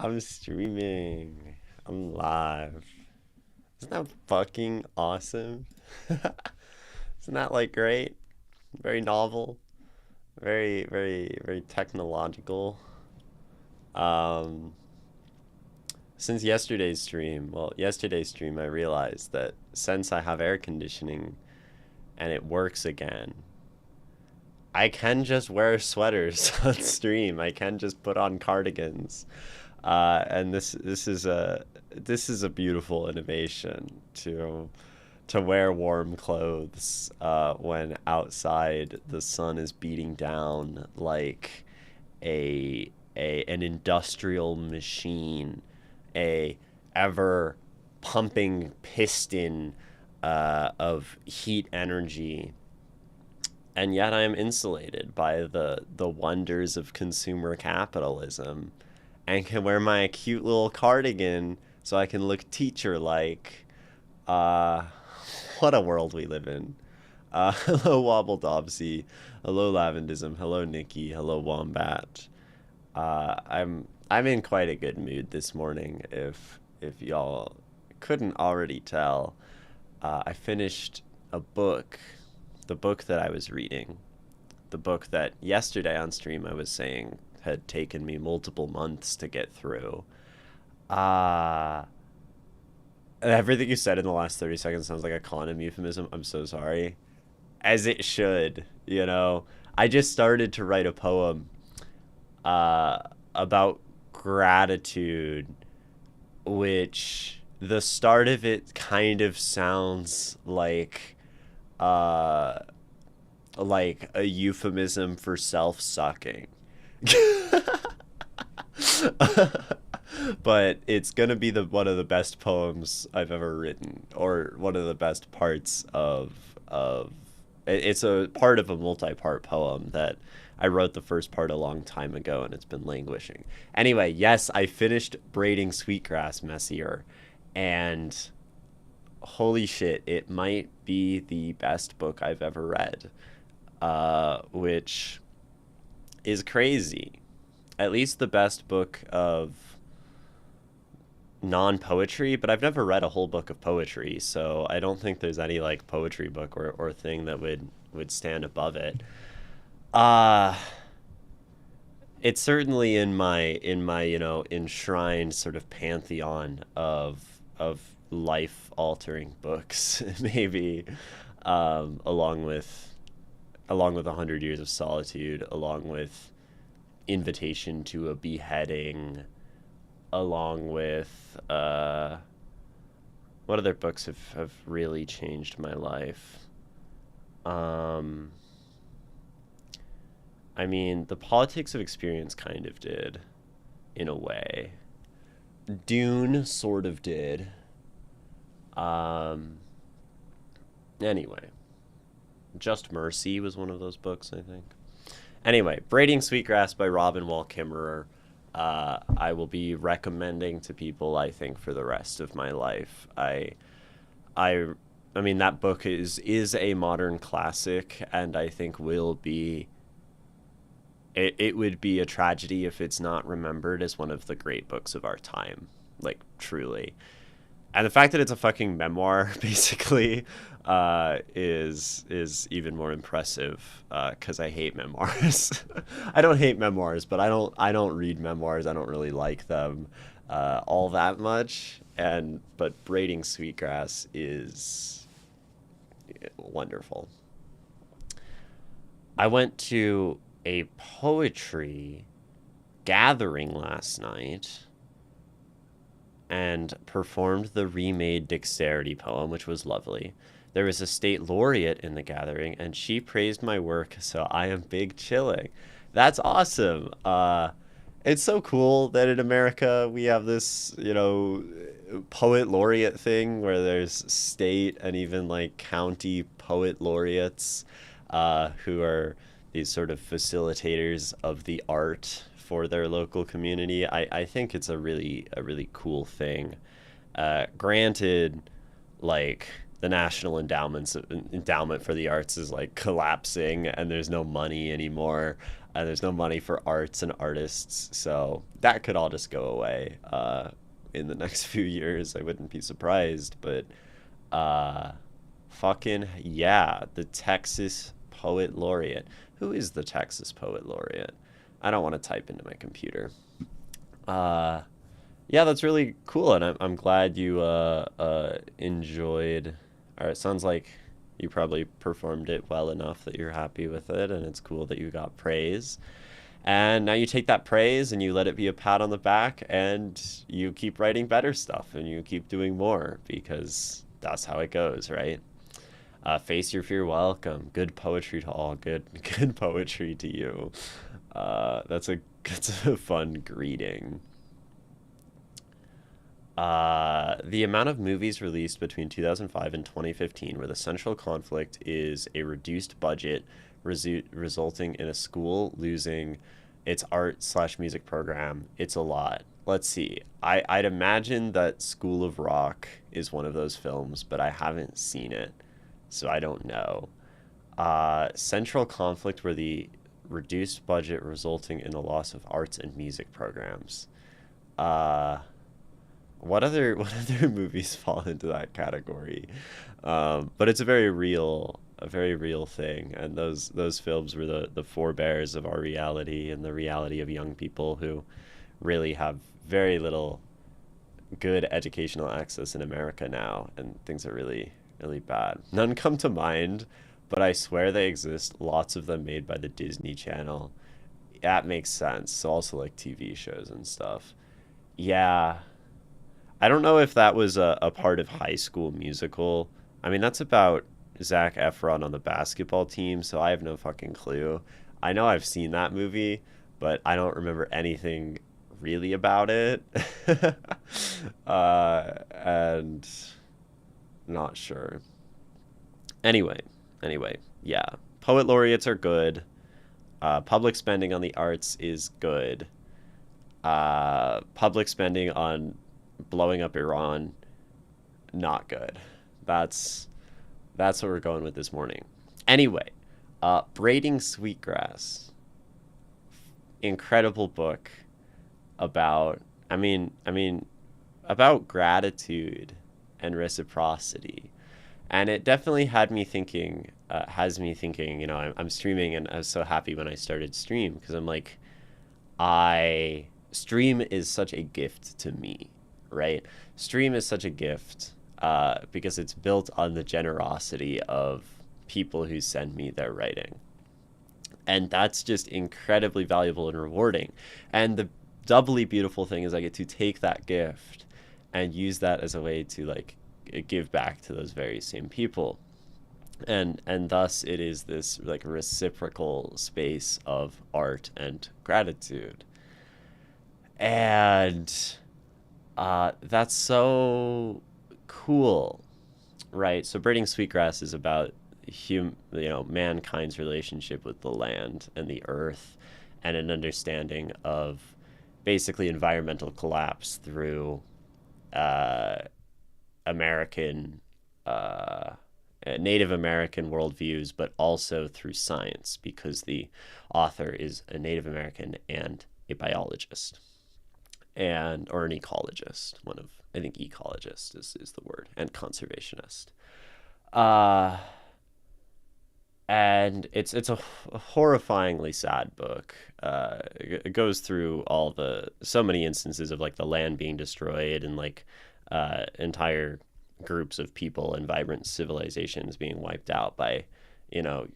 I'm streaming. I'm live. Isn't that fucking awesome? Isn't that like great? Very novel. Very, very, very technological. Um, since yesterday's stream, I realized that since I have air conditioning and it works again, I can just wear sweaters on stream. I can just put on cardigans. And this is a beautiful innovation to wear warm clothes when outside the sun is beating down like an industrial machine, a ever pumping piston of heat energy, and yet I am insulated by the wonders of consumer capitalism and can wear my cute little cardigan so I can look teacher like. Uh, what a world we live in. Hello Wobble Dobsy. Hello Lavendism. Hello Nikki. Hello Wombat. I'm in quite a good mood this morning. If y'all couldn't already tell, I finished a book, the book that I was reading, the book that yesterday on stream I was saying had taken me multiple months to get through. Uh, Everything you said in the last 30 seconds sounds like a condom euphemism. I'm so sorry. As it should, you know. I just started to write a poem uh, about gratitude, which the start of it kind of sounds uh, like a euphemism for self-sucking. But it's gonna be the one of the best poems I've ever written, or one of the best parts of. It's a part of a multi-part poem that I wrote the first part a long time ago, and it's been languishing. Anyway, yes, I finished braiding Sweetgrass Messier, and holy shit, it might be the best book I've ever read, which is crazy. At least the best book of non-poetry, but I've never read a whole book of poetry, so I don't think there's any like poetry book or thing that would stand above it. Uh it's certainly in my enshrined sort of pantheon of life altering books, maybe, along with 100 Years of Solitude, along with Invitation to a Beheading, along with what other books have really changed my life? Um, I mean, the politics of experience kind of did, in a way. Dune sort of did. Um, anyway, Just Mercy was one of those books, I think. Anyway, Braiding Sweetgrass by Robin Wall Kimmerer. I will be recommending to people, I think, for the rest of my life. I, I mean, that book is a modern classic, and I think will be. It would be a tragedy if it's not remembered as one of the great books of our time, like truly. And the fact that it's a fucking memoir, basically, is even more impressive. Because I hate memoirs. I don't hate memoirs, but I don't read memoirs. I don't really like them all that much. But Braiding Sweetgrass is wonderful. I went to a poetry gathering last night and performed the remade Dexterity poem, which was lovely. There was a state laureate in the gathering, and she praised my work, so I am big chilling. That's awesome. It's so cool that in America we have this, poet laureate thing where there's state and even like county poet laureates who are these sort of facilitators of the art for their local community. I think it's a really cool thing. Granted, like the National Endowment for the Arts is like collapsing, and there's no money anymore, and there's no money for arts and artists. So that could all just go away in the next few years. I wouldn't be surprised, but uh, fucking yeah, the Texas Poet Laureate. Who is the Texas Poet Laureate? I don't want to type into my computer. Uh, yeah, that's really cool, and I'm glad you enjoyed. Or it sounds like you probably performed it well enough that you're happy with it, and it's cool that you got praise. And now you take that praise and you let it be a pat on the back, and you keep writing better stuff, and you keep doing more because that's how it goes, right? Face your fear, welcome. Good poetry to all. Good poetry to you. That's a fun greeting. The amount of movies released between 2005 and 2015 where the central conflict is a reduced budget resulting in a school losing its art slash music program. It's a lot. Let's see. I'd imagine that School of Rock is one of those films, but I haven't seen it, so I don't know. Central conflict where the reduced budget resulting in the loss of arts and music programs. Uh, what other movies fall into that category? But it's a very real thing, and those films were the forebears of our reality and the reality of young people who really have very little good educational access in America now, and things are really really bad. None come to mind, but I swear they exist. Lots of them made by the Disney Channel. That makes sense. So also like TV shows and stuff. Yeah, I don't know if that was a part of High School Musical. I mean, that's about Zac Efron on the basketball team, so I have no fucking clue. I know I've seen that movie, but I don't remember anything really about it. And not sure. Anyway, anyway, yeah. Poet laureates are good. Public spending on the arts is good. Public spending on blowing up Iran, not good. That's that's what we're going with this morning. Anyway, Braiding Sweetgrass, incredible book about about gratitude and reciprocity, and it definitely had me thinking. Has me thinking. I'm streaming, and I was so happy when I started stream because I'm like, I stream is such a gift to me, right? Stream is such a gift because it's built on the generosity of people who send me their writing. And that's just incredibly valuable and rewarding. And the doubly beautiful thing is I get to take that gift and use that as a way to like give back to those very same people. and thus it is this like reciprocal space of art and gratitude. And that's so cool, right? So braiding sweetgrass is about mankind's relationship with the land and the earth, and an understanding of basically environmental collapse through uh, American, uh, Native American worldviews, but also through science, because the author is a Native American and a biologist, and or an ecologist. One of, I think ecologist is the word, and conservationist. Uh, and it's a horrifyingly sad book. It goes through all the so many instances of like the land being destroyed, and like entire groups of people and vibrant civilizations being wiped out by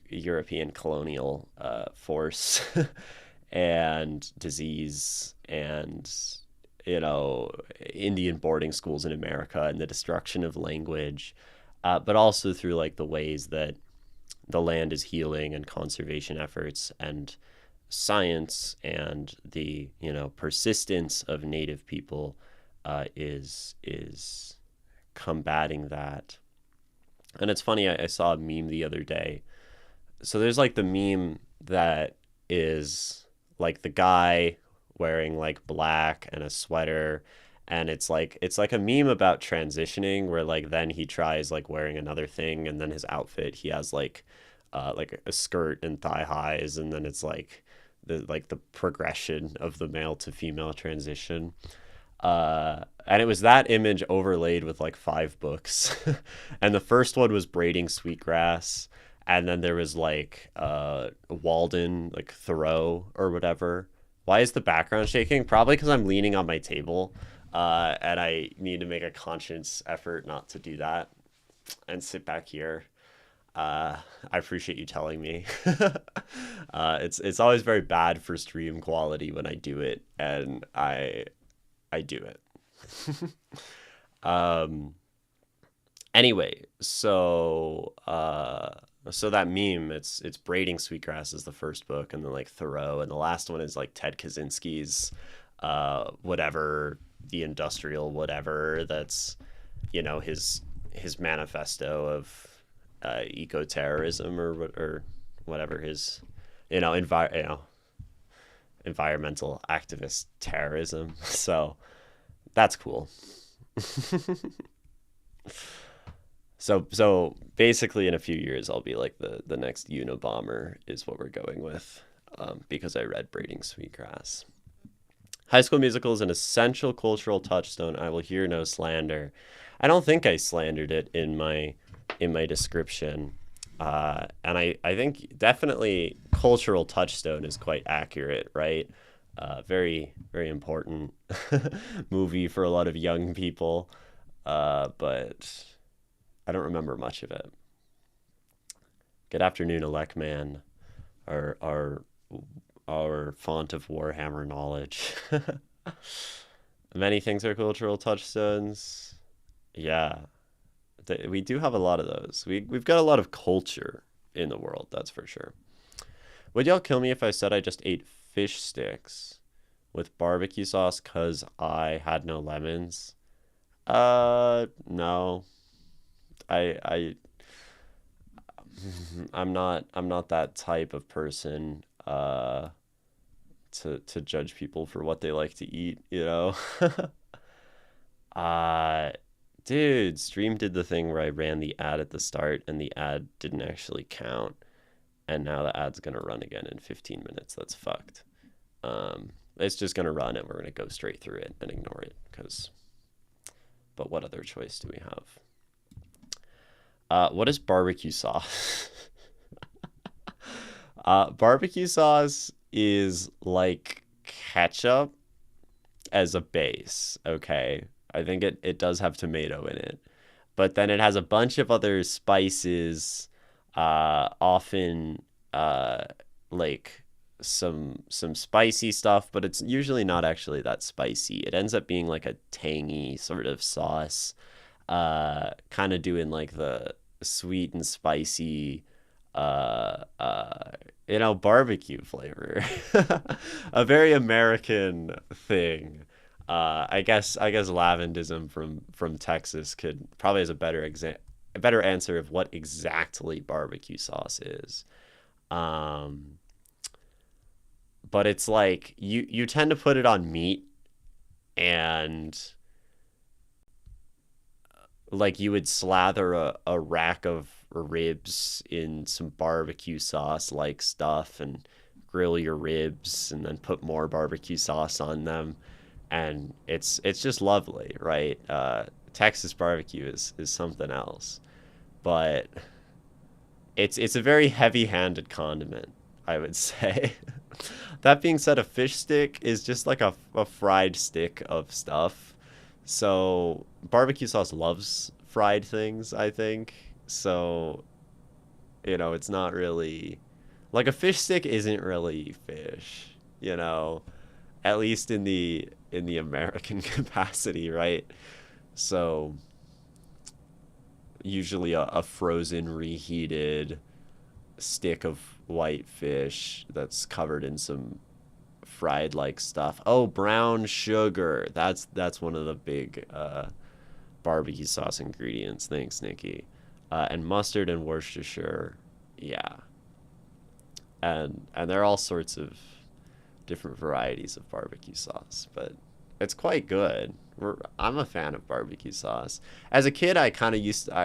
European colonial force and disease, and Indian boarding schools in America, and the destruction of language, but also through like the ways that the land is healing, and conservation efforts, and science, and the persistence of native people is combating that. And it's funny, I saw a meme the other day. So there's like the meme that is like the guy wearing like black and a sweater, and it's like a meme about transitioning, where like then he tries like wearing another thing, and then his outfit, he has like a skirt and thigh highs, and then it's like the progression of the male to female transition. And it was that image overlaid with like five books. And the first one was braiding sweetgrass, and then there was like Walden, like Thoreau or whatever. Why is the background shaking? Probably because I'm leaning on my table, and I need to make a conscious effort not to do that and sit back here. I appreciate you telling me. It's always very bad for stream quality when I do it, and I do it. um. Anyway, so that meme, it's braiding sweetgrass is the first book, and then like Thoreau, and the last one is like Ted Kaczynski's, whatever, the industrial whatever, that's his manifesto of eco-terrorism, or whatever his environmental activist terrorism. So that's cool. So basically, in a few years, I'll be like the next Unabomber is what we're going with, because I read Braiding Sweetgrass. High School Musical is an essential cultural touchstone. I will hear no slander. I don't think I slandered it in my description, and I think definitely cultural touchstone is quite accurate, right? Very very important movie for a lot of young people, but I don't remember much of it. Good afternoon, Alekman, our our font of Warhammer knowledge. Many things are cultural touchstones. Yeah, we do have a lot of those. We've got a lot of culture in the world, that's for sure. Would y'all kill me if I said I just ate fish sticks with barbecue sauce cause I had no lemons? No. I I'm not that type of person to judge people for what they like to eat. Uh Dude, Stream did the thing where I ran the ad at the start and the ad didn't actually count, and now the ad's gonna run again in 15 minutes. That's fucked. It's just gonna run, and we're gonna go straight through it and ignore it, because but what other choice do we have? What is barbecue sauce? Barbecue sauce is like ketchup as a base, okay? I think it does have tomato in it. But then it has a bunch of other spices, often like some spicy stuff, but it's usually not actually that spicy. It ends up being like a tangy sort of sauce, kind of doing like sweet and spicy, barbecue flavor. A very American thing. I guess lavendism from Texas could probably has a better answer of what exactly barbecue sauce is. Um, but it's like you tend to put it on meat, and like you would slather a rack of ribs in some barbecue sauce like stuff and grill your ribs and then put more barbecue sauce on them, and it's just lovely, right? Texas barbecue is something else, but it's a very heavy-handed condiment, I would say. That being said, a fish stick is just like a fried stick of stuff. So barbecue sauce loves fried things, I think. So, it's not really like a fish stick isn't really fish, you know, at least in the American capacity, right? So usually a frozen reheated stick of white fish that's covered in some fried like stuff. Oh, brown sugar. That's one of the big barbecue sauce ingredients. Thanks, Nikki. And mustard and Worcestershire. Yeah. And there are all sorts of different varieties of barbecue sauce, but it's quite good. I'm a fan of barbecue sauce. As a kid, I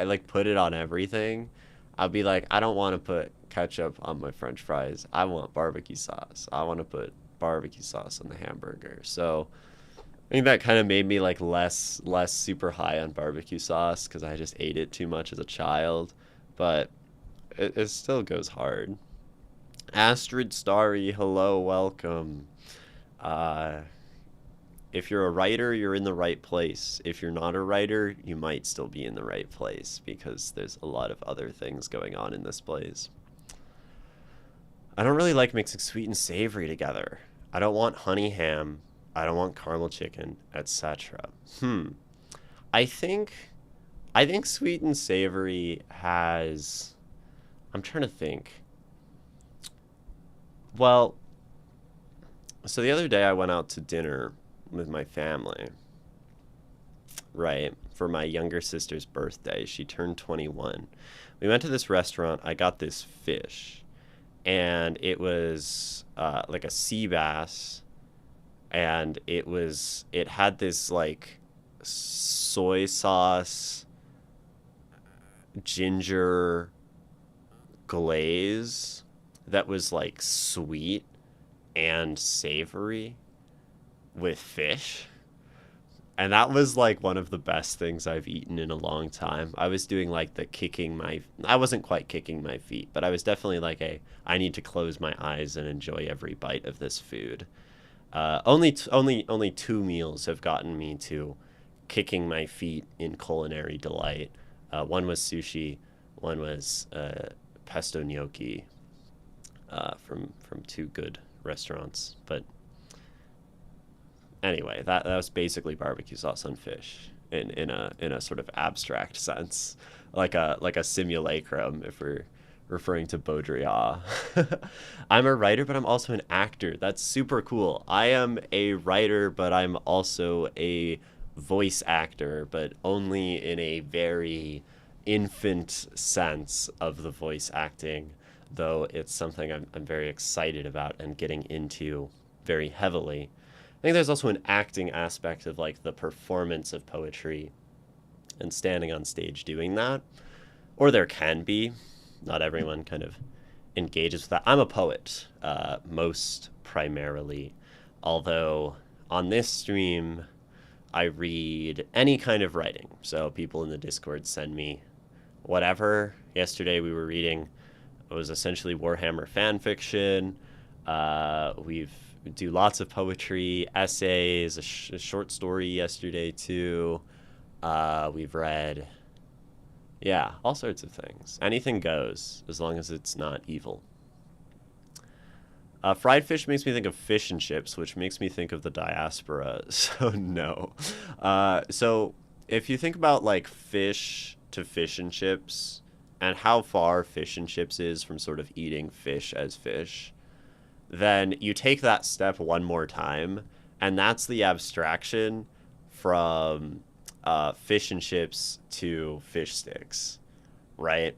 like put it on everything. I'd be like, I don't want to put ketchup on my French fries. I want barbecue sauce. I want to put barbecue sauce on the hamburger. So I think that kind of made me like less super high on barbecue sauce because I just ate it too much as a child. But it still goes hard. Astrid Starry, hello, welcome. Uh, if you're a writer, you're in the right place. If you're not a writer, you might still be in the right place because there's a lot of other things going on in this place. I don't really like mixing sweet and savory together. I don't want honey ham. I don't want caramel chicken, etc. I think I think sweet and savory has I'm trying to think. Well, so the other day I went out to dinner with my family, right, for my younger sister's birthday. She turned 21. We went to this restaurant. I got this fish, and it was like a sea bass, and it had this like soy sauce, ginger glaze that was like sweet and savory with fish. And that was like one of the best things I've eaten in a long time. I was doing like I wasn't quite kicking my feet, but I was definitely like I need to close my eyes and enjoy every bite of this food. Only two meals have gotten me to kicking my feet in culinary delight. One was sushi, one was pesto gnocchi from two good restaurants. But anyway, that was basically barbecue sauce on fish in a sort of abstract sense, like a simulacrum if we're referring to Baudrillard. I'm a writer, but I'm also an actor. That's super cool. I am a writer, but I'm also a voice actor, but only in a very infant sense of the voice acting, though it's something I'm very excited about and getting into very heavily. I think there's also an acting aspect of like the performance of poetry and standing on stage doing that. Or there can be. Not everyone kind of engages with that. I'm a poet, most primarily. Although on this stream, I read any kind of writing. So people in the Discord send me whatever. Yesterday we were reading, it was essentially Warhammer fan fiction. We do lots of poetry, essays, a short story yesterday too. We've read, yeah, all sorts of things. Anything goes as long as it's not evil. Fried fish makes me think of fish and chips, which makes me think of the diaspora. So no. So if you think about like fish to fish and chips, and how far fish and chips is from sort of eating fish as fish, then you take that step one more time, and that's the abstraction from fish and chips to fish sticks, right?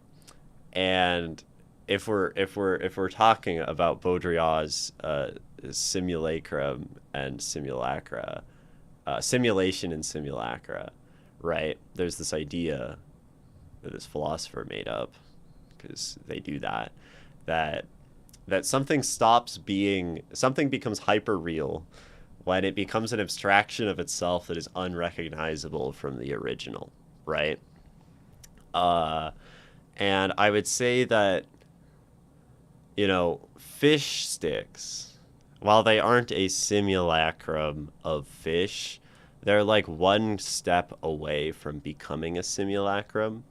And if we're talking about Baudrillard's simulacrum and simulacra, simulation and simulacra, right? There's this idea that this philosopher made up, because they do that that something becomes hyper real when it becomes an abstraction of itself that is unrecognizable from the original, right? Uh, and I would say that, fish sticks, while they aren't a simulacrum of fish, they're like one step away from becoming a simulacrum,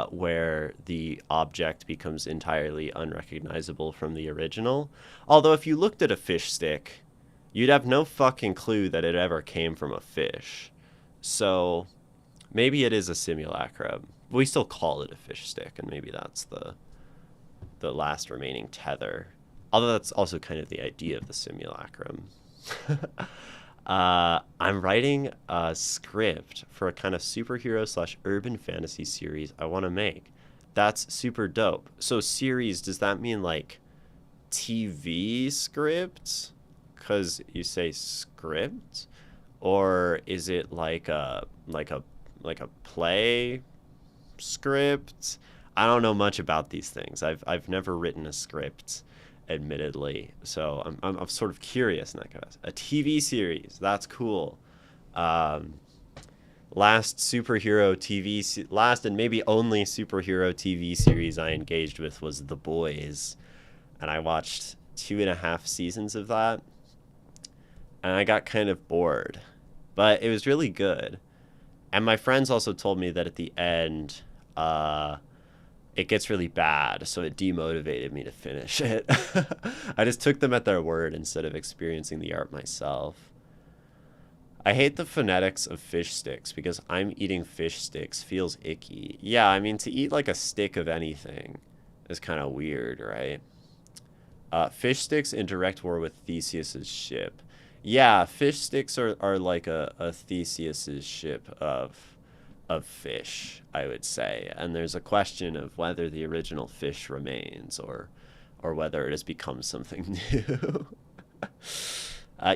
where the object becomes entirely unrecognizable from the original. Although, if you looked at a fish stick, you'd have no fucking clue that it ever came from a fish. So, maybe it is a simulacrum. We still call it a fish stick, and maybe that's the last remaining tether. Although that's also kind of the idea of the simulacrum. I'm writing a script for a kind of superhero slash urban fantasy series I want to make. That's super dope. So series, does that mean like TV script? Because you say script, or is it like a play script? I don't know much about these things. I've never written a script, admittedly. So I'm sort of curious in that kind of a TV series. That's cool. Um, last and maybe only superhero TV series I engaged with was The Boys, and I watched 2.5 seasons of that, and I got kind of bored, but it was really good. And my friends also told me that at the end, it gets really bad, so it demotivated me to finish it. I just took them at their word instead of experiencing the art myself. I hate the phonetics of fish sticks because I'm eating fish sticks feels icky. Yeah, I mean, to eat like a stick of anything is kind of weird, right? Fish sticks in direct war with Theseus's ship. Yeah, fish sticks are like a Theseus's ship of fish, I would say. And there's a question of whether the original fish remains or whether it has become something new.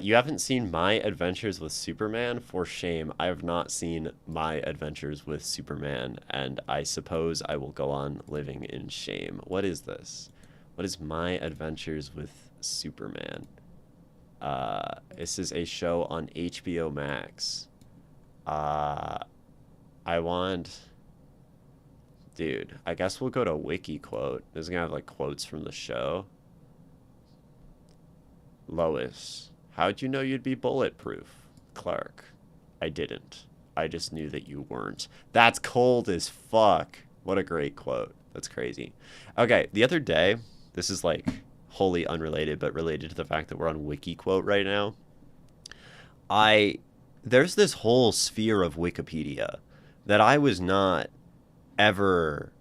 You haven't seen My Adventures with Superman? For shame, I have not seen My Adventures with Superman, and I suppose I will go on living in shame. What is this? What is My Adventures with Superman? This is a show on HBO Max. I want... Dude, I guess we'll go to Wiki Quote. This is gonna have, like, quotes from the show. Lois, how'd you know you'd be bulletproof? Clark, I didn't. I just knew that you weren't. That's cold as fuck. What a great quote. That's crazy. Okay, the other day, this is, like, wholly unrelated, but related to the fact that we're on Wiki Quote right now. There's this whole sphere of Wikipedia that I was not ever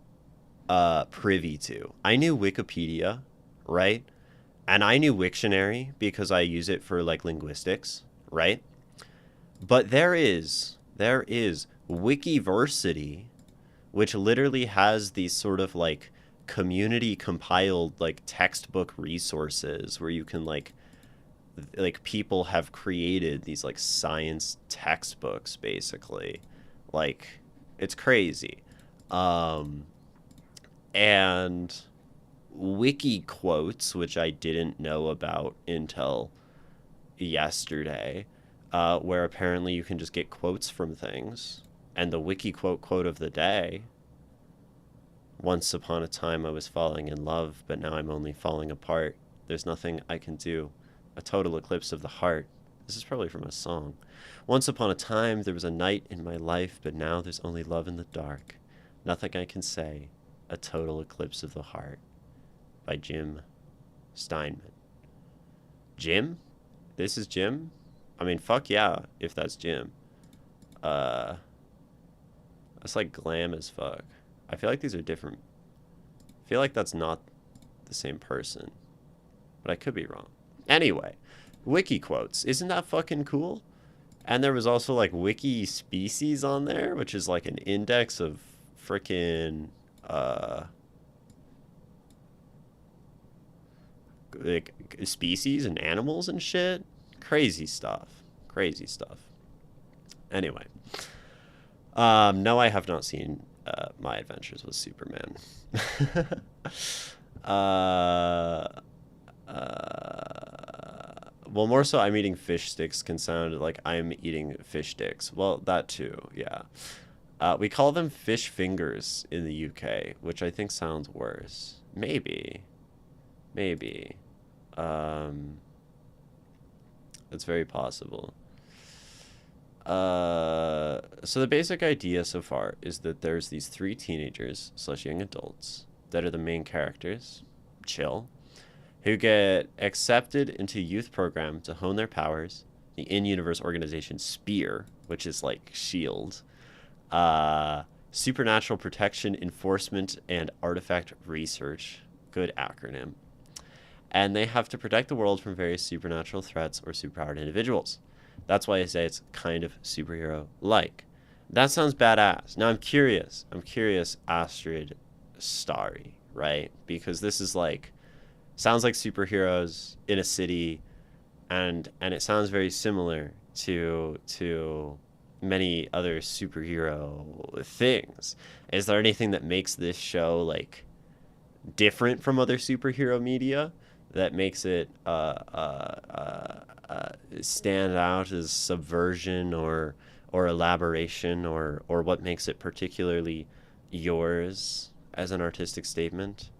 privy to. I knew Wikipedia, right? And I knew Wiktionary because I use it for like linguistics, right? But there is Wikiversity, which literally has these sort of like community compiled like textbook resources where you can like people have created these like science textbooks basically. Like it's crazy. And wiki quotes, which I didn't know about until yesterday, where apparently you can just get quotes from things. And the wiki quote of the day: once upon a time I was falling in love, but now I'm only falling apart. There's nothing I can do. A total eclipse of the heart. This is probably from a song. Once upon a time there was a night in my life, but now there's only love in the dark. Nothing I can say. A total eclipse of the heart. By Jim Steinman. Jim? This is Jim? I mean, fuck yeah, if that's Jim. That's like glam as fuck. I feel like these are different. I feel like that's not the same person, but I could be wrong. Anyway, wiki quotes. Isn't that fucking cool? And there was also like wiki species on there, which is like an index of freaking like species and animals and shit. Crazy stuff. Crazy stuff. Anyway, no, I have not seen My Adventures with Superman. uh, well, more so, I'm eating fish sticks can sound like I'm eating fish sticks. Well, that too, yeah. We call them fish fingers in the UK, which I think sounds worse. Maybe. Maybe. Um, it's very possible. So the basic idea so far is that there's these three teenagers slash young adults that are the main characters, chill, who get accepted into a youth program to hone their powers. The in-universe organization SPEAR, which is like SHIELD, Supernatural Protection, Enforcement, and Artifact Research. Good acronym. And they have to protect the world from various supernatural threats or superpowered individuals. That's why I say it's kind of superhero-like. That sounds badass. Now I'm curious. Astrid Starry, right? Because this is like, sounds like superheroes in a city, and it sounds very similar to many other superhero things. Is there anything that makes this show like different from other superhero media that makes it stand out as subversion or elaboration or what makes it particularly yours as an artistic statement?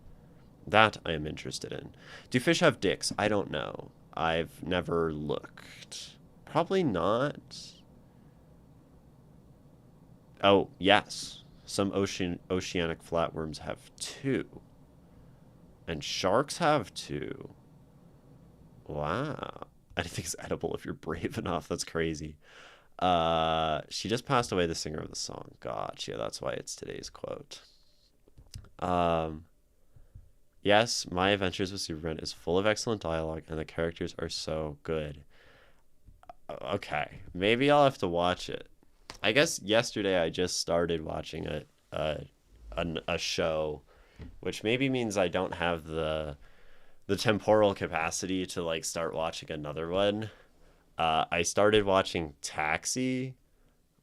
That I am interested in. Do fish have dicks? I don't know. I've never looked. Probably not. Oh, yes. Some oceanic flatworms have two. And sharks have two. Wow. I think it's edible if you're brave enough. That's crazy. She just passed away, the singer of the song. Gotcha. That's why it's today's quote. Yes, My Adventures with Superman is full of excellent dialogue, and the characters are so good. Okay, maybe I'll have to watch it. I guess yesterday I just started watching a show, which maybe means I don't have the temporal capacity to like start watching another one. I started watching Taxi.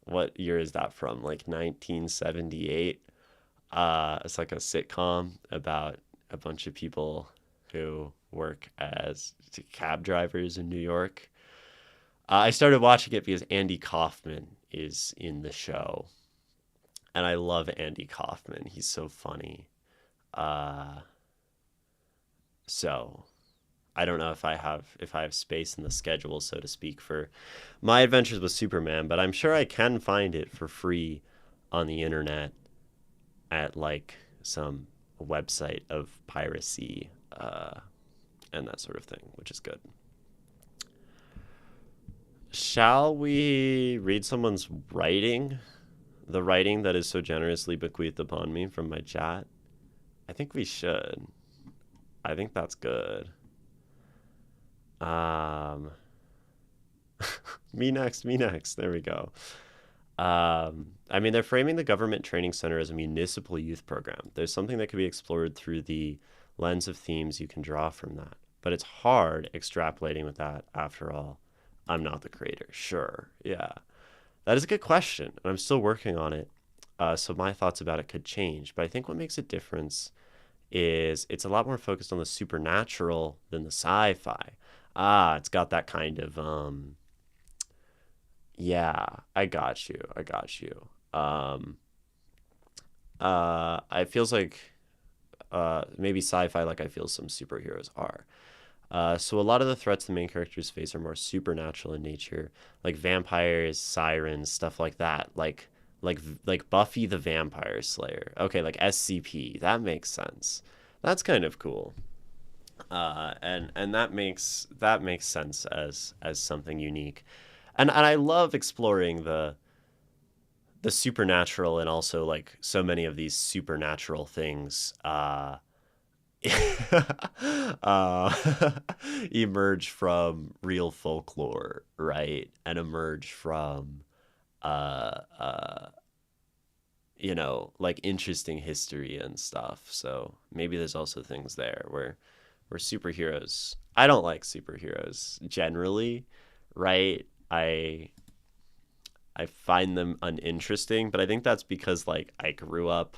What year is that from? Like 1978. It's like a sitcom about a bunch of people who work as cab drivers in New York. I started watching it because Andy Kaufman is in the show, and I love Andy Kaufman. He's so funny. Uh, so I don't know if I have space in the schedule, so to speak, for My Adventures with Superman, but I'm sure I can find it for free on the internet at like some website of piracy and that sort of thing, which is good. Shall we read someone's writing? The writing that is so generously bequeathed upon me from my chat? I think we should. I think that's good. Um, me next, me next. There we go. I mean, they're framing the government training center as a municipal youth program. There's something that could be explored through the lens of themes you can draw from that. But it's hard extrapolating with that. After all, I'm not the creator. Sure. Yeah. That is a good question, and I'm still working on it. So my thoughts about it could change. But I think what makes a difference is it's a lot more focused on the supernatural than the sci-fi. It's got that kind of yeah, I got you. I got you. It feels like maybe sci-fi like I feel some superheroes are. So a lot of the threats the main characters face are more supernatural in nature, like vampires, sirens, stuff like that. Like Buffy the Vampire Slayer. Okay, like SCP. That makes sense. That's kind of cool. And that makes sense as something unique. And I love exploring the the supernatural and also like so many of these supernatural things uh, emerge from real folklore, right? And emerge from uh, uh, like interesting history and stuff. So maybe there's also things there where superheroes. I don't like superheroes generally, right? I find them uninteresting, but I think that's because like I grew up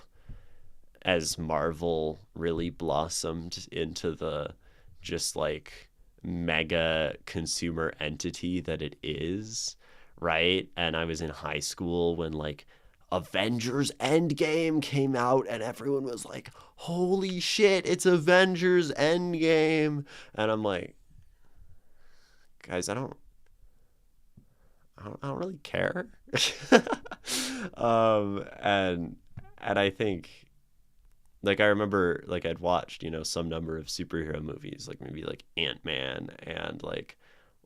as Marvel really blossomed into the just like mega consumer entity that it is, right? And I was in high school when like Avengers Endgame came out and everyone was like, "Holy shit, it's Avengers Endgame." And I'm like, "Guys, I don't really care." And I think like I remember like I'd watched, some number of superhero movies, like maybe like Ant-Man and like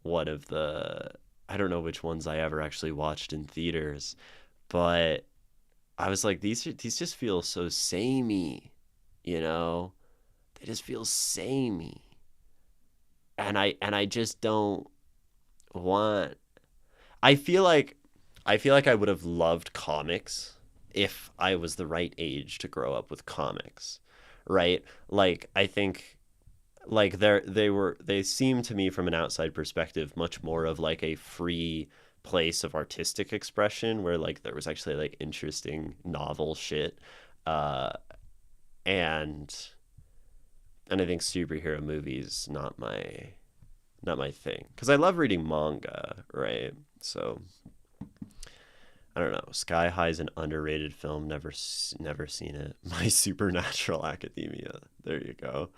one of the I don't know which ones I ever actually watched in theaters, but I was like these just feel so samey, you know? They just feel samey. And I just don't want I feel like I would have loved comics if I was the right age to grow up with comics, right? Like I think like they seem to me from an outside perspective much more of like a free place of artistic expression where like there was actually like interesting novel shit uh and I think superhero movies not my thing because I love reading manga, right? So I don't know. Sky High's an underrated film. Never seen it. My Supernatural Academia. There you go.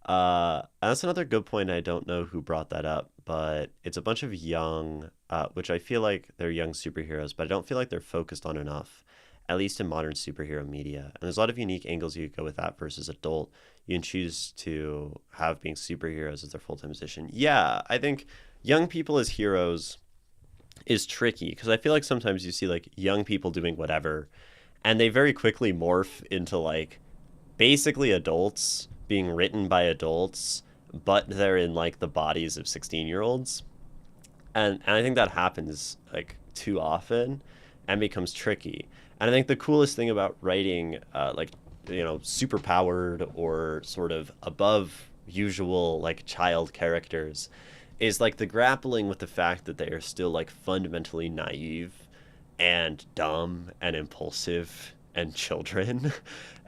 That's another good point. I don't know who brought that up, but it's a bunch of young, which I feel like they're young superheroes, but I don't feel like they're focused on enough, at least in modern superhero media. And there's a lot of unique angles you could go with that versus adult. You can choose to have being superheroes as their full time position. Yeah, I think young people as heroes is tricky because I feel like sometimes you see like young people doing whatever and they very quickly morph into like basically adults being written by adults, but they're in like the bodies of 16-year-olds. And I think that happens like too often and becomes tricky. And I think the coolest thing about writing like super powered or sort of above usual like child characters is like the grappling with the fact that they are still like fundamentally naive and dumb and impulsive and children.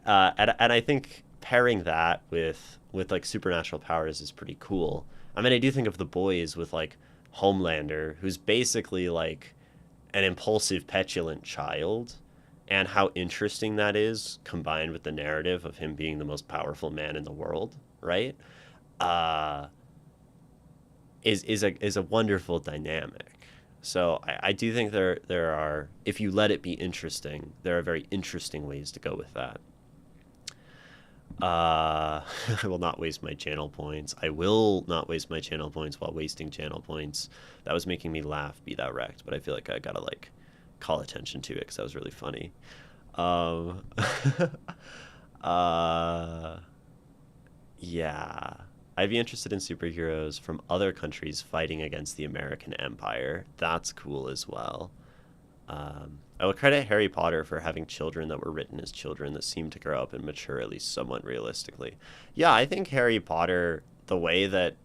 And I think pairing that with like supernatural powers is pretty cool. I mean, I do think of the boys with like Homelander, who's basically like an impulsive, petulant child, and how interesting that is combined with the narrative of him being the most powerful man in the world, right? Uh, is a wonderful dynamic. So I do think there are, if you let it be interesting, there are very interesting ways to go with that. I will not waste my channel points. I will not waste my channel points while wasting channel points. That was making me laugh, be that wrecked, but I feel like I gotta like call attention to it because that was really funny. Um, uh, yeah. I'd be interested in superheroes from other countries fighting against the American Empire. That's cool as well. I will credit Harry Potter for having children that were written as children that seemed to grow up and mature at least somewhat realistically. Yeah, I think Harry Potter, the way that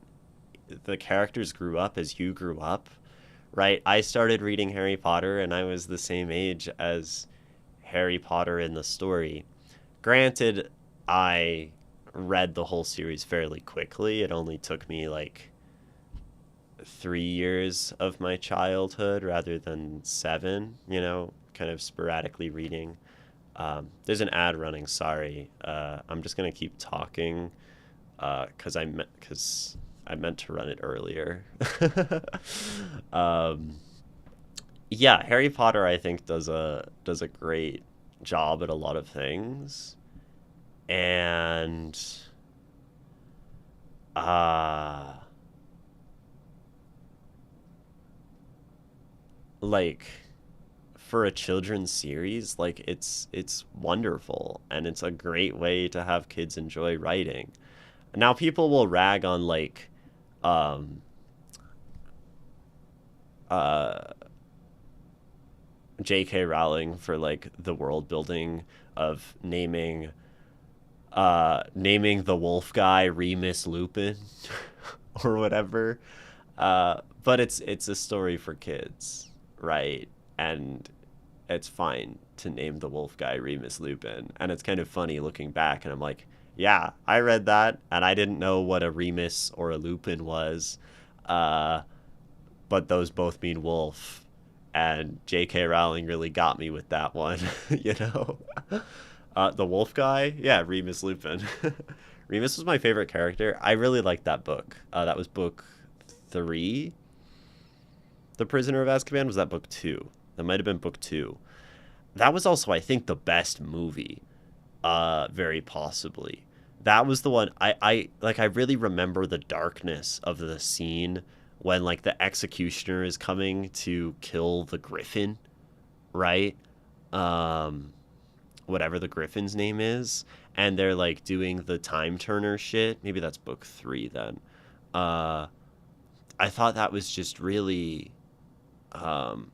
the characters grew up as you grew up, right? I started reading Harry Potter and I was the same age as Harry Potter in the story. Granted, I read the whole series fairly quickly. It only took me like 3 years of my childhood rather than seven, kind of sporadically reading. There's an ad running. Sorry. I'm just going to keep talking because I meant to run it earlier. um, yeah, Harry Potter I think does a great job at a lot of things, and uh like for a children's series, like it's wonderful, and it's a great way to have kids enjoy writing. Now people will rag on like um uh J.K. Rowling for like the world building of naming the wolf guy Remus Lupin or whatever. But it's a story for kids, right? And it's fine to name the wolf guy Remus Lupin. And it's kind of funny looking back, and I'm like, yeah, I read that, and I didn't know what a Remus or a Lupin was. Uh, but those both mean wolf. And J.K. Rowling really got me with that one, you know? The wolf guy? Yeah, Remus Lupin. Remus was my favorite character. I really liked that book. That was book 3. The Prisoner of Azkaban, was that book 2? That might have been book 2. That was also, I think, the best movie. Very possibly. That was the one I really remember the darkness of the scene when like the executioner is coming to kill the griffin, right? Um Whatever the griffin's name is, and they're like doing the time turner shit. Maybe that's book 3 then. Uh I thought that was just really um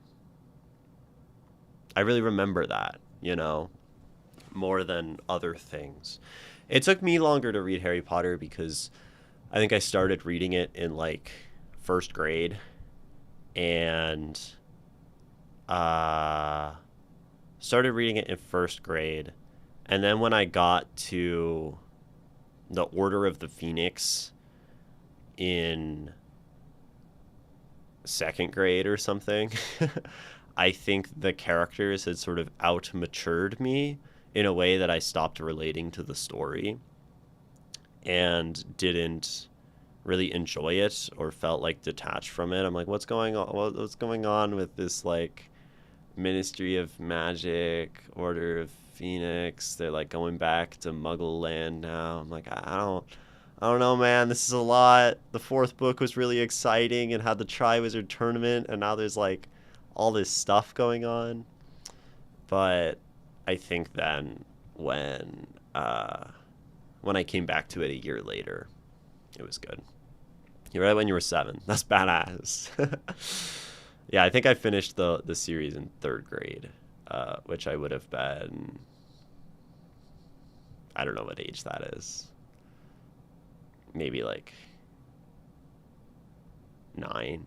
I really remember that, more than other things. It took me longer to read Harry Potter because I think I started reading it in like first grade, and uh started reading it in first grade, and then when I got to the Order of the Phoenix in second grade or something, I think the characters had sort of out matured me in a way that I stopped relating to the story and didn't really enjoy it or felt like detached from it. I'm like, what's going on? What's going on with this like Ministry of Magic, Order of Phoenix? They're like going back to Muggle land now. I'm like, I don't know, man. This is a lot. The fourth book was really exciting and had the Triwizard Tournament, and now there's like all this stuff going on. But I think then when I came back to it a year later, it was good. You're right, when you were 7. That's badass. Yeah, I think I finished the series in third grade, which I would have been. I don't know what age that is. Maybe like 9.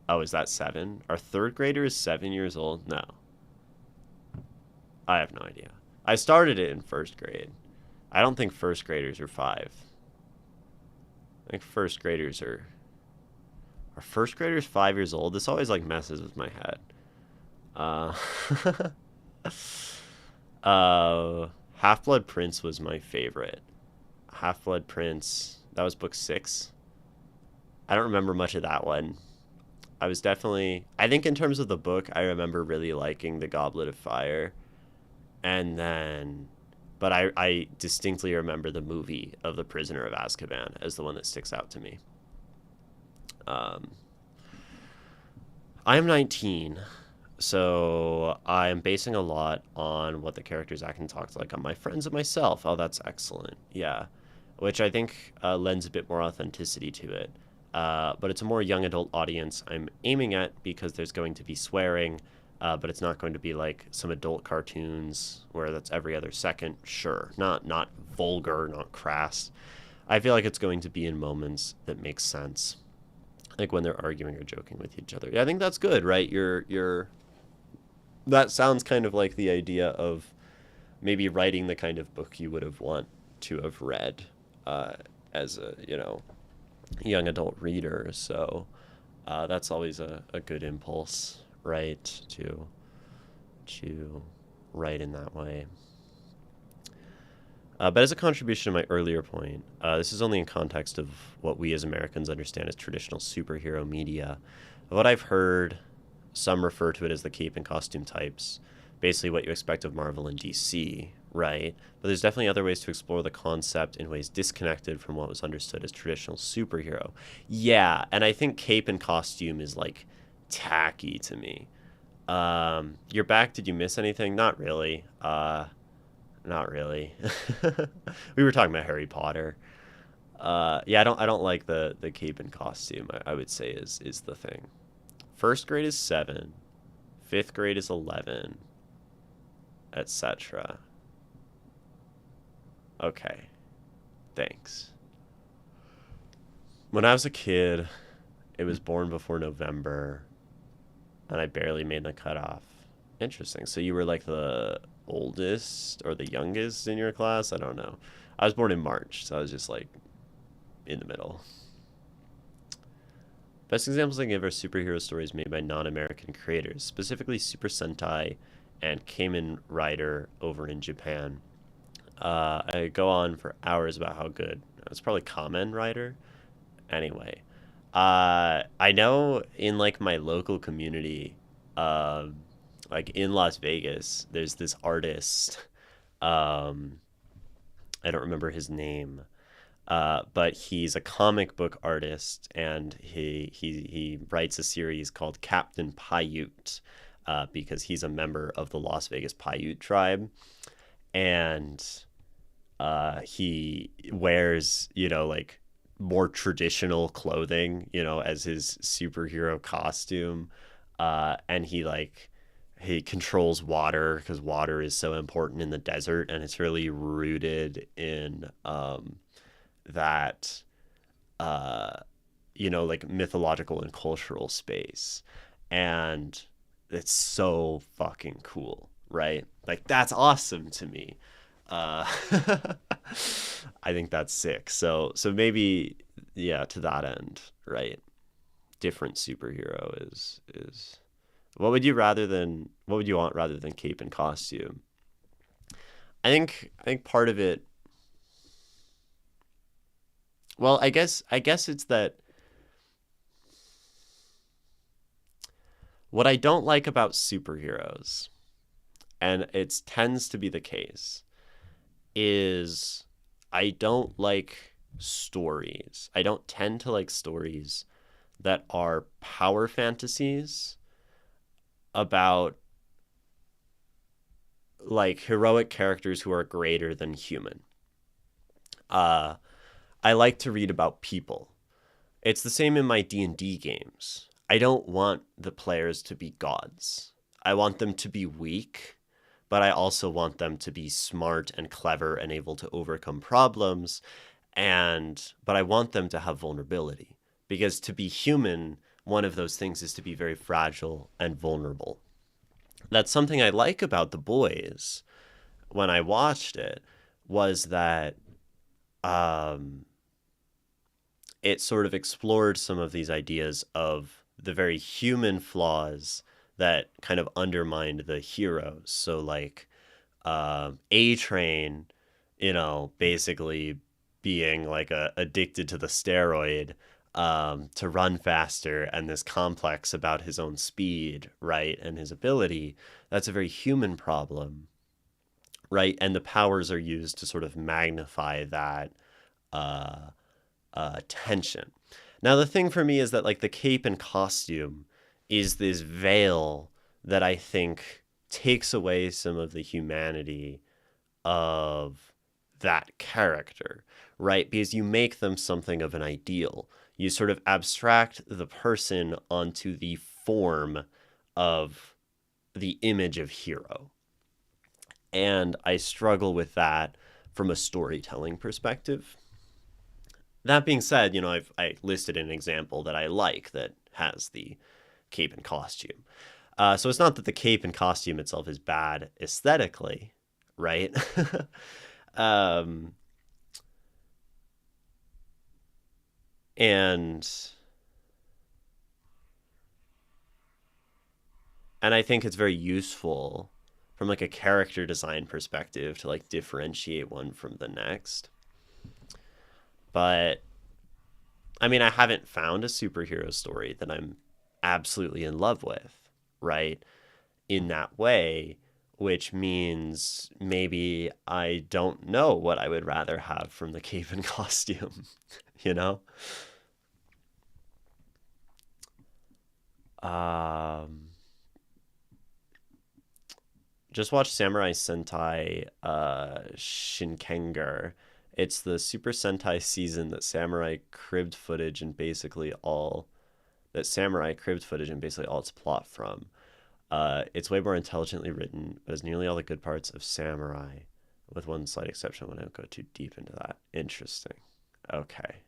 Oh, is that 7? Are third graders 7 years old? No. I have no idea. I started it in first grade. I don't think first graders are 5. I think first graders are first graders 5 years old? This always like messes with my head. Uh, Half-Blood Prince was my favorite. Half-Blood Prince, that was book 6. I don't remember much of that one. I think in terms of the book, I remember really liking The Goblet of Fire. But I distinctly remember the movie of The Prisoner of Azkaban as the one that sticks out to me. I'm 19, so I'm basing a lot on what the characters act and talk like on my friends and myself. Oh, that's excellent. Yeah. Which I think lends a bit more authenticity to it. But it's a more young adult audience I'm aiming at because there's going to be swearing, but it's not going to be like some adult cartoons where that's every other second. Sure. Not vulgar, not crass. I feel like it's going to be in moments that make sense. Like when they're arguing or joking with each other. Yeah, I think that's good, right? That sounds kind of like the idea of maybe writing the kind of book you would have want to have read as a, young adult reader. So that's always a good impulse, right? To write in that way. But as a contribution to my earlier point, this is only in context of what we as Americans understand as traditional superhero media. What I've heard, some refer to it as the cape and costume types, basically what you expect of Marvel and DC, right? But there's definitely other ways to explore the concept in ways disconnected from what was understood as traditional superhero. Yeah, and I think cape and costume is like tacky to me. You're back. Did you miss anything? Not really. Not really. We were talking about Harry Potter. Yeah, I don't like the cape and costume. I would say is the thing. First grade is 7, fifth grade is 11, etc. Okay, thanks. When I was a kid, it was born before November, and I barely made the cutoff. Interesting. So you were like the oldest or the youngest in your class? I don't know. I was born in March, so I was just like in the middle. Best examples I can give are superhero stories made by non-American creators, specifically Super Sentai and Kamen Rider over in Japan. I go on for hours about how good. It's probably Kamen Rider. Anyway, I know in like my local community, um, like in Las Vegas, there's this artist. Um, I don't remember his name, but he's a comic book artist, and he writes a series called Captain Paiute, because he's a member of the Las Vegas Paiute tribe, and he wears, like more traditional clothing, as his superhero costume, and he controls water because water is so important in the desert, and it's really rooted in that uh, like mythological and cultural space. And it's so fucking cool, right? Like, that's awesome to me. Uh, I think that's sick. So maybe, yeah, to that end, right? Different superhero is what would you want rather than cape and costume? I think part of it, well, I guess it's that what I don't like about superheroes, and it tends to be the case, is I don't like stories. I don't tend to like stories that are power fantasies about like heroic characters who are greater than human. Uh, I like to read about people. It's the same in my D&D games. I don't want the players to be gods. I want them to be weak, but I also want them to be smart and clever and able to overcome problems, but I want them to have vulnerability, because to be human, one of those things is to be very fragile and vulnerable. That's something I like about The Boys when I watched it, was that um, it sort of explored some of these ideas of the very human flaws that kind of undermined the heroes. So, like, A Train, basically being like addicted to the steroid, to run faster, and this complex about his own speed, right, and his ability. That's a very human problem, right? And the powers are used to sort of magnify that uh, tension. Now, the thing for me is that, like, the cape and costume is this veil that I think takes away some of the humanity of that character, right? Because you make them something of an ideal. You sort of abstract the person onto the form of the image of hero. And I struggle with that from a storytelling perspective. That being said, I listed an example that I like that has the cape and costume. So it's not that the cape and costume itself is bad aesthetically, right? um, and and I think it's very useful from like a character design perspective to like differentiate one from the next. But I mean, I haven't found a superhero story that I'm absolutely in love with, right? In that way, which means maybe I don't know what I would rather have from the cape and costume, you know? Um, just watch Samurai Sentai Shinkenger. It's the Super Sentai season that Samurai cribbed footage and basically all that Samurai cribbed footage and basically all its plot from. It's way more intelligently written, but has nearly all the good parts of Samurai, with one slight exception when I don't go too deep into that. Interesting. Okay.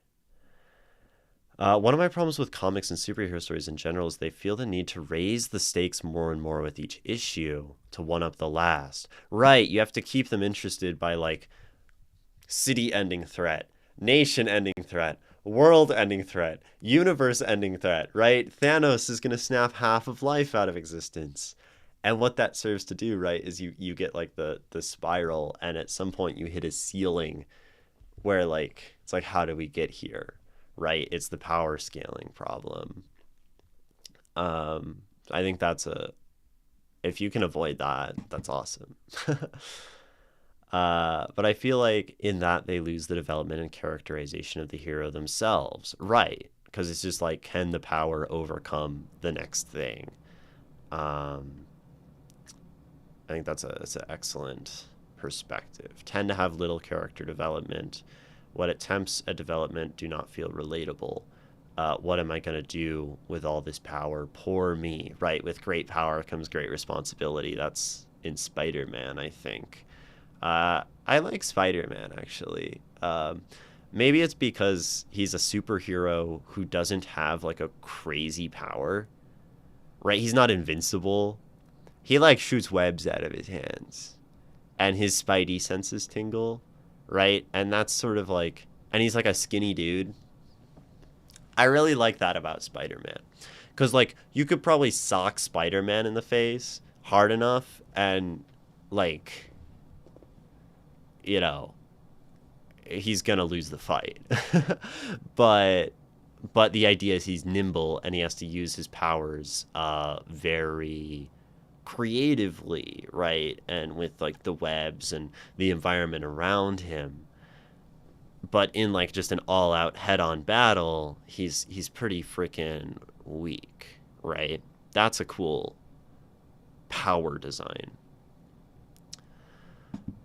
One of my problems with comics and superhero stories in general is they feel the need to raise the stakes more and more with each issue to one up the last. Right, you have to keep them interested by like city ending threat, nation ending threat, world ending threat, universe ending threat, right? Thanos is going to snap half of life out of existence. And what that serves to do, right, is you get like the spiral, and at some point you hit a ceiling where like it's like how do we get here? Right? It's the power scaling problem. I think that's a if you can avoid that, that's awesome. But I feel like in that they lose the development and characterization of the hero themselves, right? Because it's just like, can the power overcome the next thing? Um, I think that's an excellent perspective. Tend to have little character development. What attempts at development do not feel relatable. What am I going to do with all this power? Poor me, right? With great power comes great responsibility. That's in Spider-Man, I think. I like Spider-Man actually. Maybe it's because he's a superhero who doesn't have like a crazy power, right? He's not invincible. He like shoots webs out of his hands, and his spidey senses tingle, right? And that's sort of like, and he's like a skinny dude. I really like that about Spider-Man, because like you could probably sock Spider-Man in the face hard enough, and like you know he's gonna lose the fight. but but the idea is he's nimble and he has to use his powers very creatively, right? And with like the webs and the environment around him. But in like just an all-out head-on battle, he's pretty freaking weak, right? That's a cool power design.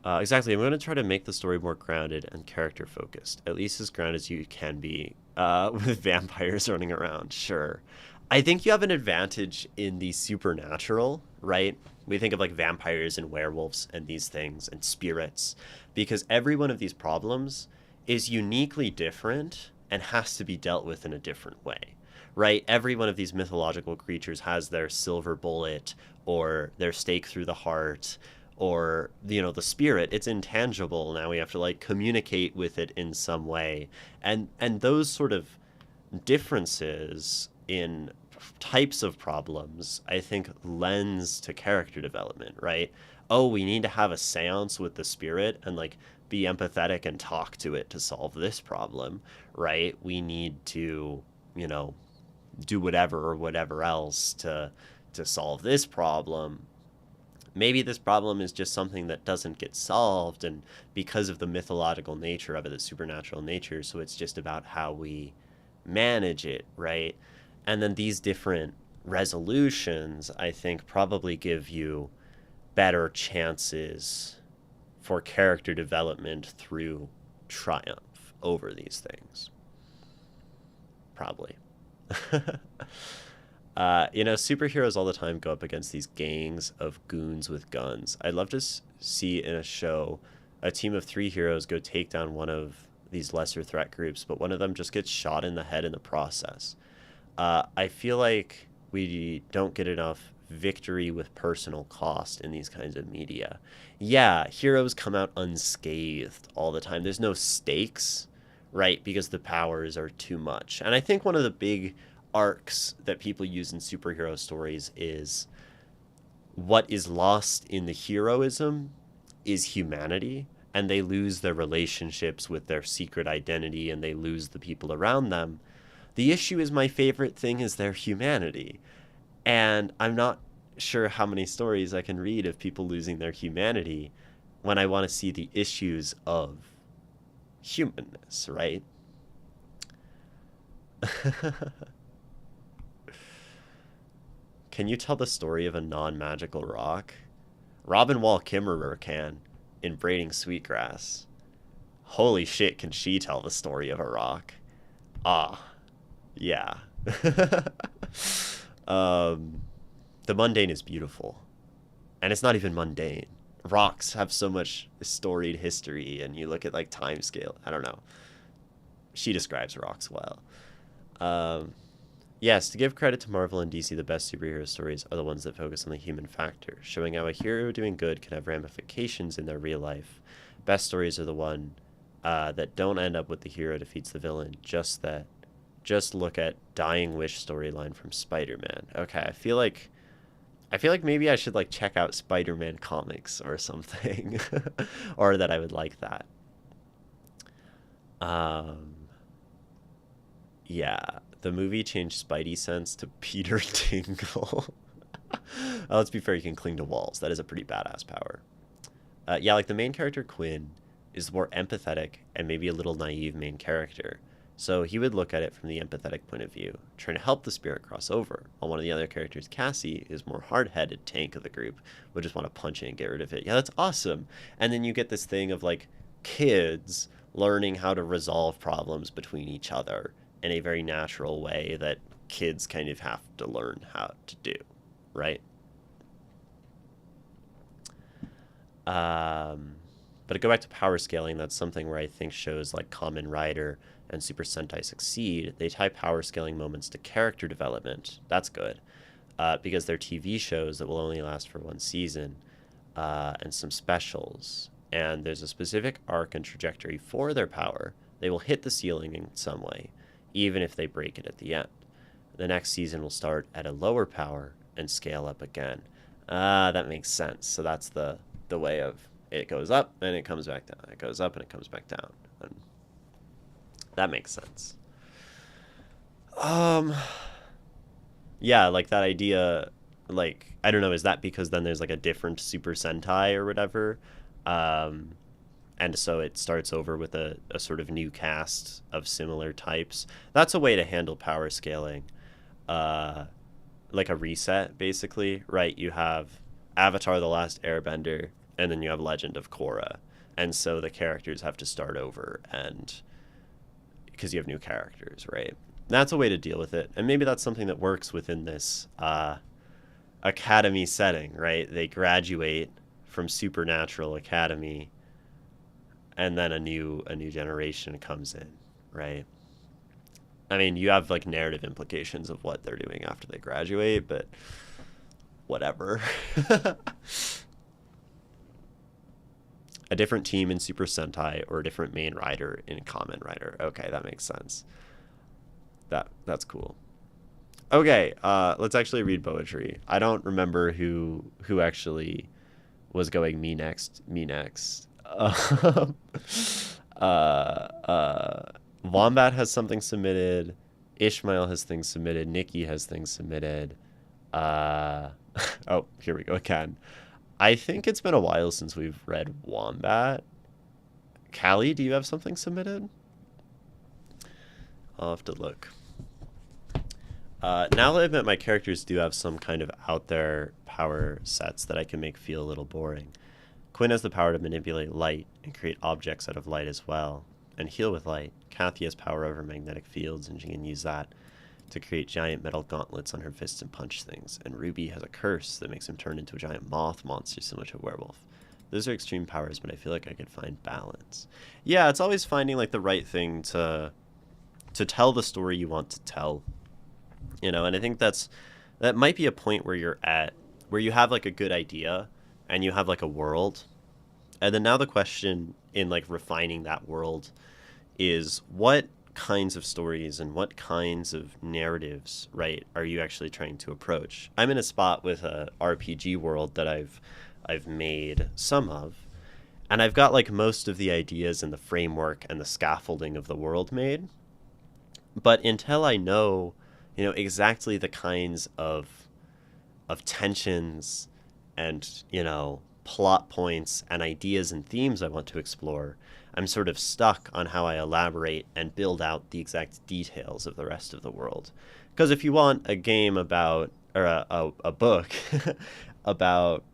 Exactly. I'm going to try to make the story more grounded and character focused, at least as grounded as you can be with vampires running around. Sure. I think you have an advantage in the supernatural, right? We think of like vampires and werewolves and these things and spirits, because every one of these problems is uniquely different and has to be dealt with in a different way, right? Every one of these mythological creatures has their silver bullet or their stake through the heart or the spirit. It's intangible. Now we have to like communicate with it in some way, and those sort of differences in types of problems I think lends to character development, right? Oh, we need to have a seance with the spirit and like be empathetic and talk to it to solve this problem, right? We need to you know do whatever or whatever else to solve this problem. Maybe this problem is just something that doesn't get solved, and because of the mythological nature of it, the supernatural nature, so it's just about how we manage it, right? And then these different resolutions, I think, probably give you better chances for character development through triumph over these things. Probably. Superheroes all the time go up against these gangs of goons with guns. I'd love to see in a show a team of 3 heroes go take down one of these lesser threat groups, but one of them just gets shot in the head in the process. I feel like we don't get enough victory with personal cost in these kinds of media. Yeah, heroes come out unscathed all the time. There's no stakes, right? Because the powers are too much. And I think one of the big arcs that people use in superhero stories is what is lost in the heroism is humanity, and they lose their relationships with their secret identity and they lose the people around them. The issue is my favorite thing is their humanity. And I'm not sure how many stories I can read of people losing their humanity when I want to see the issues of humanness, right? Can you tell the story of a non-magical rock? Robin Wall Kimmerer can in Braiding Sweetgrass. Holy shit, can she tell the story of a rock? Ah, yeah. um, the mundane is beautiful. And it's not even mundane. Rocks have so much storied history, and you look at like time scale. I don't know. She describes rocks well. Um, yes, to give credit to Marvel and DC, the best superhero stories are the ones that focus on the human factor, showing how a hero doing good can have ramifications in their real life. Best stories are the one that don't end up with the hero defeats the villain. Just look at Dying Wish storyline from Spider-Man. Okay, I feel like maybe I should like check out Spider-Man comics or something, or that I would like that. Um, yeah, the movie changed Spidey sense to Peter Tingle. Let's be fair, you can cling to walls. That is a pretty badass power. Yeah, like the main character Quinn is the more empathetic and maybe a little naive main character. So he would look at it from the empathetic point of view, trying to help the spirit cross over, while one of the other characters, Cassie, is more hard-headed tank of the group, would just want to punch it and get rid of it. Yeah, that's awesome. And then you get this thing of like kids learning how to resolve problems between each other in a very natural way that kids kind of have to learn how to do, right? But to go back to power scaling, that's something where I think shows like Kamen Rider and Super Sentai succeed. They tie power scaling moments to character development. That's good. Because they're TV shows that will only last for one season, and some specials. And there's a specific arc and trajectory for their power. They will hit the ceiling in some way, even if they break it at the end. The next season will start at a lower power and scale up again. That makes sense. So that's the way of it goes up and it comes back down. It goes up and it comes back down. And that makes sense. Yeah, like that idea, like, I don't know, is that because then there's like a different Super Sentai or whatever? And so it starts over with a sort of new cast of similar types. That's a way to handle power scaling. Like a reset, basically, right? You have Avatar: The Last Airbender, and then you have Legend of Korra. And so the characters have to start over, and because you have new characters, right? That's a way to deal with it. And maybe that's something that works within this academy setting, right? They graduate from Supernatural Academy, and then a new generation comes in, right? I mean, you have like narrative implications of what they're doing after they graduate, but whatever. A different team in Super Sentai or a different main rider in Kamen Rider. Okay, that makes sense. That's cool. Okay, let's actually read poetry. I don't remember who actually was going me next. Wombat has something submitted. Ishmael has things submitted. Nikki has things submitted. Oh, here we go again. I think it's been a while since we've read Wombat. Callie, do you have something submitted? I'll have to look. Now that I've met my characters do have some kind of out there power sets that I can make feel a little boring. Quinn has the power to manipulate light and create objects out of light as well, and heal with light. Kathy has power over magnetic fields, and she can use that to create giant metal gauntlets on her fists and punch things. And Ruby has a curse that makes him turn into a giant moth monster similar to a werewolf. Those are extreme powers, but I feel like I could find balance. Yeah, it's always finding like the right thing to tell the story you want to tell. You know, and I think that might be a point where you're at, where you have like a good idea and you have like a world. And then now the question in like refining that world is what kinds of stories and what kinds of narratives, right, are you actually trying to approach? I'm in a spot with a RPG world that I've made some of, and I've got like most of the ideas and the framework and the scaffolding of the world made. But until I know, you know, exactly the kinds of tensions and, you know, plot points and ideas and themes I want to explore, I'm sort of stuck on how I elaborate and build out the exact details of the rest of the world. Because if you want a game about or a book about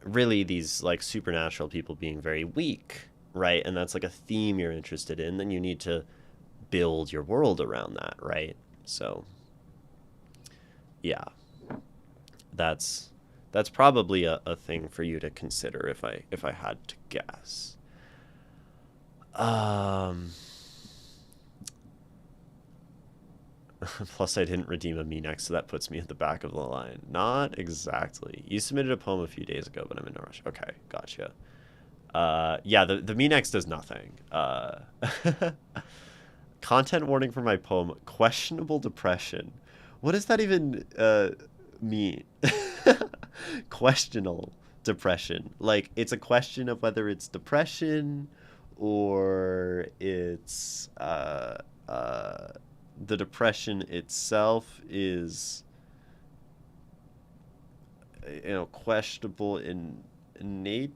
really these like supernatural people being very weak, right? And that's like a theme you're interested in, then you need to build your world around that, right? So, yeah, that's that's probably a thing for you to consider if I had to guess. Um Plus, I didn't redeem a me next, so that puts me at the back of the line. Not exactly. You submitted a poem a few days ago, but I'm in no rush. Okay, gotcha. Yeah, the me next does nothing. Content warning for my poem: questionable depression. What does that even mean? Questionable depression. Like it's a question of whether it's depression or it's the depression itself is questionable in nature.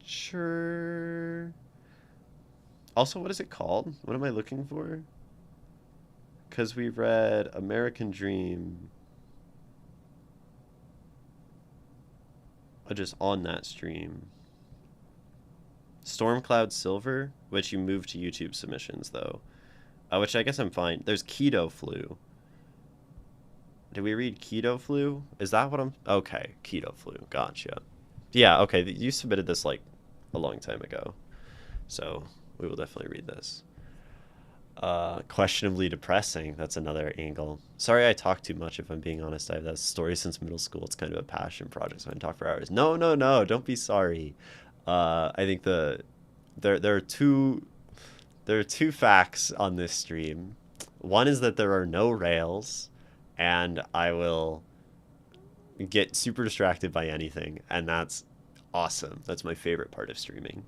Also, what is it called? What am I looking for? Because we read American Dream just on that stream. Stormcloud Silver, which you moved to YouTube submissions though, which I guess I'm fine. There's Keto Flu. Did we read Keto Flu? Is that what I'm? Okay, Keto Flu. Gotcha. Yeah. Okay. You submitted this like a long time ago, so we will definitely read this. Questionably depressing. That's another angle. Sorry, I talk too much. If I'm being honest, I have that story since middle school. It's kind of a passion project, so I can talk for hours. No, no, no. Don't be sorry. I think there are two facts on this stream. One is that there are no rails, and I will get super distracted by anything, and that's awesome. That's my favorite part of streaming.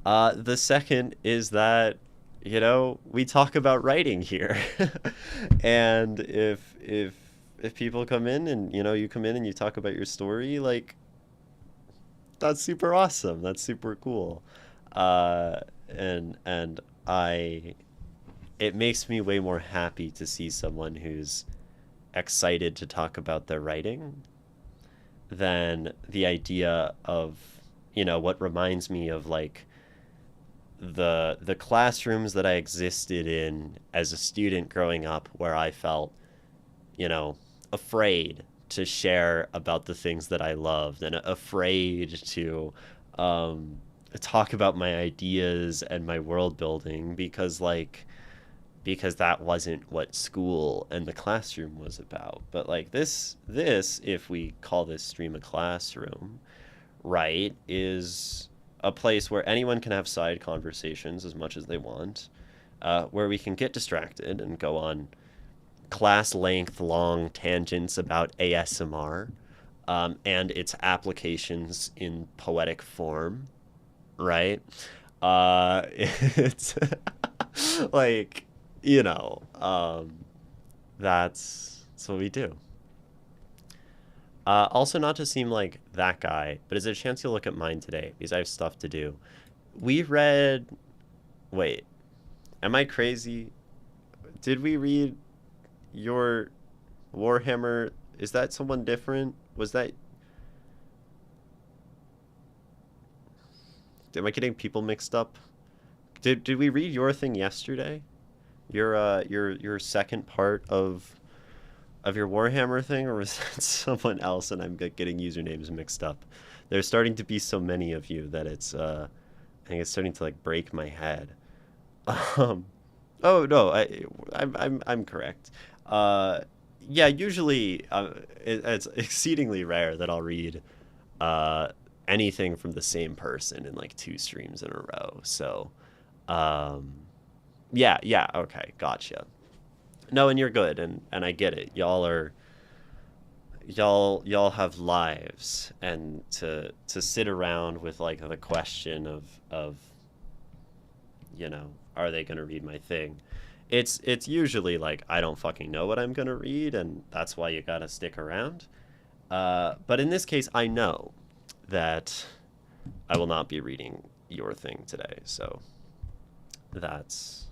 The second is that we talk about writing here, and if people come in and you come in and you talk about your story, like that's super awesome. That's super cool. And I it makes me way more happy to see someone who's excited to talk about their writing than the idea of what reminds me of like the classrooms that I existed in as a student growing up, where I felt afraid to share about the things that I loved and afraid to talk about my ideas and my world building because that wasn't what school and the classroom was about. But like this if we call this stream a classroom, right, is a place where anyone can have side conversations as much as they want, where we can get distracted and go on class length long tangents about ASMR and its applications in poetic form, right? It's like, that's what we do. Also, not to seem like that guy, but is there a chance you'll look at mine today? Because I have stuff to do. We read. Wait, am I crazy? Did we read your Warhammer? Is that someone different? Was that. Am I getting people mixed up? Did we read your thing yesterday? Your second part of your Warhammer thing, or was that someone else and I'm getting usernames mixed up? There's starting to be so many of you that I think it's starting to like break my head. Um, oh no, I'm correct. Yeah, usually it's exceedingly rare that I'll read uh, anything from the same person in like two streams in a row. So, um, yeah, okay, gotcha. No, and you're good, and I get it. Y'all have lives, and to sit around with like the question of are they gonna read my thing? It's usually like I don't fucking know what I'm gonna read, and that's why you gotta stick around. But in this case, I know that I will not be reading your thing today, so that's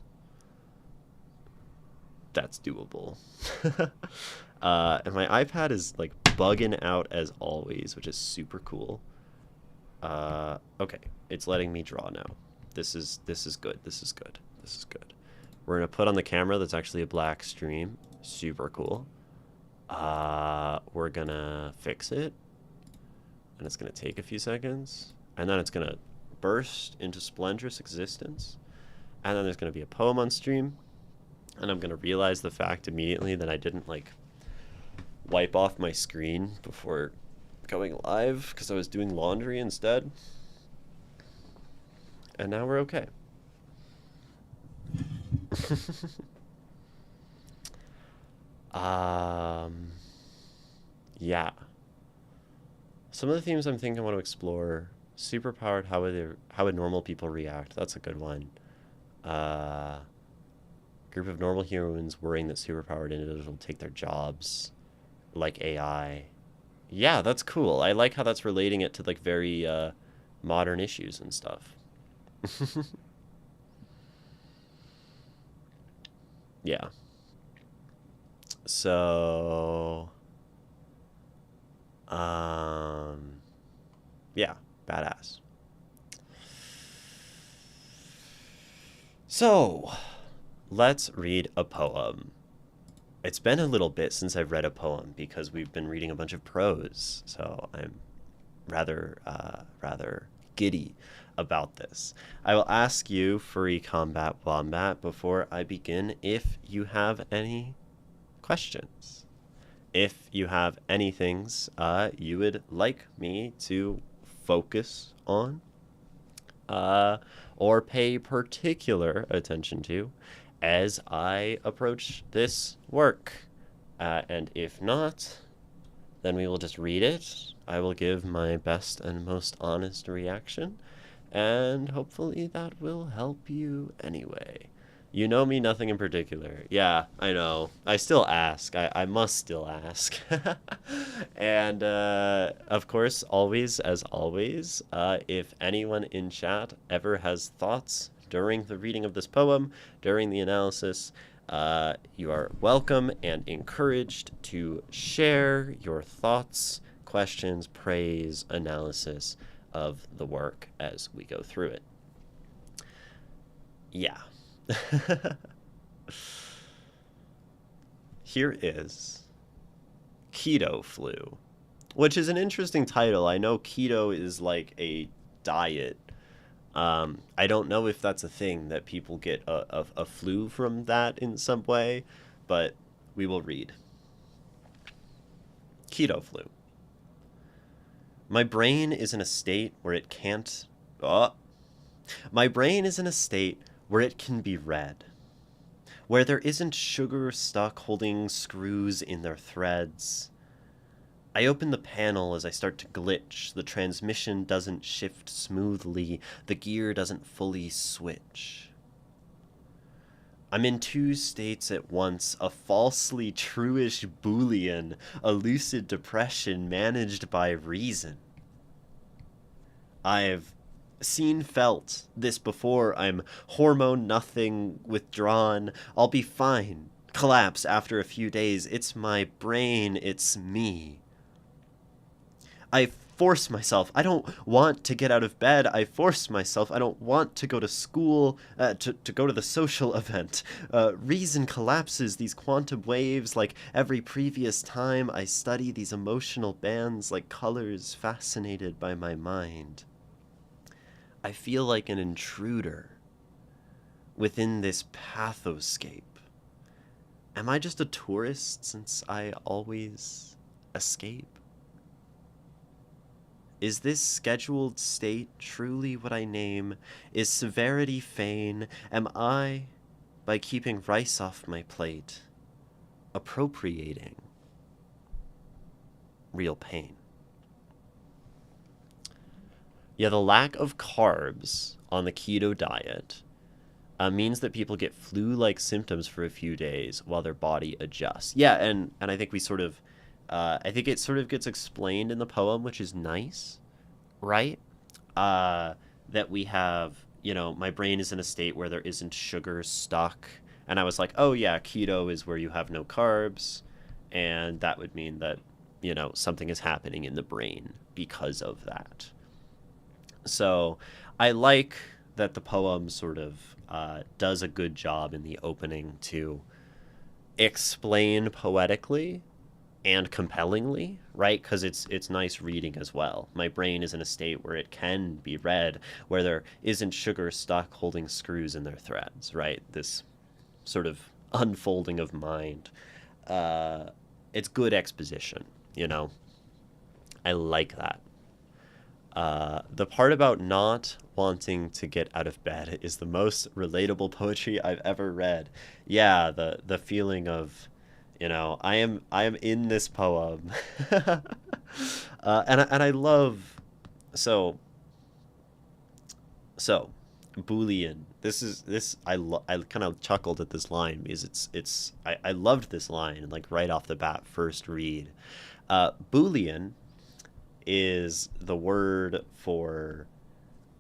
that's doable. And my iPad is like bugging out as always, which is super cool. Okay, it's letting me draw now. This is good. This is good. This is good. We're gonna put on the camera that's actually a black stream. Super cool. We're gonna fix it, and it's gonna take a few seconds, and then it's gonna burst into splendorous existence, and then there's gonna be a poem on stream, and I'm gonna realize the fact immediately that I didn't like wipe off my screen before going live because I was doing laundry instead. And now we're okay. Yeah. Some of the themes I'm thinking I want to explore: superpowered, how would normal people react? That's a good one. Group of normal humans worrying that superpowered individuals will take their jobs, like AI. Yeah, that's cool. I like how that's relating it to like very modern issues and stuff. Yeah. So, yeah, badass. So, let's read a poem. It's been a little bit since I've read a poem because we've been reading a bunch of prose, so I'm rather giddy about this. I will ask you, Furry Combat Wombat, before I begin, if you have any questions. If you have any things you would like me to focus on or pay particular attention to as I approach this work. And if not, then we will just read it. I will give my best and most honest reaction, and hopefully that will help you anyway. You know me, nothing in particular. Yeah, I know. I still ask. I must still ask. And, of course, always, as always, if anyone in chat ever has thoughts during the reading of this poem, during the analysis, you are welcome and encouraged to share your thoughts, questions, praise, analysis of the work as we go through it. Yeah. Here is Keto Flu, which is an interesting title. I know keto is like a diet. I don't know if that's a thing that people get a flu from that in some way, but we will read. Keto Flu. My brain is in a state where it can't... My brain is in a state where it can be read, where there isn't sugar stuck holding screws in their threads. I open the panel as I start to glitch. The transmission doesn't shift smoothly. The gear doesn't fully switch. I'm in two states at once, a falsely truish Boolean, a lucid depression managed by reason. I've felt this before. I'm hormone nothing, withdrawn. I'll be fine. Collapse after a few days. It's my brain. It's me. I force myself. I don't want to get out of bed. I force myself. I don't want to go to school, to go to the social event. Reason collapses these quantum waves like every previous time I study these emotional bands like colors fascinated by my mind. I feel like an intruder within this pathoscape. Am I just a tourist since I always escape? Is this scheduled state truly what I name? Is severity feign? Am I, by keeping rice off my plate, appropriating real pain? Yeah, the lack of carbs on the keto diet means that people get flu-like symptoms for a few days while their body adjusts. Yeah, and I think we sort of... I think it sort of gets explained in the poem, which is nice, right? That we have, my brain is in a state where there isn't sugar stuck And I was like, oh yeah, keto is where you have no carbs, and that would mean that, something is happening in the brain because of that. So I like that the poem sort of does a good job in the opening to explain poetically and compellingly, right? Because it's nice reading as well. My brain is in a state where it can be read, where there isn't sugar stuck holding screws in their threads, right? This sort of unfolding of mind. Uh, it's good exposition, you know? I like that. The part about not wanting to get out of bed is the most relatable poetry I've ever read. Yeah, the feeling of, I am in this poem, and I love so so Boolean. I kind of chuckled at this line because I loved this line like right off the bat first read. Boolean is the word for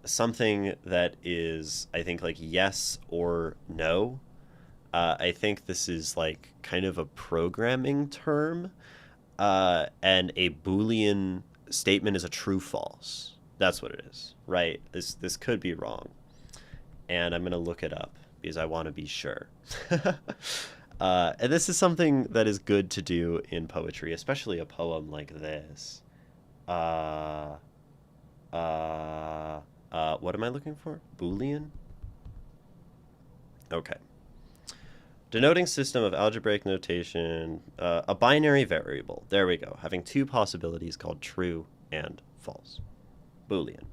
something that is, I think, like yes or no. I think this is like kind of a programming term, and a Boolean statement is a true false. That's what it is, right? This could be wrong, and I'm gonna look it up because I want to be sure. And this is something that is good to do in poetry, especially a poem like this. Uh, what am I looking for? Boolean? Okay. Denoting system of algebraic notation, a binary variable. There we go. Having two possibilities called true and false. Boolean.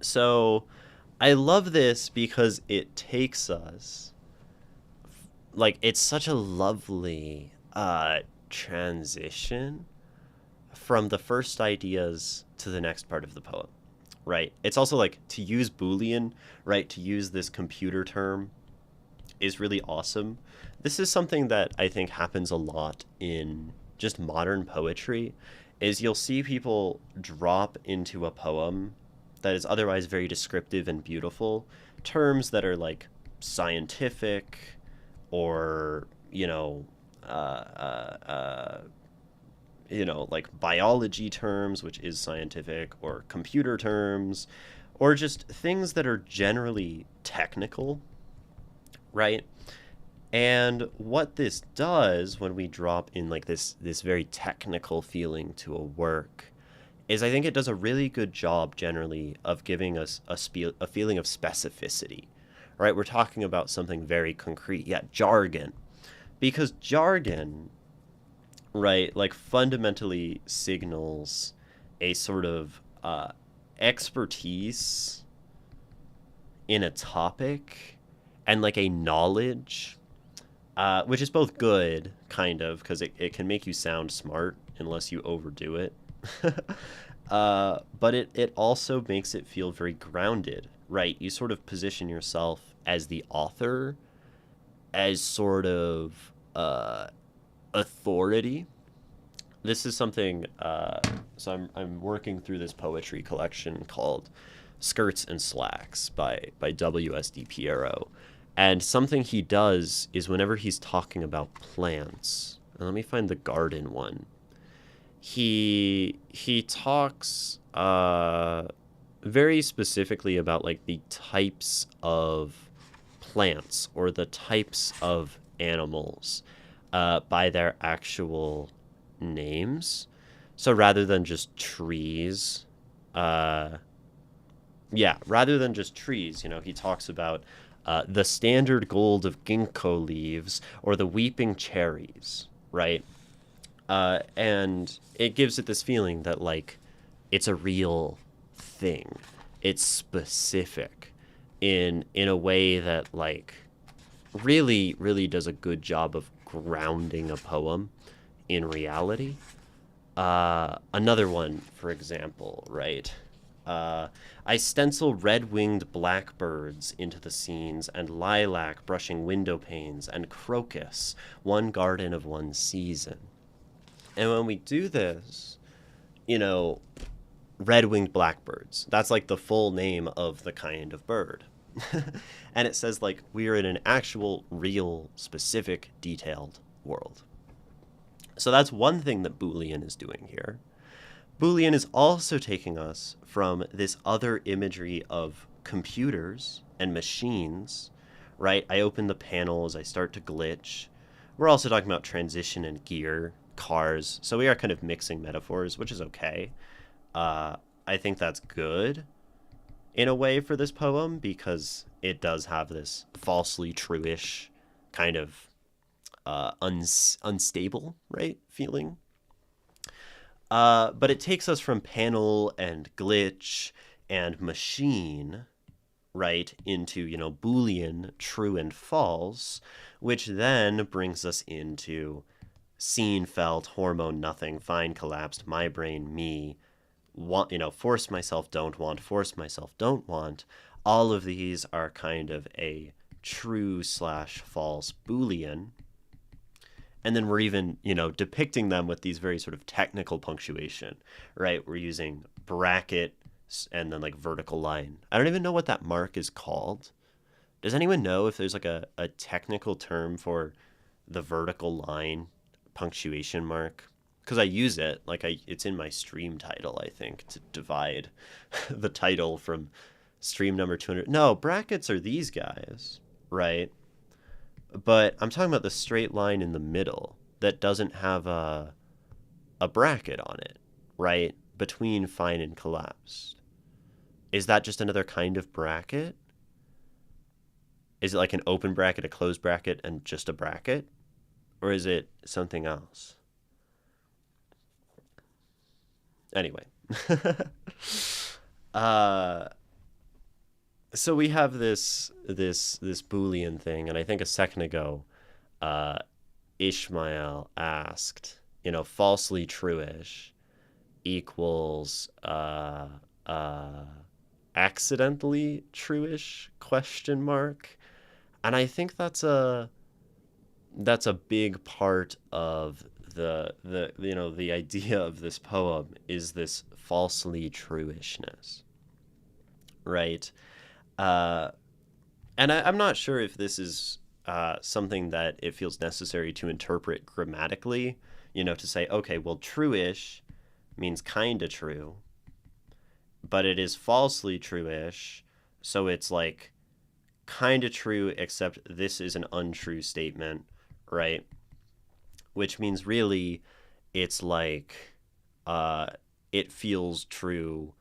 So I love this because it takes us, like, it's such a lovely transition from the first ideas to the next part of the poem, right? It's also like to use Boolean, right? To use this computer term is really awesome. This is something that I think happens a lot in just modern poetry is you'll see people drop into a poem that is otherwise very descriptive and beautiful terms that are like scientific or like biology terms, which is scientific, or computer terms, or just things that are generally technical, right? And what this does when we drop in like this very technical feeling to a work is I think it does a really good job generally of giving us a feeling of specificity, right? We're talking about something very concrete. Yeah, jargon. Because jargon, right, like fundamentally signals a sort of expertise in a topic and like a knowledge, which is both good, kind of, because it can make you sound smart unless you overdo it. But it also makes it feel very grounded, right? You sort of position yourself as the author, as sort of authority. This is something, so I'm working through this poetry collection called Skirts and Slacks by W.S.D. Piero. And something he does is whenever he's talking about plants, and let me find the garden one, he talks very specifically about like the types of plants or the types of animals by their actual names. So rather than just trees, rather than just trees, he talks about the standard gold of ginkgo leaves or the weeping cherries, right? And it gives it this feeling that like it's a real thing. It's specific in a way that like really, really does a good job of grounding a poem in reality. Another one, for example, right? I stencil red-winged blackbirds into the scenes, and lilac brushing window panes, and crocus, one garden of one season. And when we do this, red-winged blackbirds, that's like the full name of the kind of bird, And it says, like, we are in an actual, real, specific, detailed world. So that's one thing that Boolean is doing here. Boolean is also taking us from this other imagery of computers and machines, right? I open the panels, I start to glitch. We're also talking about transition and gear, cars. So we are kind of mixing metaphors, which is okay. I think that's good in a way for this poem because it does have this falsely true-ish kind of unstable, right, feeling. But it takes us from panel and glitch and machine, right, into, Boolean, true and false, which then brings us into seen, felt, hormone, nothing, fine, collapsed, my brain, me, want, force myself, don't want, force myself, don't want. All of these are kind of a true slash false Boolean. And then we're even, depicting them with these very sort of technical punctuation, right? We're using bracket and then like vertical line. I don't even know what that mark is called. Does anyone know if there's like a technical term for the vertical line punctuation mark? Because I use it, it's in my stream title, I think, to divide the title from stream number 200. No, brackets are these guys, right? But I'm talking about the straight line in the middle that doesn't have a bracket on it, right? Between fine and collapsed. Is that just another kind of bracket? Is it like an open bracket, a closed bracket, and just a bracket? Or is it something else? Anyway. So we have this Boolean thing, and I think a second ago, Ishmael asked, falsely true-ish equals accidentally true-ish question mark, and I think that's a big part of the idea of this poem is this falsely true-ishness, right? And I'm not sure if this is something that it feels necessary to interpret grammatically, to say, okay, well, true-ish means kind of true, but it is falsely true-ish, so it's like kind of true, except this is an untrue statement, right? Which means really it's like it feels true.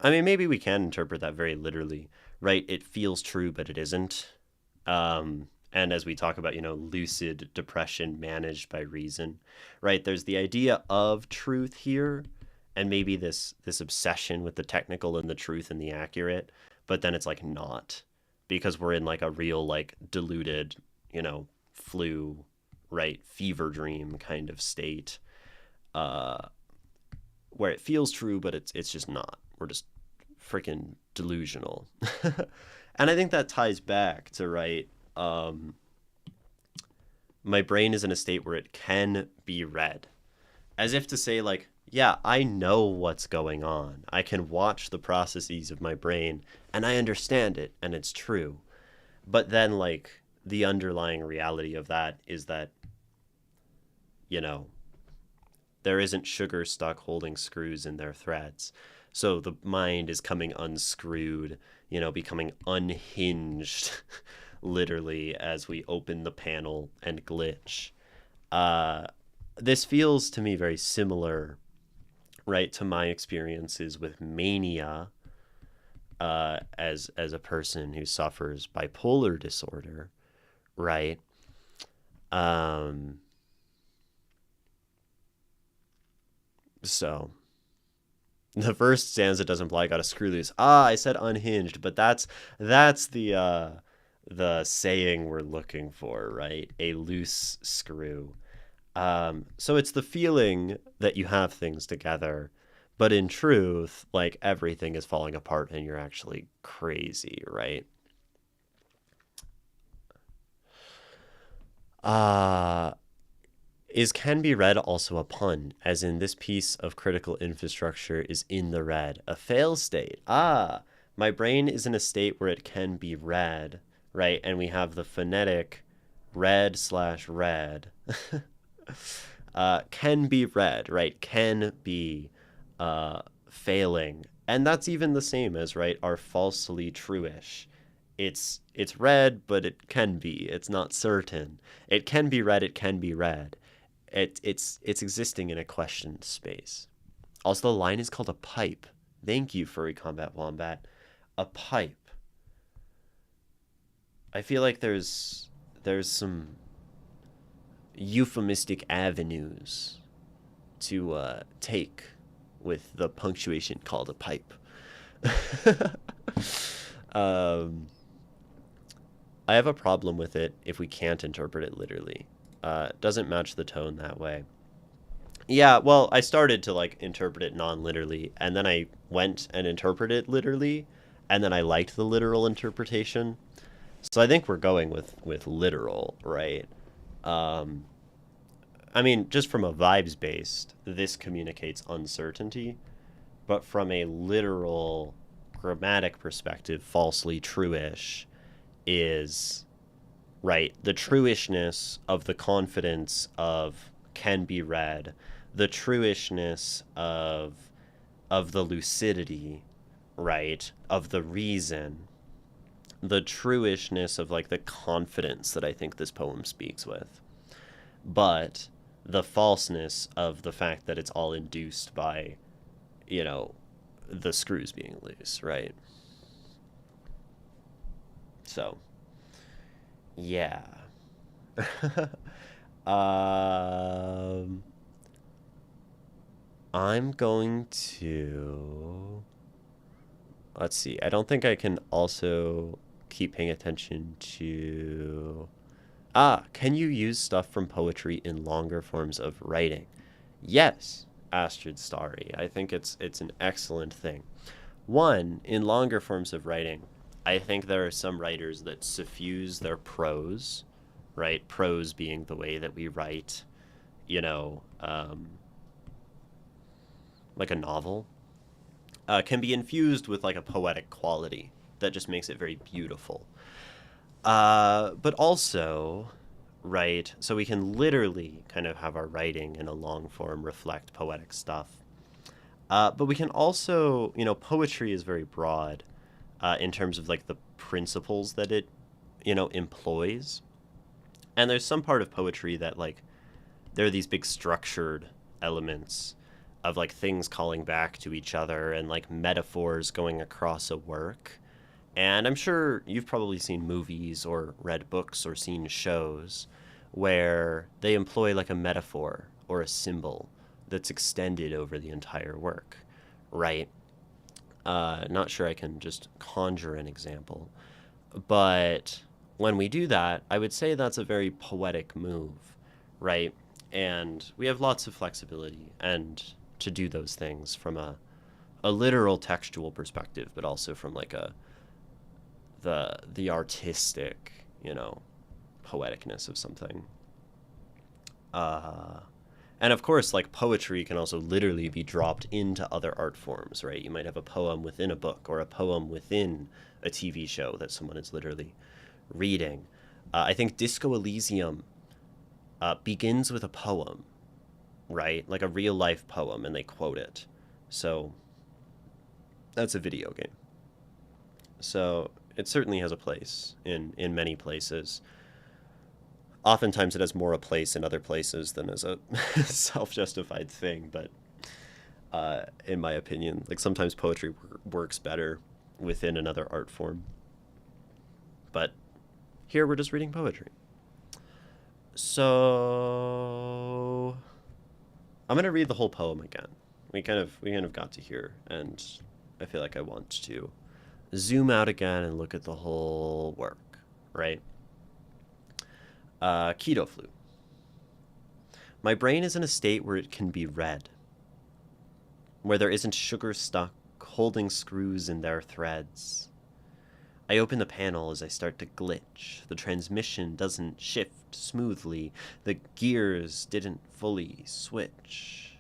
I mean, maybe we can interpret that very literally, right? It feels true, but it isn't. And as we talk about, lucid depression managed by reason, right? There's the idea of truth here, and maybe this obsession with the technical and the truth and the accurate, but then it's like not, because we're in like a real like diluted, flu, right, fever dream kind of state, where it feels true, but it's just not. We're just freaking delusional. And I think that ties back to, right, my brain is in a state where it can be read. As if to say, like, yeah, I know what's going on. I can watch the processes of my brain, and I understand it, and it's true. But then, like, the underlying reality of that is that, there isn't sugar stuck holding screws in their threads. So the mind is coming unscrewed, becoming unhinged, literally, as we open the panel and glitch. This feels to me very similar, right, to my experiences with mania, as a person who suffers bipolar disorder, right? So the first stanza doesn't apply. Got to screw loose. I said unhinged, but that's the saying we're looking for, right? A loose screw. So it's the feeling that you have things together, but in truth, like everything is falling apart and you're actually crazy, right? Is can be read also a pun, as in this piece of critical infrastructure is in the red, a fail state. my brain is in a state where it can be read, right? And we have the phonetic read/red. Can be read, right? Can be failing. And that's even the same as, right, are falsely truish. It's read, but it can be. It's not certain. It can be read, it can be read. It's existing in a questioned space. Also, the line is called a pipe. Thank you, Furry Combat Wombat. A pipe. I feel like there's some euphemistic avenues to take with the punctuation called a pipe. I have a problem with it if we can't interpret it literally. It doesn't match the tone that way. Yeah, well, I started to like interpret it non-literally, and then I went and interpreted it literally, and then I liked the literal interpretation. So I think we're going with literal, right? Um, I mean, just from a vibes based, this communicates uncertainty, but from a literal grammatic perspective, falsely truish is right. The truishness of the confidence of can be read, the truishness of the lucidity, right? Of the reason, the truishness of like the confidence that I think this poem speaks with. But the falseness of the fact that it's all induced by, you know, the screws being loose, right? So, yeah. um, I'm going to. Let's see. I don't think I can also keep paying attention to. Can you use stuff from poetry in longer forms of writing? Yes, Astrid Starry. I think it's an excellent thing. One, in longer forms of writing, I think there are some writers that suffuse their prose, right? Prose being the way that we write, you know, like a novel, can be infused with like a poetic quality that just makes it very beautiful. But also, right, so we can literally kind of have our writing in a long form reflect poetic stuff. But we can also, you know, poetry is very broad in terms of like the principles that it, you know, employs. And there's some part of poetry that like there are these big structured elements of like things calling back to each other and like metaphors going across a work. And I'm sure you've probably seen movies or read books or seen shows where they employ like a metaphor or a symbol that's extended over the entire work, right? Not sure I can just conjure an example, but when we do that, I would say that's a very poetic move, right? And we have lots of flexibility and to do those things from a literal textual perspective, but also from like the artistic, you know, poeticness of something. Uh, and of course, like poetry can also literally be dropped into other art forms, right? You might have a poem within a book or a poem within a TV show that someone is literally reading. I think Disco Elysium begins with a poem, right? Like a real life poem, and they quote it. So that's a video game. So it certainly has a place in many places. Oftentimes it has more a place in other places than as a self-justified thing, but in my opinion, like sometimes poetry works better within another art form. But here we're just reading poetry. So I'm gonna read the whole poem again. We kind of got to here, and I feel like I want to zoom out again and look at the whole work, right? Keto flu. My brain is in a state where it can be read, where there isn't sugar stuck holding screws in their threads. I open the panel as I start to glitch. The transmission doesn't shift smoothly. The gears didn't fully switch.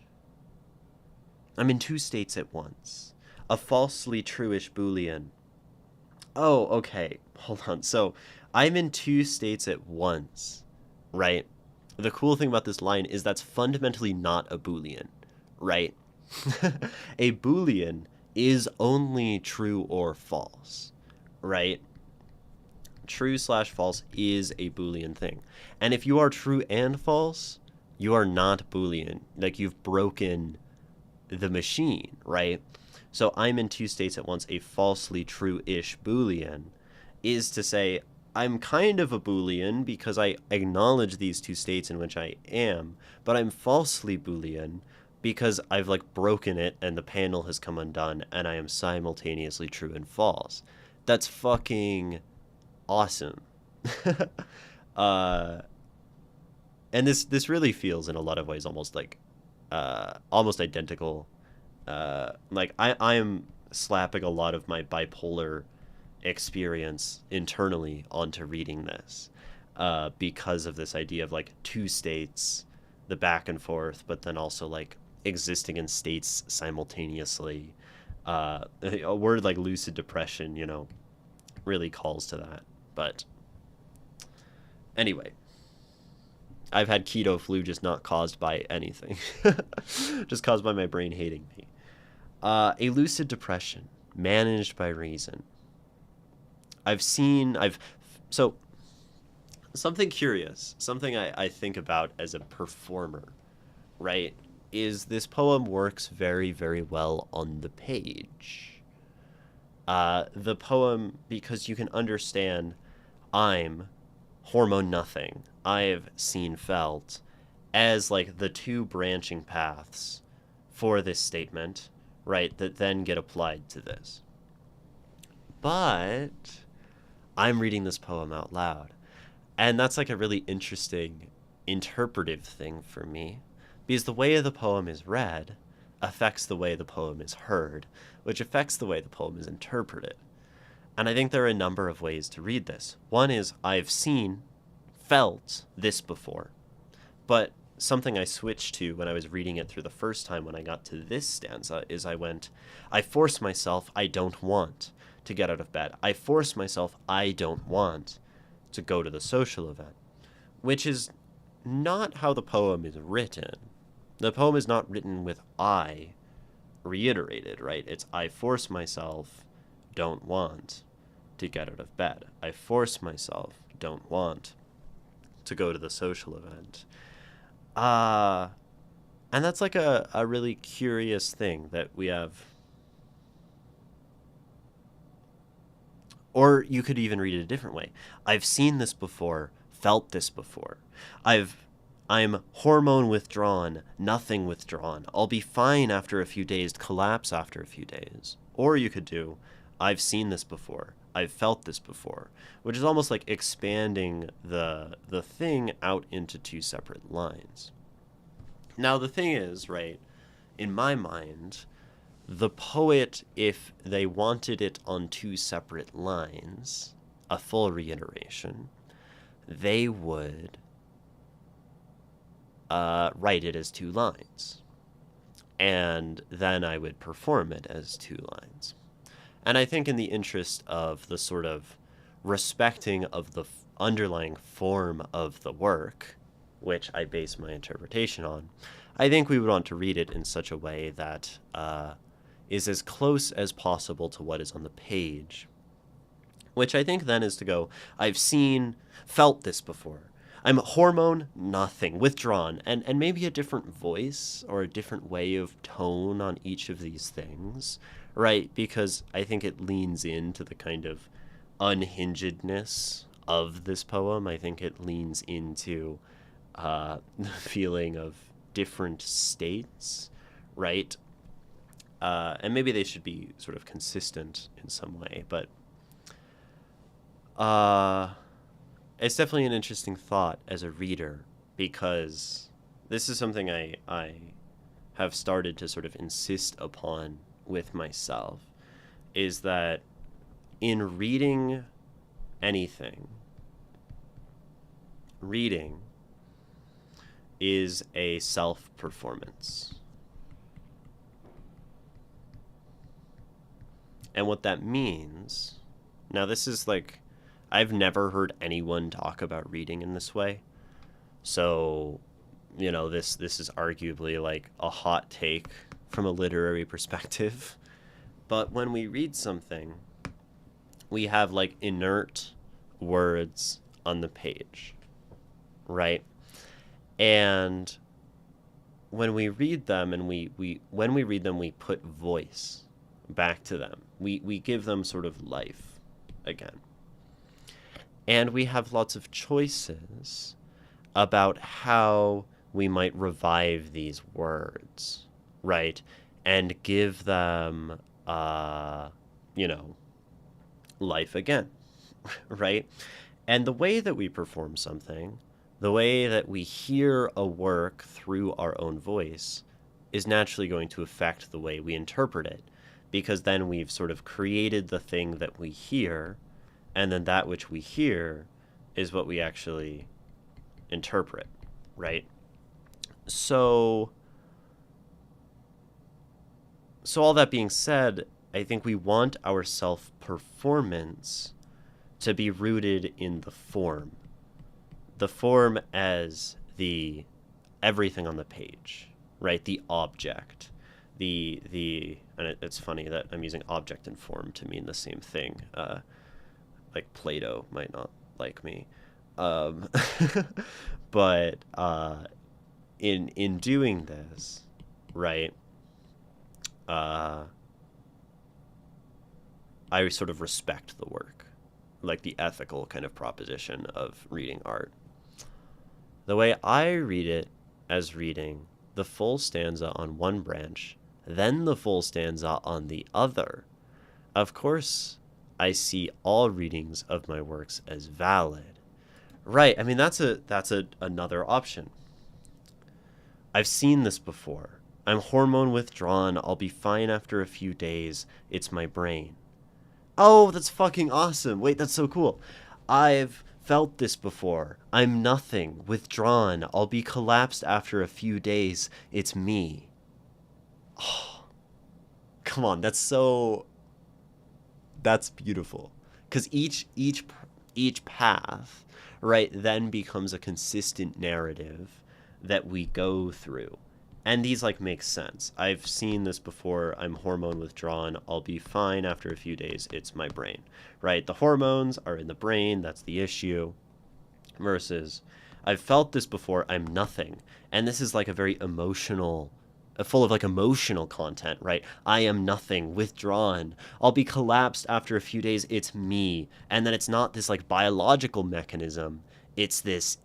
I'm in two states at once. A falsely truish Boolean Oh, okay. Hold on. So I'm in two states at once, right? The cool thing about this line is that's fundamentally not a Boolean, right? A Boolean is only true or false, right? True slash false is a Boolean thing. And if you are true and false, you are not Boolean. Like you've broken the machine, right? So I'm in two states at once. A falsely true-ish Boolean is to say I'm kind of a Boolean because I acknowledge these two states in which I am, but I'm falsely Boolean because I've like broken it and the panel has come undone and I am simultaneously true and false. That's fucking awesome. uh, and this really feels in a lot of ways almost like almost identical. Like I'm slapping a lot of my bipolar experience internally onto reading this because of this idea of like two states, the back and forth, but then also like existing in states simultaneously. A word like lucid depression, really calls to that. But anyway, I've had keto flu, just not caused by anything, just caused by my brain hating me. A lucid depression managed by reason. So something curious, something I think about as a performer, right, is this poem works very, very well on the page. The poem, because you can understand I'm hormone nothing, I've seen felt, as like the two branching paths for this statement, right, that then get applied to this. But I'm reading this poem out loud. And that's like a really interesting interpretive thing for me because the way the poem is read affects the way the poem is heard, which affects the way the poem is interpreted. And I think there are a number of ways to read this. One is I've seen, felt this before, but something I switched to when I was reading it through the first time when I got to this stanza is I force myself, I don't want to get out of bed. I force myself, I don't want to go to the social event, which is not how the poem is written. The poem is not written with I reiterated, right? It's I force myself, don't want to get out of bed. I force myself, don't want to go to the social event. And that's like a really curious thing that we have. Or you could even read it a different way. I've seen this before, felt this before. I'm hormone withdrawn, nothing withdrawn. I'll be fine after a few days, collapse after a few days. Or you could do, I've seen this before, I've felt this before, which is almost like expanding the thing out into two separate lines. Now the thing is, right, in my mind, the poet, if they wanted it on two separate lines, a full reiteration, they would write it as two lines. And then I would perform it as two lines. And I think in the interest of the sort of respecting of the underlying form of the work, which I base my interpretation on, I think we would want to read it in such a way that is as close as possible to what is on the page. Which I think then is to go, I've seen, felt this before. I'm hormone, nothing, withdrawn, and maybe a different voice or a different way of tone on each of these things, right? Because I think it leans into the kind of unhingedness of this poem. I think it leans into the feeling of different states, right? And maybe they should be sort of consistent in some way, but it's definitely an interesting thought as a reader because this is something I have started to sort of insist upon with myself is that in reading anything, reading is a self-performance. And what that means Now, this is like, I've never heard anyone talk about reading in this way. So, this is arguably like a hot take from a literary perspective. But when we read something, we have like inert words on the page, right? And when we read them and when we read them, we put voice back to them. We give them sort of life again. And we have lots of choices about how we might revive these words, right? And give them, life again, right? And the way that we perform something, the way that we hear a work through our own voice, is naturally going to affect the way we interpret it, because then we've sort of created the thing that we hear, and then that which we hear is what we actually interpret, right? So all that being said, I think we want our self-performance to be rooted in the form as the everything on the page, right? The object, and it's funny that I'm using object and form to mean the same thing. Like Plato might not like me, but in doing this, right? I sort of respect the work, like the ethical kind of proposition of reading art. The way I read it as reading the full stanza on one branch, then the full stanza on the other, of course, I see all readings of my works as valid. Right, I mean, that's another option. I've seen this before. I'm hormone withdrawn. I'll be fine after a few days. It's my brain. Oh, that's fucking awesome. Wait, that's so cool. I've felt this before. I'm nothing. Withdrawn. I'll be collapsed after a few days. It's me. Oh, come on. That's beautiful. Because each path, right, then becomes a consistent narrative that we go through. And these like make sense. I've seen this before. I'm hormone withdrawn. I'll be fine after a few days. It's my brain, right? The hormones are in the brain. That's the issue. Versus, I've felt this before. I'm nothing. And this is like a very emotional, full of like emotional content, right? I am nothing, withdrawn. I'll be collapsed after a few days. It's me. And then it's not this like biological mechanism. It's this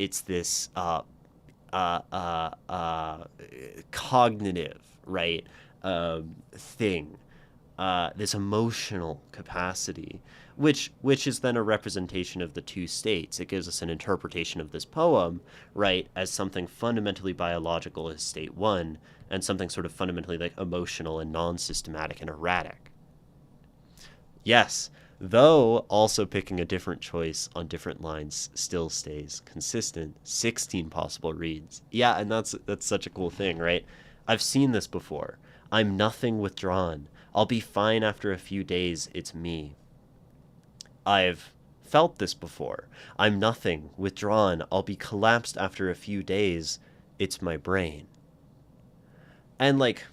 cognitive, right, thing, this emotional capacity, which is then a representation of the two states. It gives us an interpretation of this poem, right, as something fundamentally biological as state one, and something sort of fundamentally like emotional and non-systematic and erratic. Yes, though also picking a different choice on different lines still stays consistent. 16 possible reads. Yeah, and that's such a cool thing, right? I've seen this before. I'm nothing withdrawn. I'll be fine after a few days. It's me. I've felt this before. I'm nothing withdrawn. I'll be collapsed after a few days. It's my brain. And like,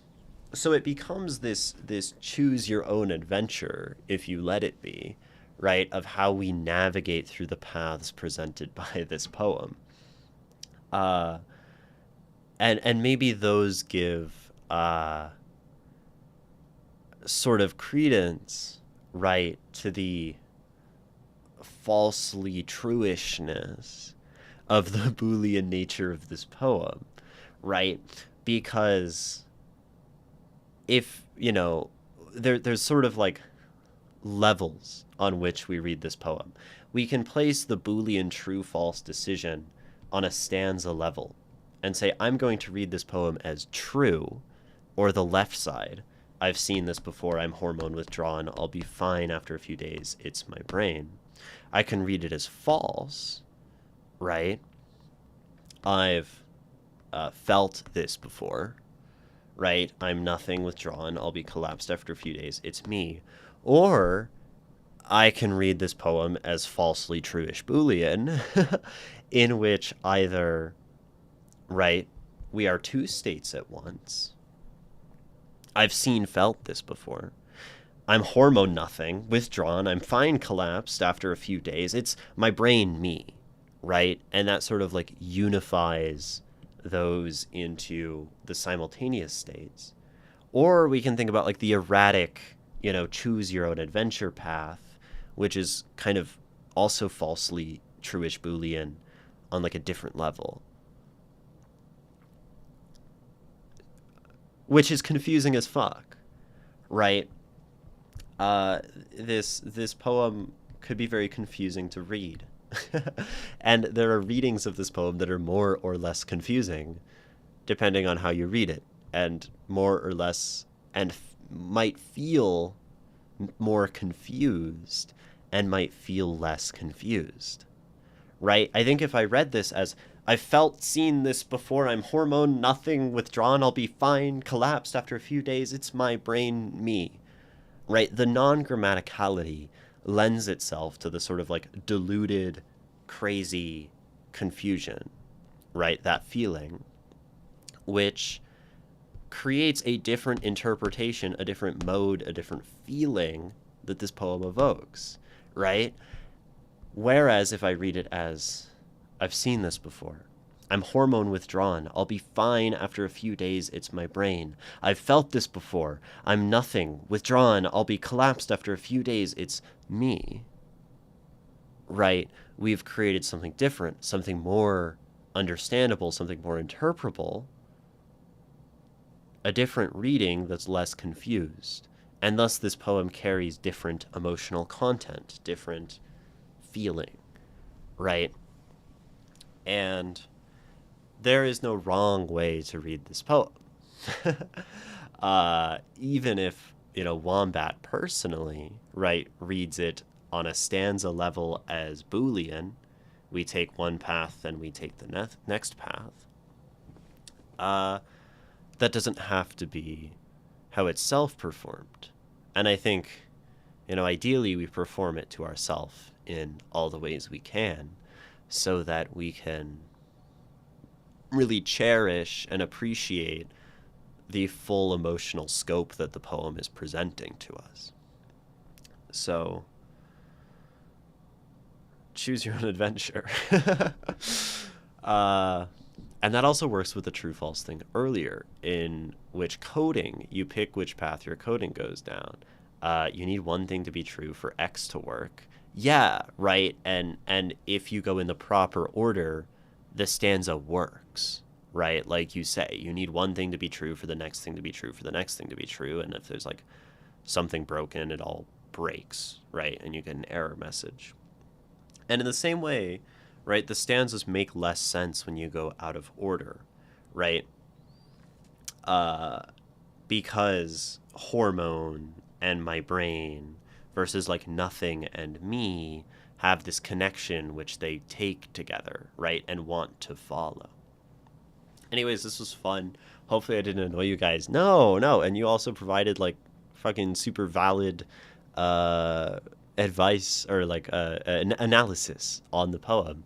so it becomes this choose your own adventure, if you let it be, right, of how we navigate through the paths presented by this poem. And maybe those give sort of credence, right, to the falsely truishness of the Boolean nature of this poem, right? Because if, there's sort of like levels on which we read this poem. We can place the Boolean true-false decision on a stanza level and say, I'm going to read this poem as true, or the left side. I've seen this before. I'm hormone withdrawn. I'll be fine after a few days. It's my brain. I can read it as false, right? I've felt this before, right? I'm nothing withdrawn. I'll be collapsed after a few days. It's me. Or I can read this poem as falsely truish Boolean, in which either, right, we are two states at once. I've seen, felt this before. I'm hormone nothing, withdrawn, I'm fine, collapsed after a few days. It's my brain, me, right? And that sort of like unifies those into the simultaneous states. Or we can think about like the erratic, choose your own adventure path, which is kind of also falsely truish Boolean on like a different level. Which is confusing as fuck, right? This poem could be very confusing to read. And there are readings of this poem that are more or less confusing depending on how you read it, and more or less, and might feel more confused and might feel less confused, right? I think if I read this as I've seen this before, I'm hormone nothing, withdrawn, I'll be fine, collapsed after a few days, it's my brain, me, right? The non-grammaticality lends itself to the sort of like diluted, crazy confusion, right? That feeling, which creates a different interpretation, a different mode, a different feeling that this poem evokes, right? Whereas if I read it as, I've seen this before, I'm hormone withdrawn, I'll be fine after a few days, it's my brain. I've felt this before, I'm nothing, withdrawn, I'll be collapsed after a few days, it's me. Right? We've created something different, something more understandable, something more interpretable, a different reading that's less confused. And thus this poem carries different emotional content, different feeling, right? And there is no wrong way to read this poem. Even if, Wombat personally, right, reads it on a stanza level as Boolean, we take one path, then we take the next path. That doesn't have to be how it's self-performed. And I think, ideally we perform it to ourselves in all the ways we can so that we can really cherish and appreciate the full emotional scope that the poem is presenting to us. So, choose your own adventure. And that also works with the true-false thing earlier, in which coding, you pick which path your coding goes down. You need one thing to be true for X to work. Yeah, right, and if you go in the proper order, the stanza works, right? Like you say, you need one thing to be true for the next thing to be true for the next thing to be true, and if there's like something broken, it all breaks, right? And you get an error message. And in the same way, right, the stanzas make less sense when you go out of order, right? Because hormone and my brain versus like nothing and me have this connection which they take together, right, and want to follow. Anyways, this was fun. Hopefully I didn't annoy you guys. No, and you also provided like fucking super valid advice or like an analysis on the poem.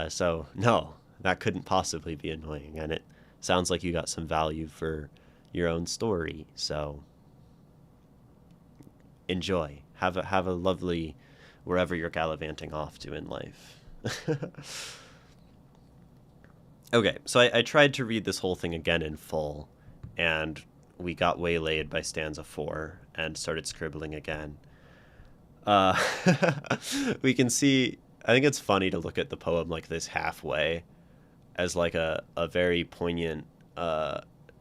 So no, that couldn't possibly be annoying, and it sounds like you got some value for your own story. So enjoy. Have a lovely wherever you're gallivanting off to in life. Okay, so I tried to read this whole thing again in full, and we got waylaid by stanza 4 and started scribbling again. We can see, I think it's funny to look at the poem like this halfway as like a very poignant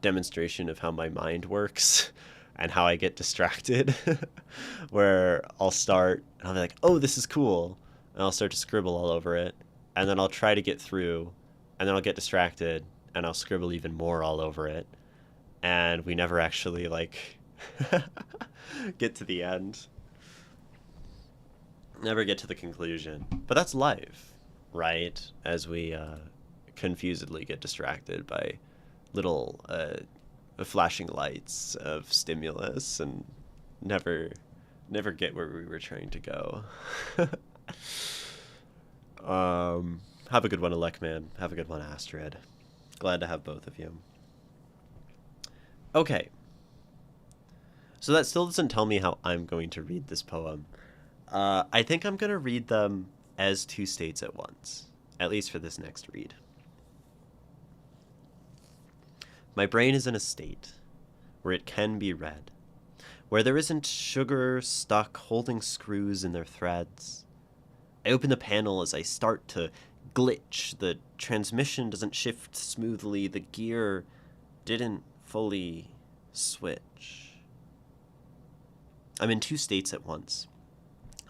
demonstration of how my mind works and how I get distracted, where I'll start and I'll be like, oh, this is cool, and I'll start to scribble all over it, and then I'll try to get through, and then I'll get distracted and I'll scribble even more all over it, and we never actually like get to the end, never get to the conclusion. But that's life, right? As we confusedly get distracted by little flashing lights of stimulus and never never get where we were trying to go. Have a good one, Alec, man. Have a good one, Astrid. Glad to have both of you. Okay. So that still doesn't tell me how I'm going to read this poem. I think I'm going to read them as two states at once, at least for this next read. My brain is in a state where it can be read, where there isn't sugar stuck holding screws in their threads. I open the panel as I start to glitch. The transmission doesn't shift smoothly. The gear didn't fully switch. I'm in two states at once.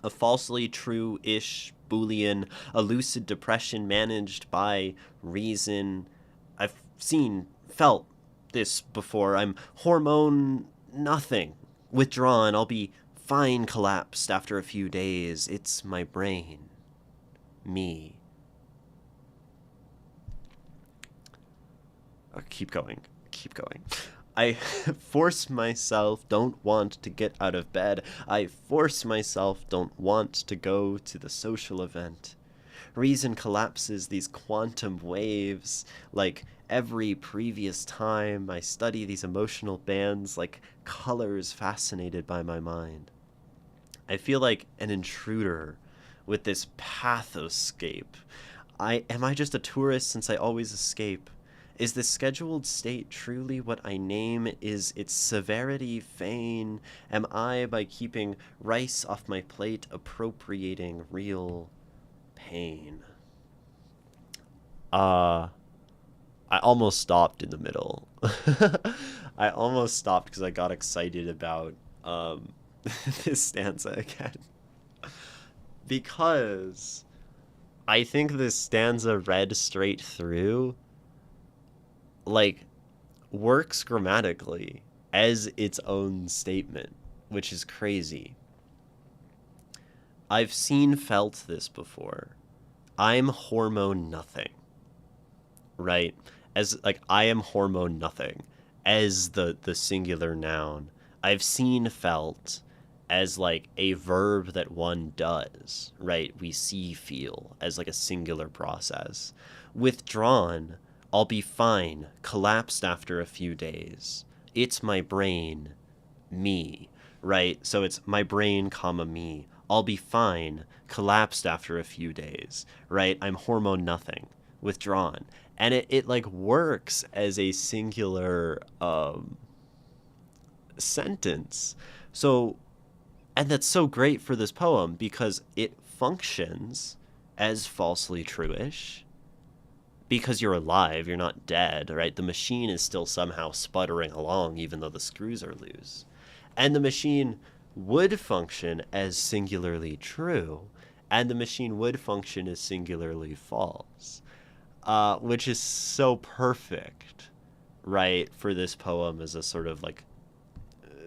A falsely true-ish Boolean, a lucid depression managed by reason. I've seen, felt this before. I'm hormone nothing. Withdrawn, I'll be fine collapsed after a few days. It's my brain. Me. Keep going. Keep going. I force myself, don't want to get out of bed. I force myself, don't want to go to the social event. Reason collapses these quantum waves like every previous time. I study these emotional bands like colors fascinated by my mind. I feel like an intruder with this pathoscape. Am I just a tourist since I always escape? Is the scheduled state truly what I name? Is its severity vain? Am I, by keeping rice off my plate, appropriating real pain? I almost stopped in the middle. I almost stopped because I got excited about this stanza again. Because I think this stanza read straight through like works grammatically as its own statement, which is crazy. I've seen, felt this before. I'm hormone nothing, right? As like I am hormone nothing as the singular noun. I've seen, felt as like a verb that one does, right? We see, feel as like a singular process. Withdrawn, I'll be fine, collapsed after a few days. It's my brain, me, right? So it's my brain, comma, me. I'll be fine, collapsed after a few days, right? I'm hormone nothing, withdrawn. And it like works as a singular sentence. So, and that's so great for this poem because it functions as falsely true-ish. Because you're alive, you're not dead, right? The machine is still somehow sputtering along even though the screws are loose. And the machine would function as singularly true, and the machine would function as singularly false, which is so perfect, right, for this poem as a sort of like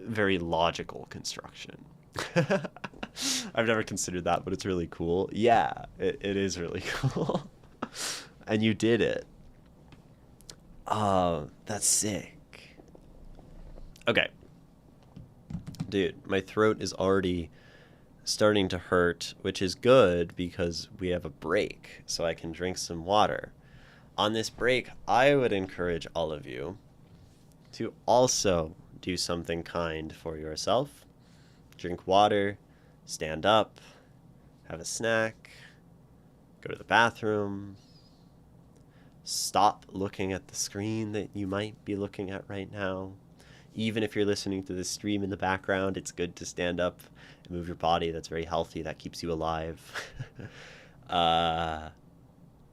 very logical construction. I've never considered that, but it's really cool. Yeah, it is really cool. And you did it. Oh, that's sick. Okay. Dude, my throat is already starting to hurt, which is good because we have a break, so I can drink some water. On this break, I would encourage all of you to also do something kind for yourself. Drink water, stand up, have a snack, go to the bathroom. Stop looking at the screen that you might be looking at right now. Even if you're listening to this stream in the background, it's good to stand up and move your body. That's very healthy. That keeps you alive. And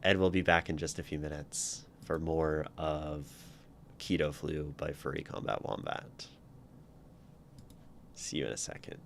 we'll be back in just a few minutes for more of Keto Flu by Furry Combat Wombat. See you in a second.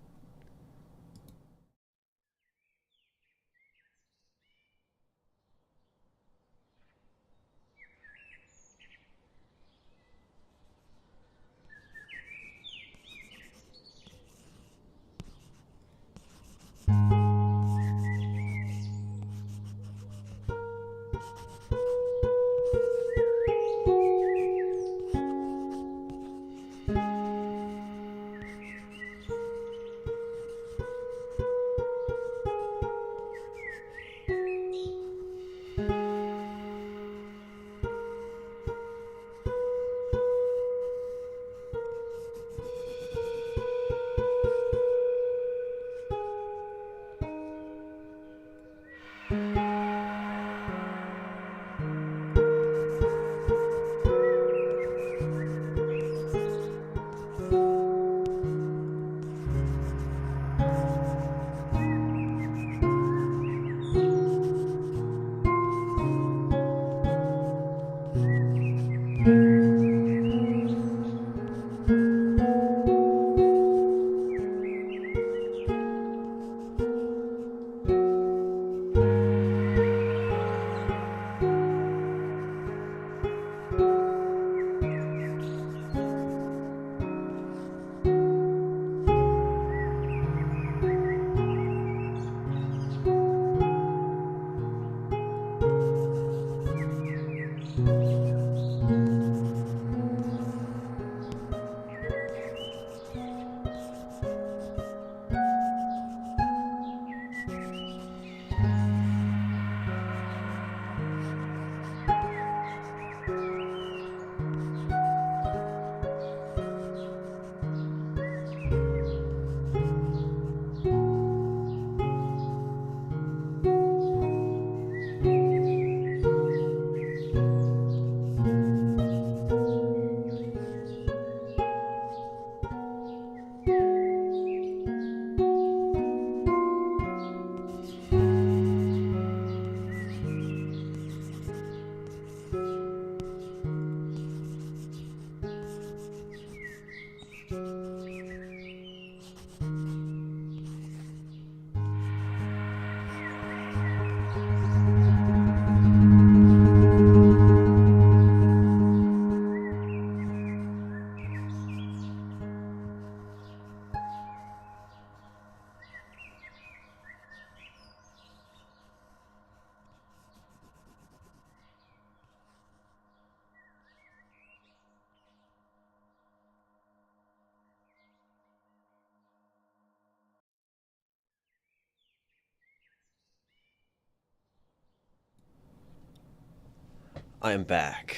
I'm back.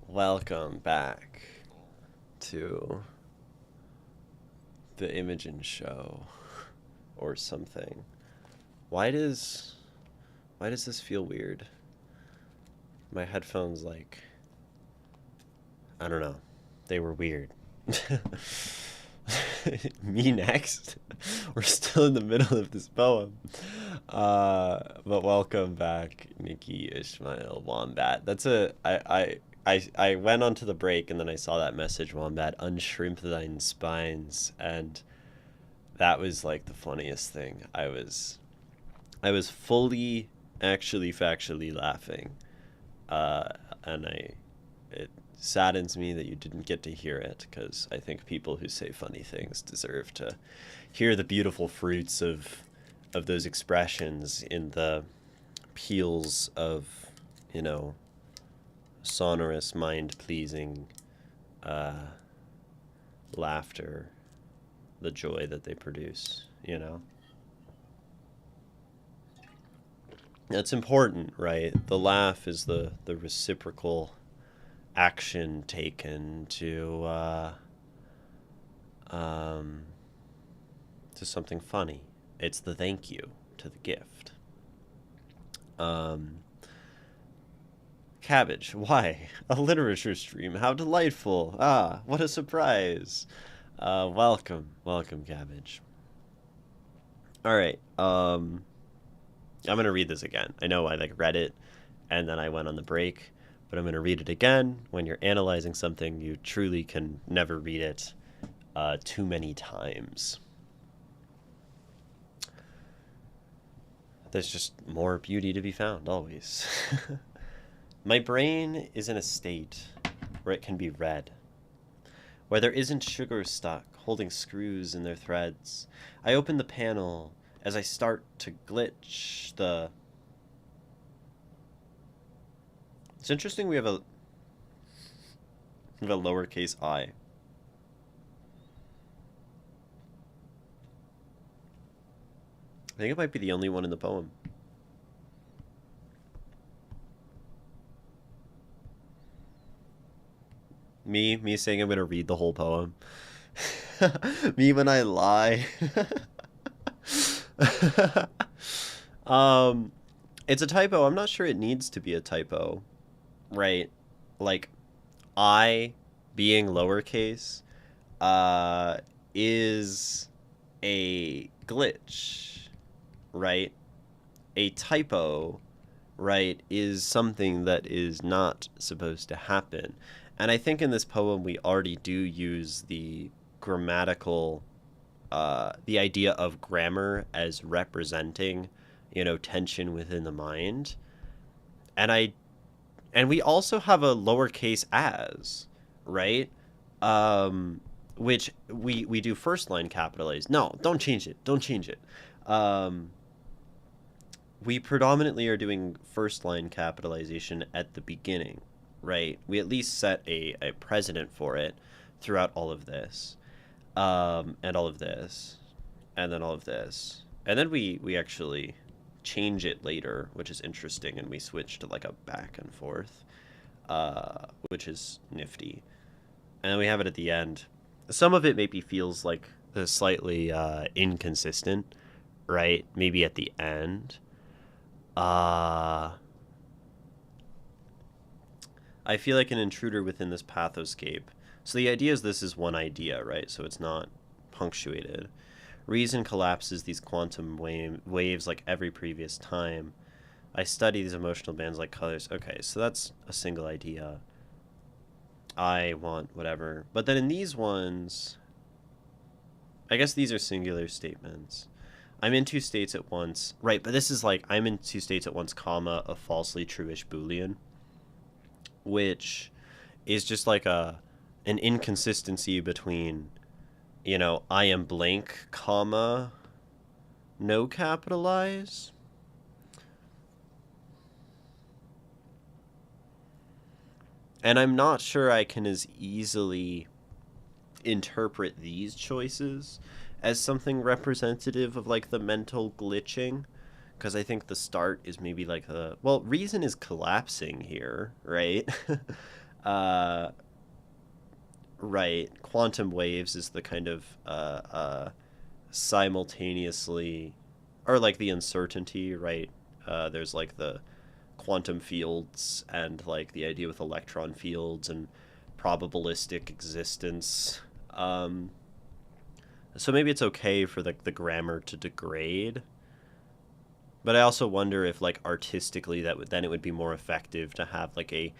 Welcome back to the Imogen show or something. Why does this feel weird? My headphones, like, I don't know. They were weird. Me next? We're still in the middle of this poem. But welcome back, Nikki Ishmael Wombat. I went onto the break and then I saw that message, Wombat, unshrimp thine spines, and that was like the funniest thing. I was fully, actually, factually laughing. And it saddens me that you didn't get to hear it, because I think people who say funny things deserve to hear the beautiful fruits of those expressions in the peals of, sonorous, mind-pleasing laughter, the joy that they produce, That's important, right? The laugh is the reciprocal action taken to something funny. It's the thank you to the gift. Cabbage, why? A literature stream, how delightful. Ah, what a surprise. Welcome, Cabbage. All right, I'm gonna read this again. I know I read it and then I went on the break, but I'm gonna read it again. When you're analyzing something, you truly can never read it too many times. There's just more beauty to be found, always. My brain is in a state where it can be read, where there isn't sugar stuck, holding screws in their threads. I open the panel as I start to glitch the... It's interesting we have a lowercase I. I think it might be the only one in the poem. Me saying I'm gonna read the whole poem. Me when I lie. It's a typo. I'm not sure it needs to be a typo, right? Like, I being lowercase is a glitch, right? A typo right, is something that is not supposed to happen. And I think in this poem we already do use the grammatical, the idea of grammar as representing, tension within the mind. And we also have a lowercase as, right? Um, which we do first line capitalize. No, don't change it. Don't change it. Um, we predominantly are doing first line capitalization at the beginning, right? We at least set a precedent for it throughout all of this, and all of this, and then all of this. And then we actually change it later, which is interesting, and we switch to like a back and forth, which is nifty. And then we have it at the end. Some of it maybe feels like slightly inconsistent, right? Maybe at the end. Uh, I feel like an intruder within this pathoscape. So the idea is this is one idea, right? So it's not punctuated. Reason collapses these quantum waves like every previous time. I study these emotional bands like colors. Okay, so that's a single idea. I want whatever. But then in these ones, I guess these are singular statements. I'm in two states at once. Right, but this is like, I'm in two states at once, comma, a falsely truish Boolean, which is just like an inconsistency between, I am blank, comma, no capitalize. And I'm not sure I can as easily interpret these choices as something representative of like the mental glitching, because I think the start is maybe like reason is collapsing here, right? uh right, quantum waves is the kind of simultaneously, or like the uncertainty, right? There's like the quantum fields and like the idea with electron fields and probabilistic existence. So maybe it's okay for the grammar to degrade, but I also wonder if like artistically then it would be more effective to have like a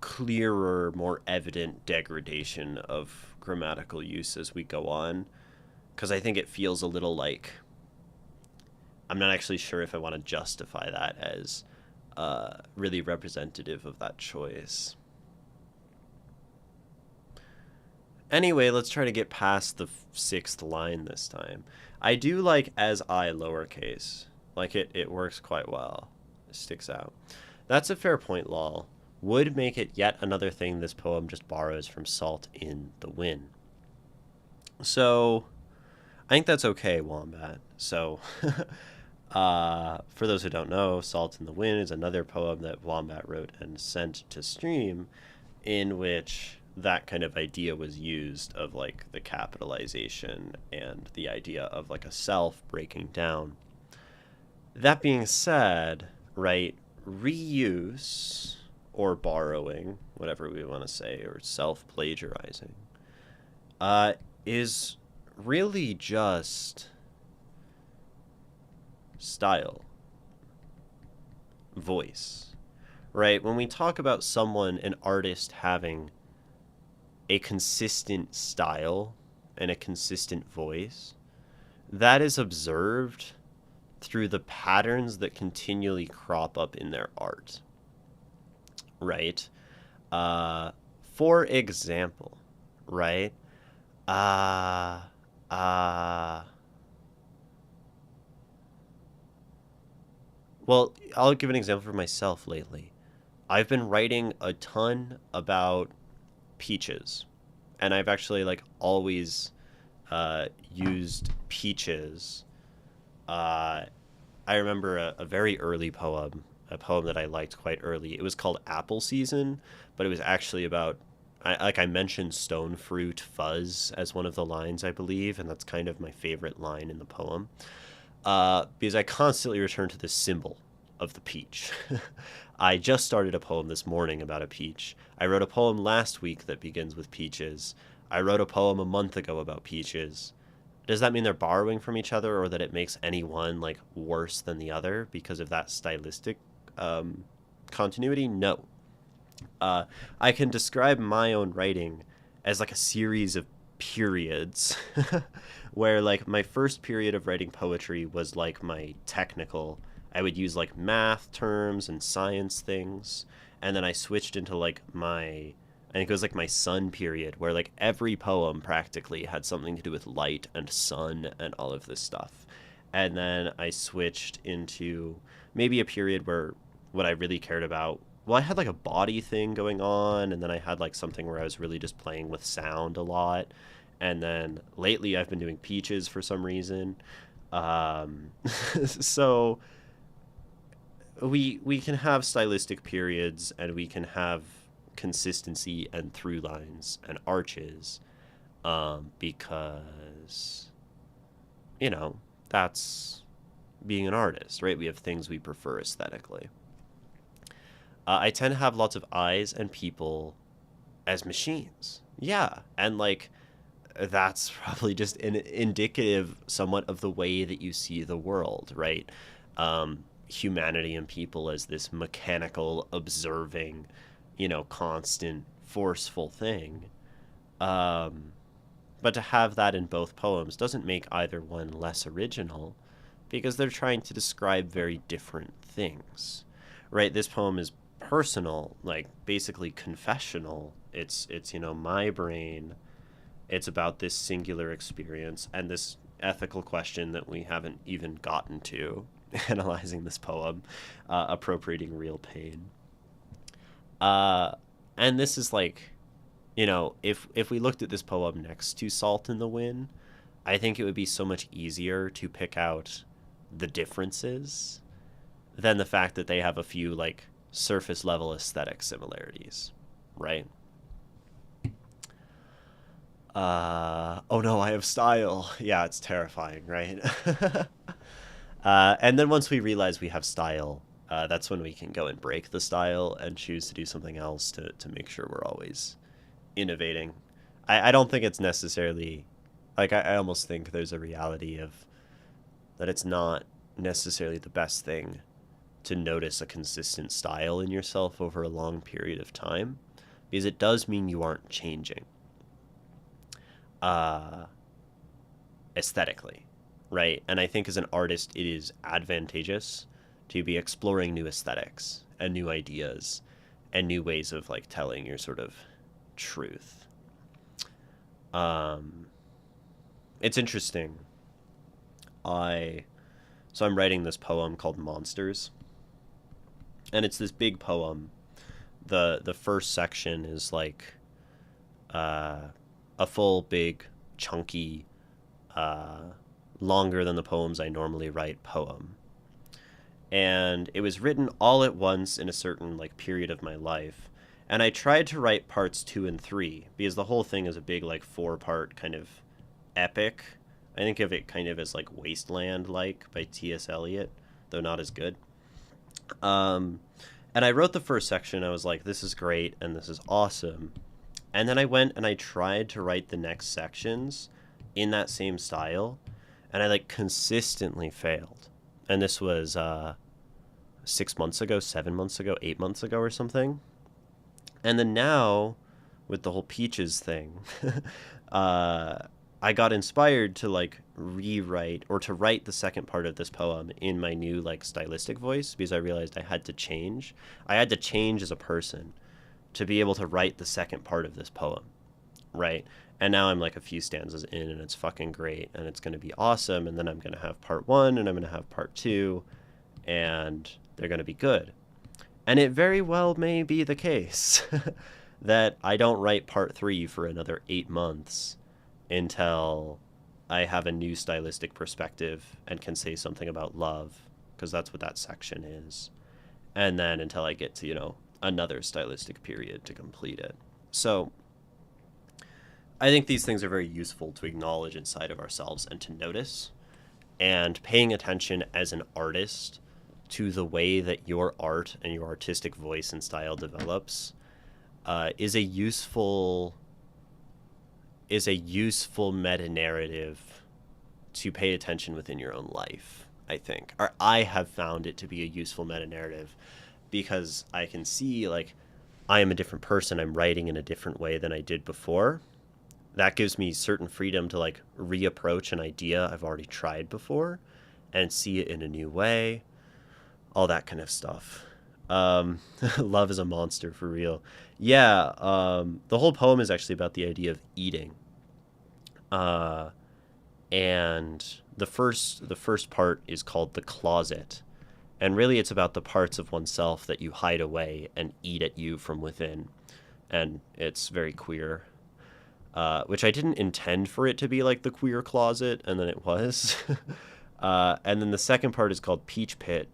clearer, more evident degradation of grammatical use as we go on, because I think it feels a little like I'm not actually sure if I want to justify that as really representative of that choice. Anyway, let's try to get past the sixth line this time. I do like as I lowercase. Like it works quite well. It sticks out. That's a fair point, lol. Would make it yet another thing this poem just borrows from Salt in the Wind. So, I think that's okay, Wombat. So, for those who don't know, Salt in the Wind is another poem that Wombat wrote and sent to stream, in which that kind of idea was used of like the capitalization and the idea of like a self breaking down. That being said, right, reuse or borrowing, whatever we want to say, or self plagiarizing, is really just style, voice, right? When we talk about someone, an artist, having a consistent style and a consistent voice, that is observed through the patterns that continually crop up in their art, right? For example, right? Uh, uh, well, I'll give an example for myself lately. I've been writing a ton about peaches, and I've actually like always used peaches. I remember a very early poem, a poem that I liked quite early. It was called Apple Season, but it was actually about, I mentioned stone fruit fuzz as one of the lines, I believe, and that's kind of my favorite line in the poem, because I constantly return to this symbol of the peach. I just started a poem this morning about a peach. I wrote a poem last week that begins with peaches. I wrote a poem a month ago about peaches. Does that mean they're borrowing from each other, or that it makes any one like worse than the other because of that stylistic continuity? No. I can describe my own writing as like a series of periods where like my first period of writing poetry was like my technical. I would use like math terms and science things, and then I switched into like my, I think it was like my sun period, where like every poem practically had something to do with light and sun and all of this stuff. And then I switched into maybe a period where what I really cared about, well, I had like a body thing going on, and then I had like something where I was really just playing with sound a lot. And then lately I've been doing peaches for some reason. Um, so we can have stylistic periods, and we can have consistency and through lines and arches, because you know that's being an artist, right? We have things we prefer aesthetically. I tend to have lots of eyes and people as machines. Yeah, and like that's probably just indicative somewhat of the way that you see the world, right? Humanity and people as this mechanical, observing, constant, forceful thing. Um, but to have that in both poems doesn't make either one less original, because they're trying to describe very different things, right? This poem is personal, like basically confessional. It's my brain. It's about this singular experience and this ethical question that we haven't even gotten to analyzing this poem, appropriating real pain. Uh, and this is like, if we looked at this poem next to Salt in the Wind, I think it would be so much easier to pick out the differences than the fact that they have a few like surface level aesthetic similarities, right? Oh no, I have style. Yeah, it's terrifying, right? And then once we realize we have style, that's when we can go and break the style and choose to do something else to make sure we're always innovating. I don't think it's necessarily, like, I almost think there's a reality of that it's not necessarily the best thing to notice a consistent style in yourself over a long period of time, because it does mean you aren't changing uh, aesthetically, right? And I think as an artist, it is advantageous to be exploring new aesthetics and new ideas and new ways of like telling your sort of truth. Um, it's interesting. I so I'm writing this poem called Monsters, and it's this big poem. The first section is like uh, a full, big, chunky, uh, longer than the poems I normally write poem. And it was written all at once in a certain like period of my life. And I tried to write parts 2 and 3 because the whole thing is a big like 4-part kind of epic. I think of it kind of as like Wasteland like by T.S. Eliot, though not as good. Um, and I wrote the first section. I was like, this is great and this is awesome. And then I went and I tried to write the next sections in that same style, and I like consistently failed. And this was 6 months ago, 7 months ago, 8 months ago, or something. And then now, with the whole peaches thing, uh, I got inspired to like rewrite or to write the second part of this poem in my new like stylistic voice, because I realized I had to change. I had to change as a person to be able to write the second part of this poem, right? And now I'm like a few stanzas in, and it's fucking great, and it's going to be awesome. And then I'm going to have part 1, and I'm going to have part 2, and they're going to be good. And it very well may be the case that I don't write part 3 for another 8 months until I have a new stylistic perspective and can say something about love, because that's what that section is. And then until I get to, another stylistic period to complete it. So I think these things are very useful to acknowledge inside of ourselves and to notice. And paying attention as an artist to the way that your art and your artistic voice and style develops is a useful meta narrative to pay attention within your own life, I think. Or I have found it to be a useful meta narrative because I can see like I am a different person. I'm writing in a different way than I did before. That gives me certain freedom to like reapproach an idea I've already tried before and see it in a new way, all that kind of stuff. Love is a monster for real. Yeah, the whole poem is actually about the idea of eating. Uh, and the first part is called the closet. And really it's about the parts of oneself that you hide away and eat at you from within. And it's very queer. Which I didn't intend for it to be like the queer closet, and then it was. And then the second part is called Peach Pit,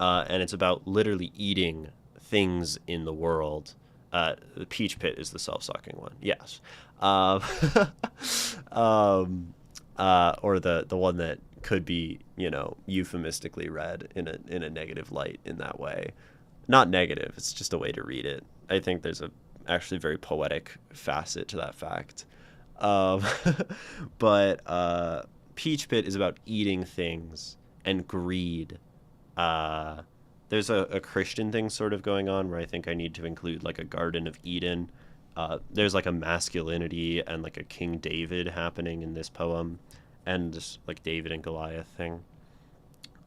and it's about literally eating things in the world. The Peach Pit is the self-sucking one, yes. Um, or the one that could be, euphemistically read in a negative light in that way. Not negative, it's just a way to read it. I think there's a actually very poetic facet to that fact. Um, but Peach Pit is about eating things and greed. Uh, there's a Christian thing sort of going on where I think I need to include like a Garden of Eden. There's like a masculinity and like a King David happening in this poem, and just like David and Goliath thing.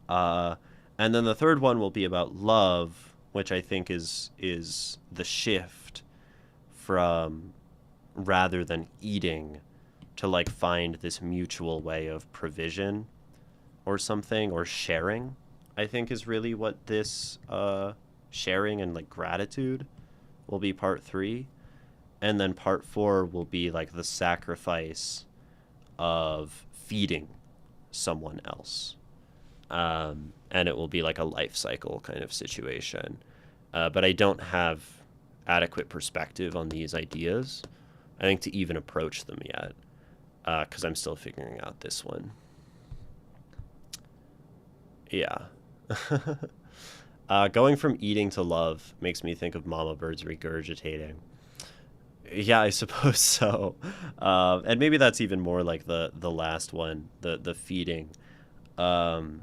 Uh, and then the third one will be about love, which I think is the shift from rather than eating to like find this mutual way of provision or something, or sharing. I think is really what this sharing and like gratitude will be part three, and then part four will be like the sacrifice of feeding someone else, and it will be like a life cycle kind of situation. But I don't have adequate perspective on these ideas, I think, to even approach them yet, because I'm still figuring out this one. Yeah. Going from eating to love makes me think of mama birds regurgitating. Yeah, I suppose so. And maybe that's even more like the last one, the feeding. Um,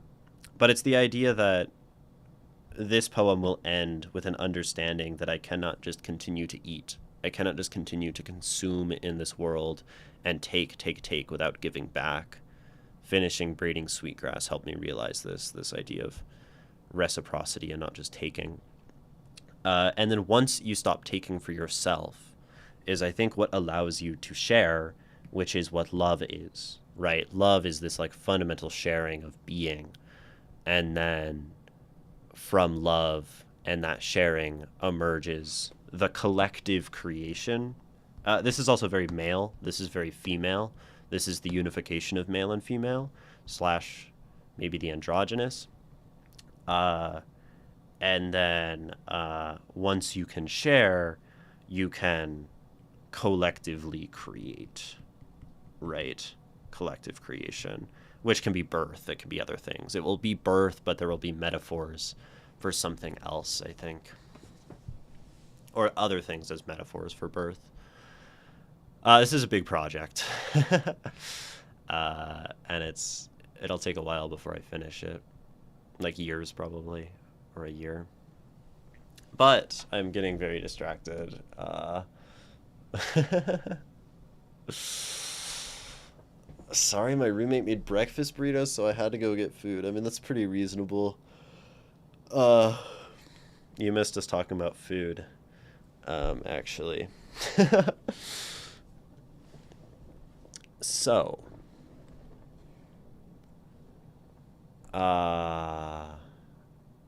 but it's the idea that this poem will end with an understanding that I cannot just continue to eat. I cannot just continue to consume in this world and take without giving back. Finishing braiding sweetgrass helped me realize this idea of reciprocity and not just taking. And then once you stop taking for yourself is, I think, what allows you to share, which is what love is, right? Love is this like fundamental sharing of being. And then from love and that sharing emerges the collective creation. This is also very male. This is very female. This is the unification of male and female, slash maybe the androgynous. And then once you can share, you can collectively create, right? Collective creation, which can be birth. It can be other things. It will be birth, but there will be metaphors for something else, I think. Or other things as metaphors for birth. This is a big project. And it'll take a while before I finish it. Like years, probably. Or a year. But I'm getting very distracted. Sorry, my roommate made breakfast burritos, so I had to go get food. I mean, that's pretty reasonable. Uh, you missed us talking about food, actually. So, uh,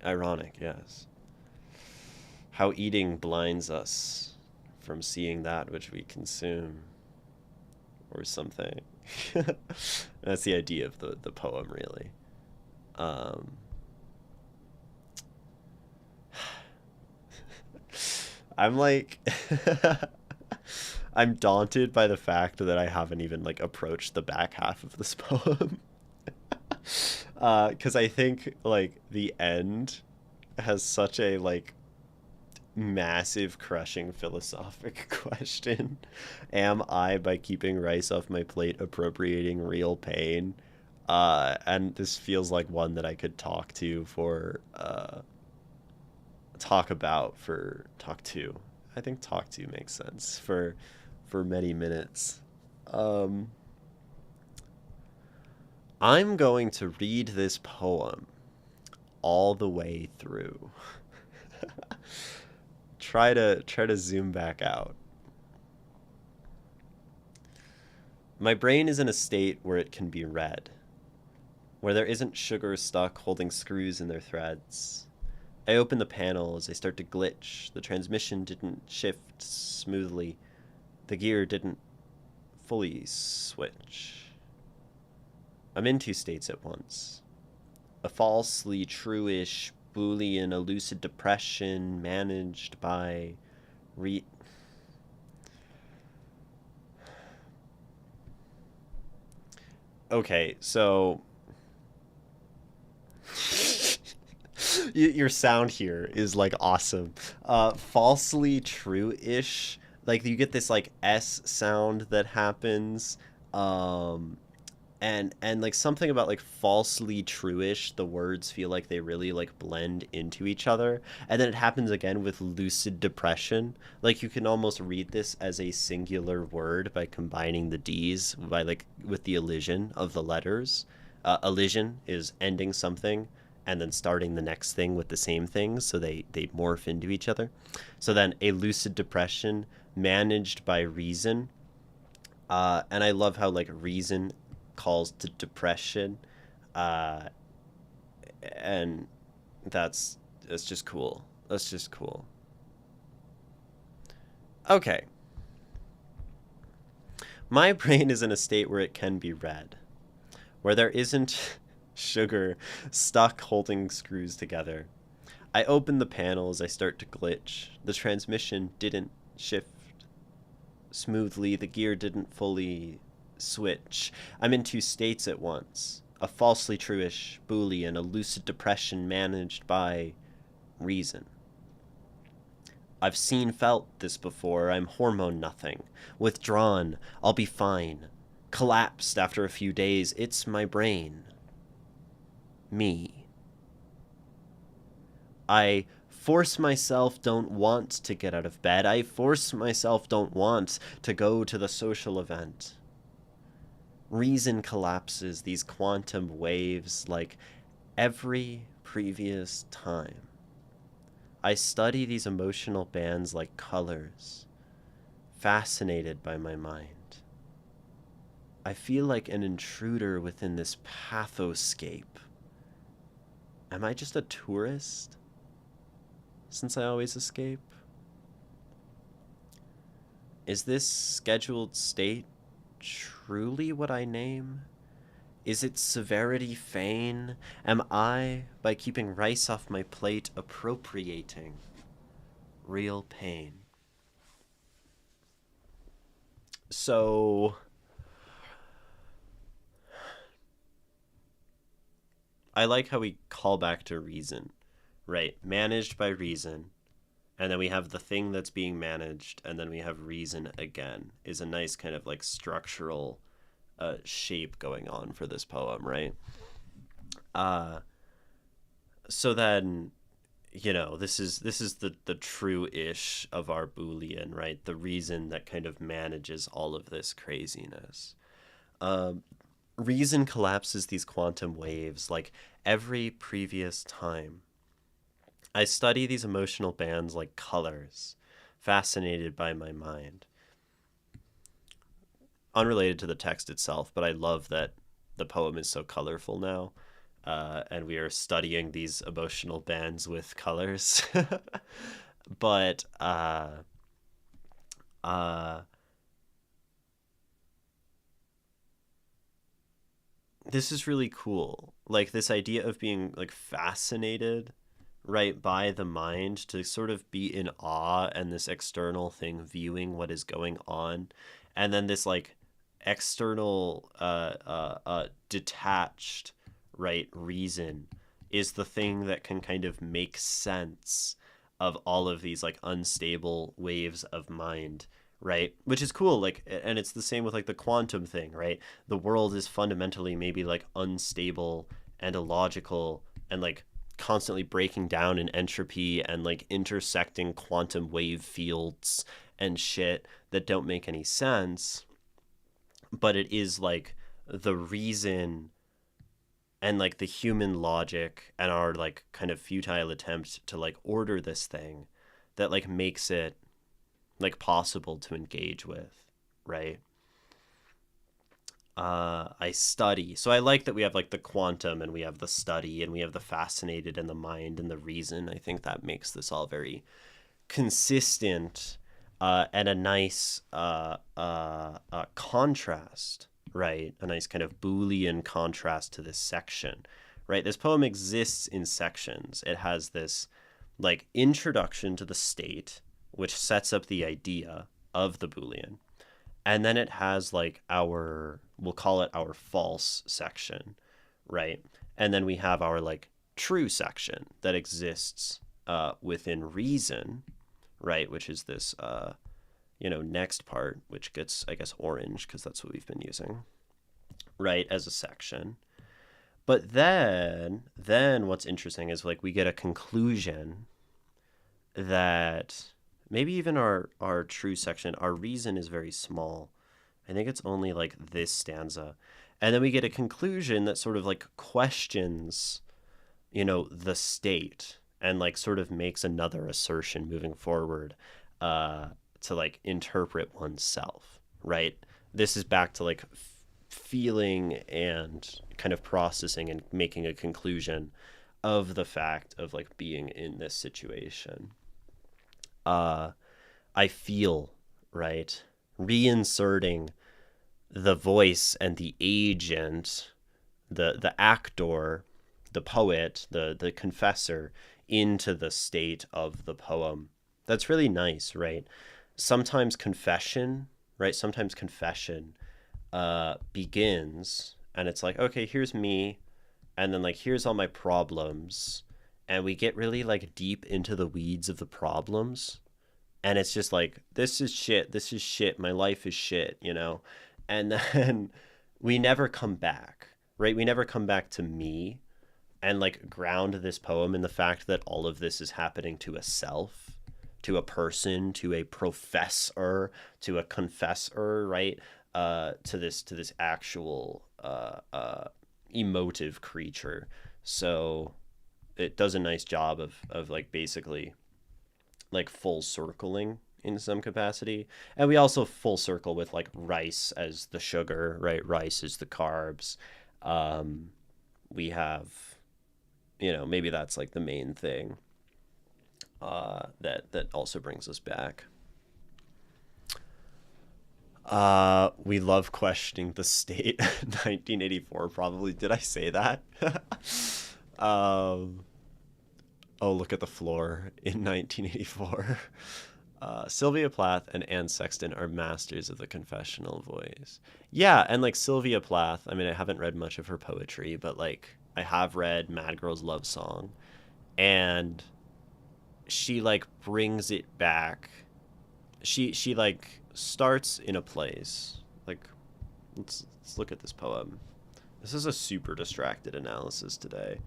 ironic, yes. How eating blinds us from seeing that which we consume, or something. That's the idea of the poem, really. Um, I'm like, I'm daunted by the fact that I haven't even like approached the back half of this poem. Because I think like the end has such a like massive crushing philosophic question. Am I, by keeping rice off my plate, appropriating real pain? And this feels like one that I could talk to for talk about for talk two. I think talk two makes sense for many minutes. Um, I'm going to read this poem all the way through. Try to zoom back out. My brain is in a state where it can be read, where there isn't sugar stuck holding screws in their threads. I open the panel as I start to glitch. The transmission didn't shift smoothly. The gear didn't fully switch. I'm in two states at once. A falsely true-ish Boolean elusive depression managed by re... Okay, so your sound here is like awesome. Falsely true-ish, like you get this like S sound that happens. Um, and like something about like falsely true-ish, the words feel like they really like blend into each other. And then it happens again with lucid depression. Like you can almost read this as a singular word by combining the D's by like with the elision of the letters. Elision is ending something and then starting the next thing with the same things, so they morph into each other. So then a lucid depression managed by reason. And I love how like reason calls to depression, uh, and that's just cool. That's just cool. Okay, my brain is in a state where it can be read, where there isn't sugar stuck holding screws together. I open the panel as I start to glitch. The transmission didn't shift smoothly. The gear didn't fully switch. I'm in two states at once. A falsely true-ish Boolean, a lucid depression managed by reason. I've felt this before. I'm hormone nothing. Withdrawn. I'll be fine. Collapsed after a few days. It's my brain. Me. I force myself, don't want to get out of bed. I force myself, don't want to go to the social event. Reason collapses these quantum waves like every previous time. I study these emotional bands like colors, fascinated by my mind. I feel like an intruder within this pathoscape. Am I just a tourist? Since I always escape? Is this scheduled state truly what I name? Is it severity feign? Am I, by keeping rice off my plate, appropriating real pain? So, I like how we call back to reason, right? Managed by reason, and then we have the thing that's being managed, and then we have reason again, is a nice kind of like structural shape going on for this poem, right? Uh, so then, this is the true ish of our Boolean, right? The reason that kind of manages all of this craziness. Um, Reason collapses these quantum waves like every previous time. I study these emotional bands like colors, fascinated by my mind. Unrelated to the text itself, but I love that the poem is so colorful now. And we are studying these emotional bands with colors. but uh, this is really cool. Like this idea of being like fascinated, right, by the mind, to sort of be in awe and this external thing viewing what is going on, and then this like external detached, right, reason is the thing that can kind of make sense of all of these like unstable waves of mind, right? Which is cool. Like, and it's the same with like the quantum thing, right? The world is fundamentally maybe like unstable and illogical and like constantly breaking down in entropy and like intersecting quantum wave fields and shit that don't make any sense. But it is like the reason and like the human logic and our like kind of futile attempt to like order this thing that like makes it like possible to engage with, right? I study. So I like that we have like the quantum and we have the study and we have the fascinated and the mind and the reason. I think that makes this all very consistent and a nice contrast, right? A nice kind of Boolean contrast to this section, right? This poem exists in sections. It has this like introduction to the state, which sets up the idea of the Boolean. And then it has like we'll call it our false section, right? And then we have our like true section that exists within reason, right? Which is this, next part, which gets, I guess, orange because that's what we've been using, right? As a section. But then what's interesting is like we get a conclusion that maybe even our true section, our reason is very small. I think it's only like this stanza. And then we get a conclusion that sort of like questions, the state and like sort of makes another assertion moving forward to like interpret oneself, right? This is back to like feeling and kind of processing and making a conclusion of the fact of like being in this situation. I feel, right? Reinserting the voice and the agent, the actor, the poet, the confessor into the state of the poem. That's really nice, right? Sometimes confession, right? Sometimes confession begins and it's like, okay, here's me, and then like here's all my problems, and we get really like deep into the weeds of the problems, and it's just like, this is shit, my life is shit, and then we never come back, right? We never come back to me and like ground this poem in the fact that all of this is happening to a self, to a person, to a professor, to a confessor, right? To this actual emotive creature. So it does a nice job of like basically like full circling in some capacity. And we also full circle with like rice as the sugar, right? Rice is the carbs. We have, maybe that's like the main thing that also brings us back. We love questioning the state. 1984, probably. Did I say that? Oh, look at the floor in 1984. Sylvia Plath and Anne Sexton are masters of the confessional voice. Yeah, and like Sylvia Plath, I mean, I haven't read much of her poetry, but like I have read Mad Girl's Love Song, and she like brings it back. She like starts in a place. Like let's look at this poem. This is a super distracted analysis today.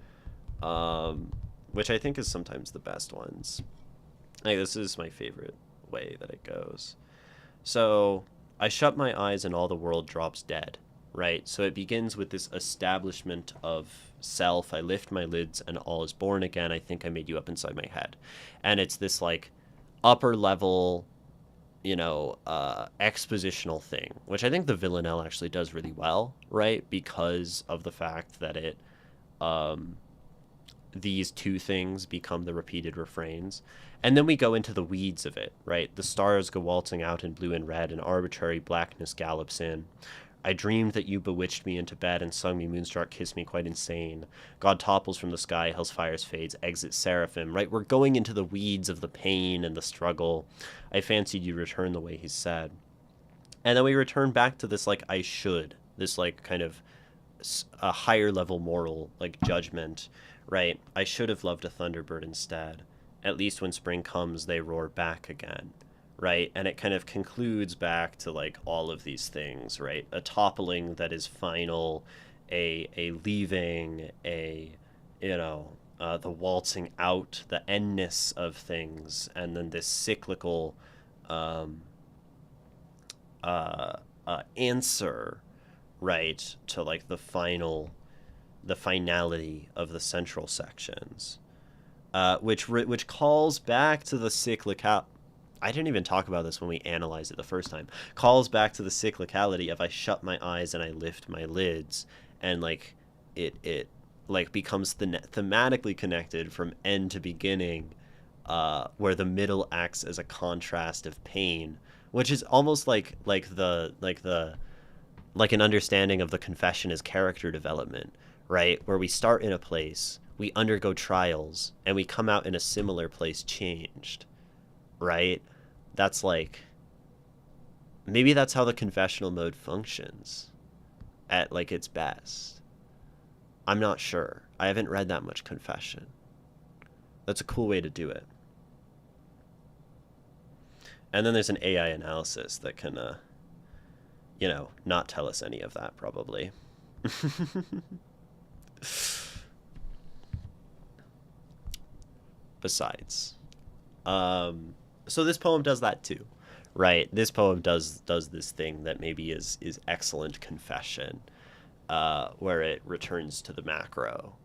Which I think is sometimes the best ones. Like this is my favorite way that it goes. So I shut my eyes and all the world drops dead, right? So it begins with this establishment of self. I lift my lids and all is born again. I think I made you up inside my head. And it's this like upper level, expositional thing, which I think the Villanelle actually does really well, right? Because of the fact that it, these two things become the repeated refrains. And then we go into the weeds of it, right? The stars go waltzing out in blue and red, and arbitrary blackness gallops in. I dreamed that you bewitched me into bed and sung me moonstruck, kissed me quite insane. God topples from the sky, hell's fires fades, exit seraphim, right? We're going into the weeds of the pain and the struggle. I fancied you'd return the way he said. And then we return back to this, like, I should, this, like, kind of a higher level moral, like, judgment, right? I should have loved a thunderbird instead. At least when spring comes, they roar back again, right? And it kind of concludes back to like all of these things, right? A toppling that is final, a leaving, a the waltzing out, the endness of things, and then this cyclical um, answer, right, to like the finality of the central sections, which calls back to the cyclical. I didn't even talk about this when we analyzed it the first time. Calls back to the cyclicality of I shut my eyes and I lift my lids, and like it like becomes thematically connected from end to beginning, where the middle acts as a contrast of pain, which is almost like an understanding of the confession as character development, right? Where we start in a place, we undergo trials, and we come out in a similar place changed, right? That's like, maybe that's how the confessional mode functions at like its best. I'm not sure. I haven't read that much confession. That's a cool way to do it. And then there's an AI analysis that can, not tell us any of that, probably. Besides, so this poem does that too, right? This poem does this thing that maybe is excellent confession, where it returns to the macro,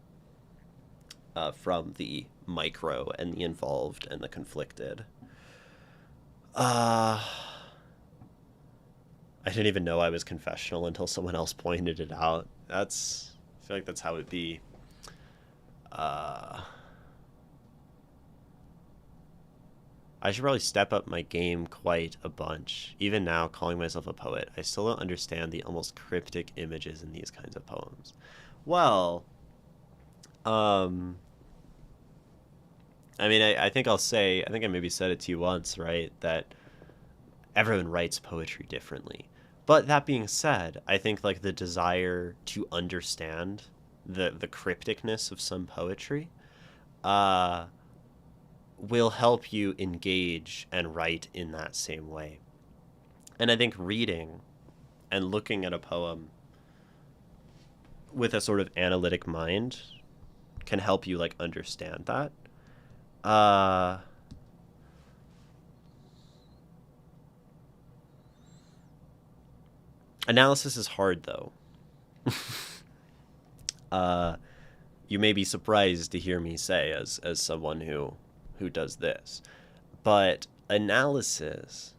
from the micro and the involved and the conflicted. I didn't even know I was confessional until someone else pointed it out. I feel like that's how it be. I should probably step up my game quite a bunch. Even now, calling myself a poet, I still don't understand the almost cryptic images in these kinds of poems. Well, I mean, I think I think I maybe said it to you once, right? That everyone writes poetry differently. But that being said, I think like the desire to understand the crypticness of some poetry, will help you engage and write in that same way. And I think reading and looking at a poem with a sort of analytic mind can help you like understand that. Analysis is hard though. You may be surprised to hear me say as someone who does this, but analysis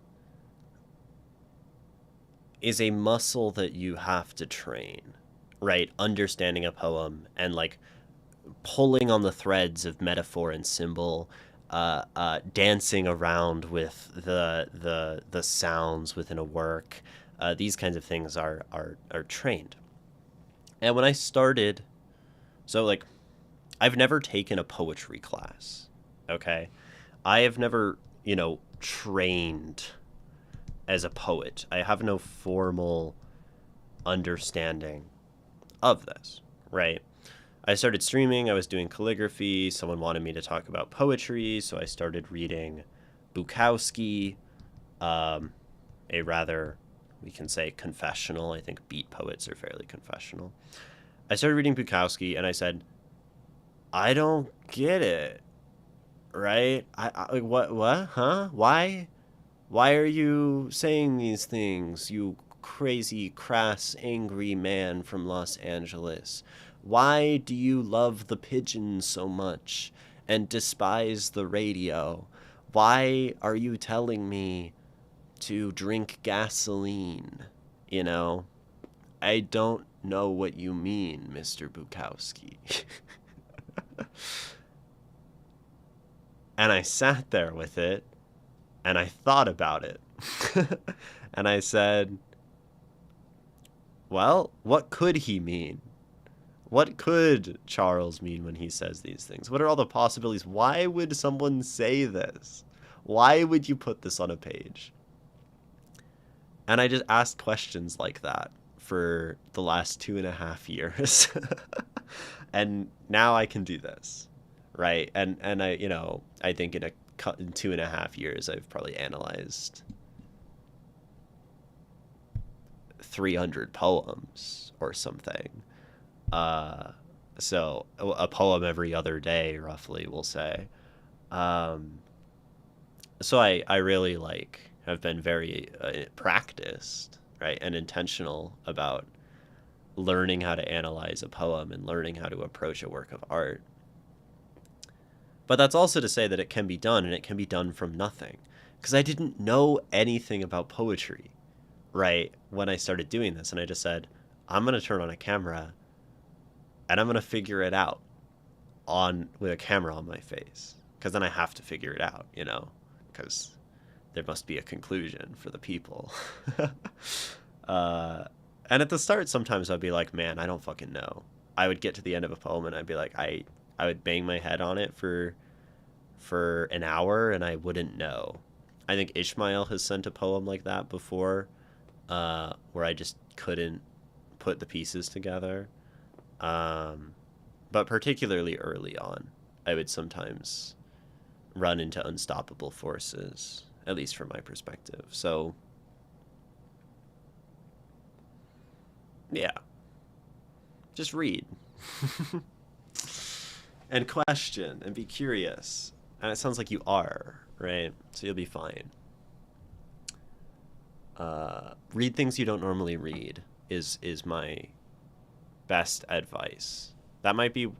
is a muscle that you have to train, right? Understanding a poem and like pulling on the threads of metaphor and symbol, dancing around with the sounds within a work. These kinds of things are trained. And when I started, so like, I've never taken a poetry class. Okay, I have never, trained as a poet. I have no formal understanding of this, right? I started streaming, I was doing calligraphy, someone wanted me to talk about poetry, so I started reading Bukowski, a rather, we can say, confessional. I think beat poets are fairly confessional. I started reading Bukowski, and I said, I don't get it, right? I what, huh? Why are you saying these things, you crazy, crass, angry man from Los Angeles? Why do you love the pigeons so much and despise the radio? Why are you telling me to drink gasoline? I don't know what you mean, Mr. Bukowski. And I sat there with it, and I thought about it. And I said, well, what could he mean? What could Charles mean when he says these things? What are all the possibilities? Why would someone say this? Why would you put this on a page? And I just asked questions like that for the last 2.5 years. And now I can do this, right? And I, I think in 2.5 years, I've probably analyzed 300 poems or something. So a poem every other day, roughly, we'll say. Um, so I really like have been very practiced, right, and intentional about learning how to analyze a poem and learning how to approach a work of art. But that's also to say that it can be done, and it can be done from nothing. Because I didn't know anything about poetry, right, when I started doing this. And I just said, I'm going to turn on a camera and I'm going to figure it out on with a camera on my face. Because then I have to figure it out, because there must be a conclusion for the people. uh, and at the start, sometimes I'd be like, man, I don't fucking know. I would get to the end of a poem and I'd be like, I would bang my head on it for an hour and I wouldn't know. I think Ishmael has sent a poem like that before, where I just couldn't put the pieces together. But particularly early on, I would sometimes run into unstoppable forces, at least from my perspective. So, yeah, just read and question and be curious. And it sounds like you are, right? So you'll be fine. Read things you don't normally read is my best advice. That might be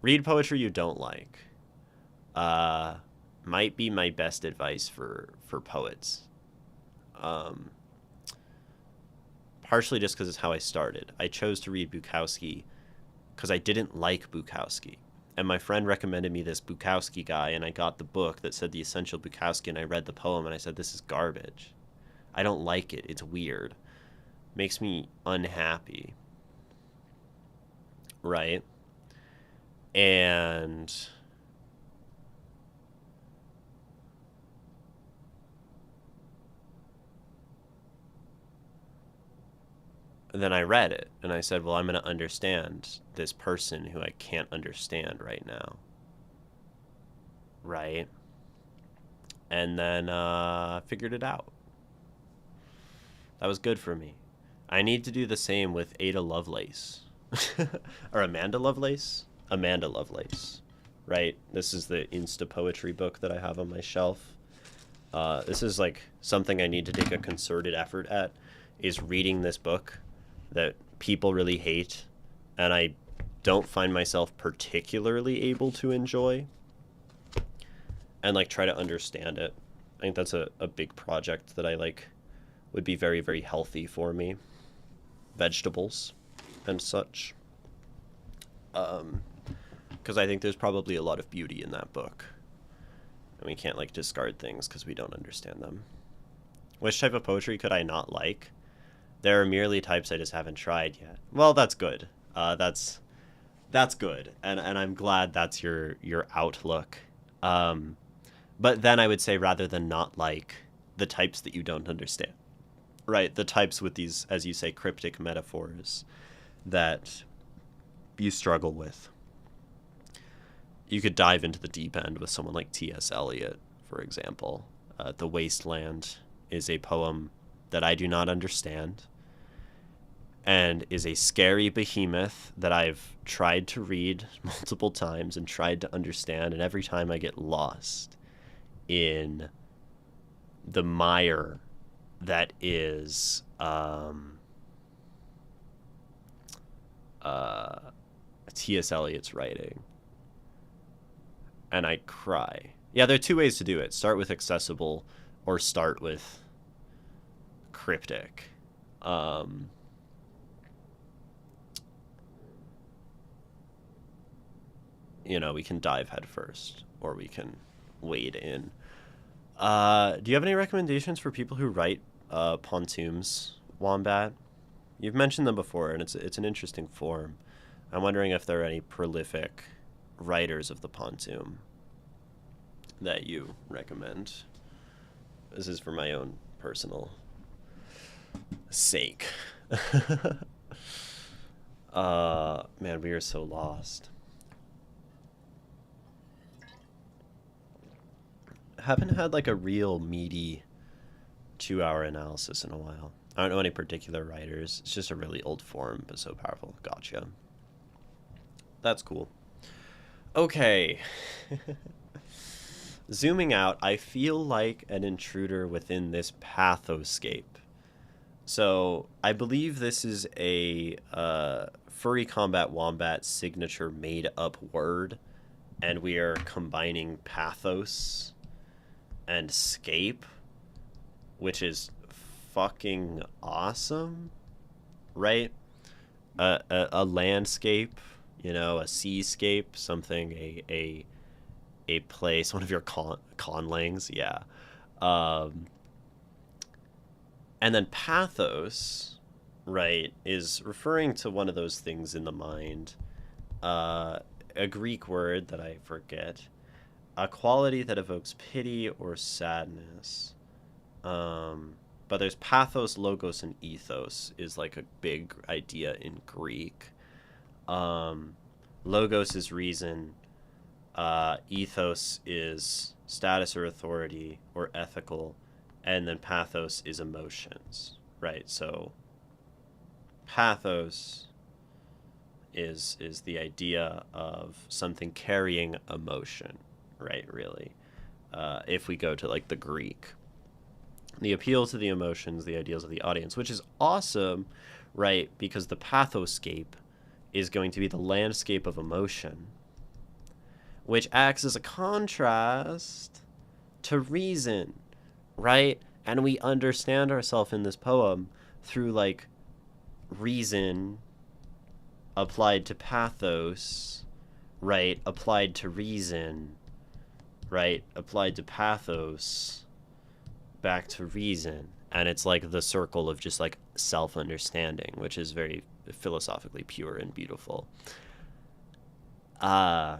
read poetry you don't like. Uh, might be my best advice for poets. Um, Partially just because it's how I started. I chose to read Bukowski because I didn't like Bukowski. And my friend recommended me this Bukowski guy, and I got the book that said The Essential Bukowski, and I read the poem, and I said, this is garbage. I don't like it. It's weird. Makes me unhappy. Right? And then I read it, and I said, well, I'm going to understand this person who I can't understand right now. Right? And then figured it out. That was good for me. I need to do the same with Ada Lovelace. Or Amanda Lovelace? Amanda Lovelace. Right? This is the Insta poetry book that I have on my shelf. This is like something I need to take a concerted effort at, is reading this book that people really hate and I don't find myself particularly able to enjoy, and like try to understand it. I think that's a big project that I like would be very, very healthy for me. Vegetables and such. Because I think there's probably a lot of beauty in that book. And we can't like discard things because we don't understand them. Which type of poetry could I not like? There are merely types I just haven't tried yet. Well, that's good. That's good, and I'm glad that's your outlook. But then I would say, rather than not like, the types that you don't understand, right? The types with these, as you say, cryptic metaphors that you struggle with. You could dive into the deep end with someone like T.S. Eliot, for example. The Wasteland is a poem that I do not understand, and is a scary behemoth that I've tried to read multiple times and tried to understand, and every time I get lost in the mire that is T.S. Eliot's writing. And I cry. Yeah, there are two ways to do it. Start with accessible or start with cryptic. We can dive head first, or we can wade in. Do you have any recommendations for people who write pontoons, Wombat? You've mentioned them before, and it's an interesting form. I'm wondering if there are any prolific writers of the pontoon that you recommend. This is for my own personal sake. Man, we are so lost. Haven't had like a real meaty 2-hour analysis in a while. I don't know any particular writers. It's just a really old form, but so powerful. Gotcha. That's cool. Okay. Zooming out, I feel like an intruder within this pathoscape. So I believe this is a furry combat wombat signature made up word, and we are combining pathos and scape, which is fucking awesome, right? A landscape, you know, a seascape, something, a place, one of your conlangs, yeah. Um, and then pathos, right, is referring to one of those things in the mind, uh, a Greek word that I forget, a quality that evokes pity or sadness. Um, but there's pathos, logos, and ethos is like a big idea in Greek. Um, logos is reason. Ethos is status or authority or ethical, and then pathos is emotions, right? So pathos is the idea of something carrying emotion, right? Really, if we go to like the Greek, the appeal to the emotions, the ideals of the audience, which is awesome, right? Because the pathoscape is going to be the landscape of emotion, which acts as a contrast to reason, right? And we understand ourselves in this poem through like reason applied to pathos, right? Applied to reason, right? Applied to pathos, back to reason. And it's like the circle of just like self understanding, which is very philosophically pure and beautiful. Uh,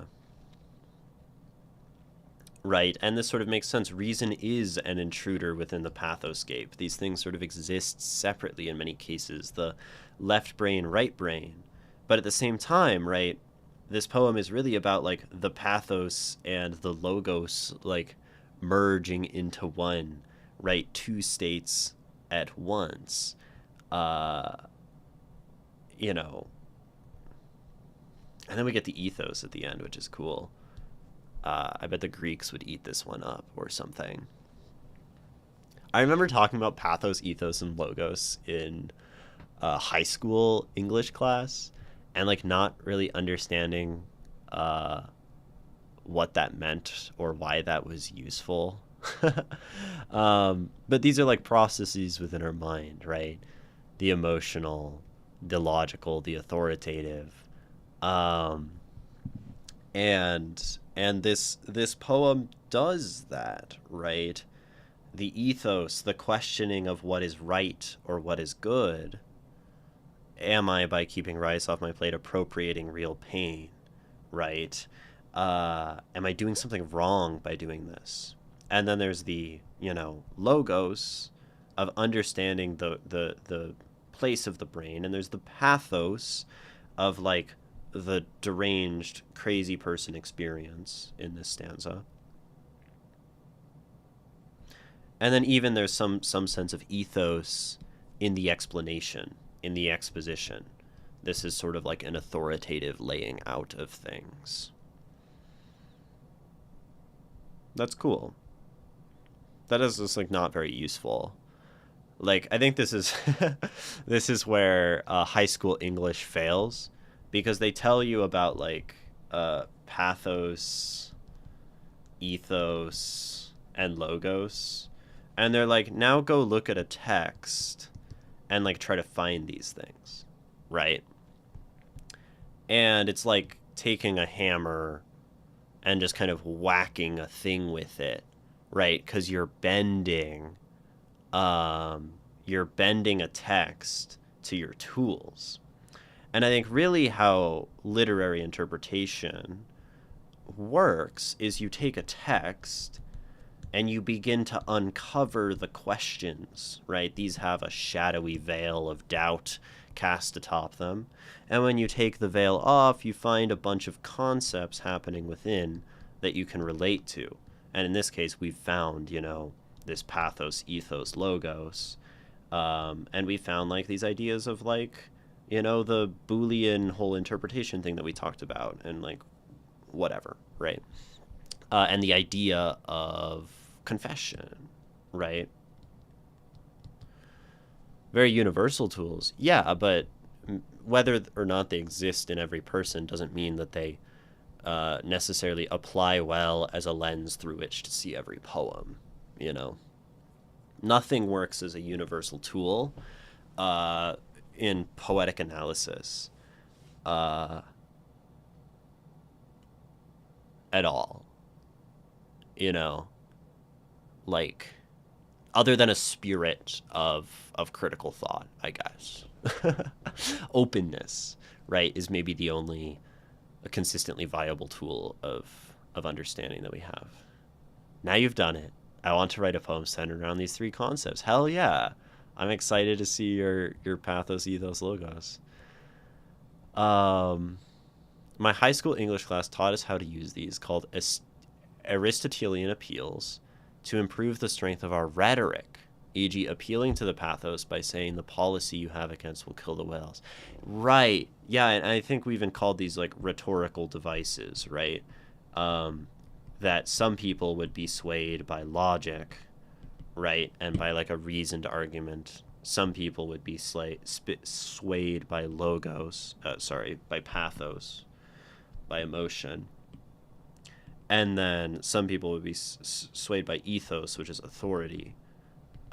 right? And this sort of makes sense. Reason is an intruder within the pathoscape. These things sort of exist separately in many cases, the left brain, right brain. But at the same time, right, this poem is really about like the pathos and the logos like merging into one, right? Two states at once. Uh, you know, and then we get the ethos at the end, which is cool. I bet the Greeks would eat this one up or something. I remember talking about pathos, ethos, and logos in high school English class, and like not really understanding uh, what that meant or why that was useful. But these are like processes within our mind, right? The emotional, the logical, the authoritative. Um, and this poem does that, right? The ethos, the questioning of what is right or what is good. Am I, by keeping rice off my plate, appropriating real pain, right? Am I doing something wrong by doing this? And then there's the, you know, logos of understanding the place of the brain, and there's the pathos of like the deranged, crazy person experience in this stanza. And then even there's some sense of ethos in the explanation, in the exposition. This is sort of like an authoritative laying out of things. That's cool. That is just like not very useful. Like I think this is this is where high school English fails, because they tell you about like pathos, ethos, and logos, and they're like, now go look at a text and like try to find these things, right? And it's like taking a hammer and just kind of whacking a thing with it, right? Because you're bending a text to your tools. And I think really how literary interpretation works is you take a text and you begin to uncover the questions, right? These have a shadowy veil of doubt cast atop them. And when you take the veil off, you find a bunch of concepts happening within that you can relate to. And in this case, we've found, you know, this pathos, ethos, logos. And we found like these ideas of like You know, the Boolean whole interpretation thing that we talked about, and like whatever, right? And the idea of confession, right? Very universal tools, yeah, but whether or not they exist in every person doesn't mean that they necessarily apply well as a lens through which to see every poem. You know, nothing works as a universal tool uh, in poetic analysis uh, at all. You know, like other than a spirit of critical thought, I guess. Openness, right, is maybe the only a consistently viable tool of understanding that we have. Now you've done it. I want to write a poem centered around these three concepts. Hell yeah. I'm excited to see your pathos, ethos, logos. Um, my high school English class taught us how to use these called Aristotelian appeals to improve the strength of our rhetoric, e.g., appealing to the pathos by saying the policy you have against will kill the whales. Right. Yeah, and I think we even called these like rhetorical devices, right? Um, that some people would be swayed by logic, right? And by like a reasoned argument. Some people would be swayed by by pathos, by emotion. And then some people would be swayed by ethos, which is authority,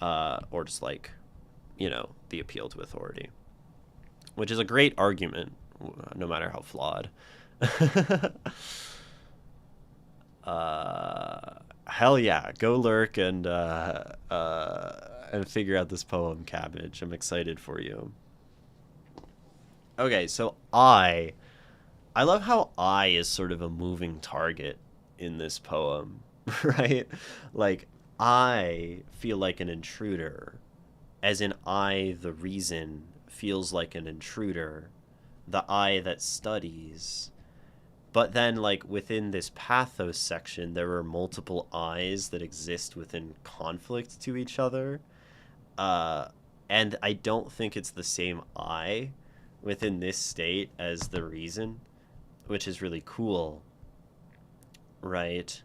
or just like, you know, the appeal to authority, which is a great argument, no matter how flawed. Hell yeah, go lurk and figure out this poem, Cabbage. I'm excited for you. Okay, so I love how I is sort of a moving target in this poem, right? Like I feel like an intruder, as in I, the reason, feels like an intruder, the I that studies. But then, like, within this pathos section, there are multiple I's that exist within conflict to each other. Uh, and I don't think it's the same I within this state as the reason, which is really cool, right?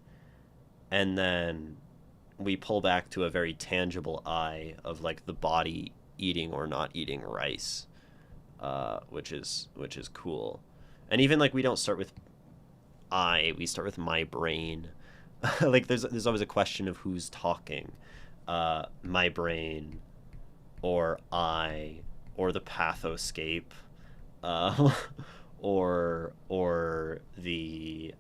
And then we pull back to a very tangible I of, like, the body eating or not eating rice, which is cool. And even, like, we don't start with we start with my brain. Like there's always a question of who's talking, my brain, or I, or the pathoscape, uh, or the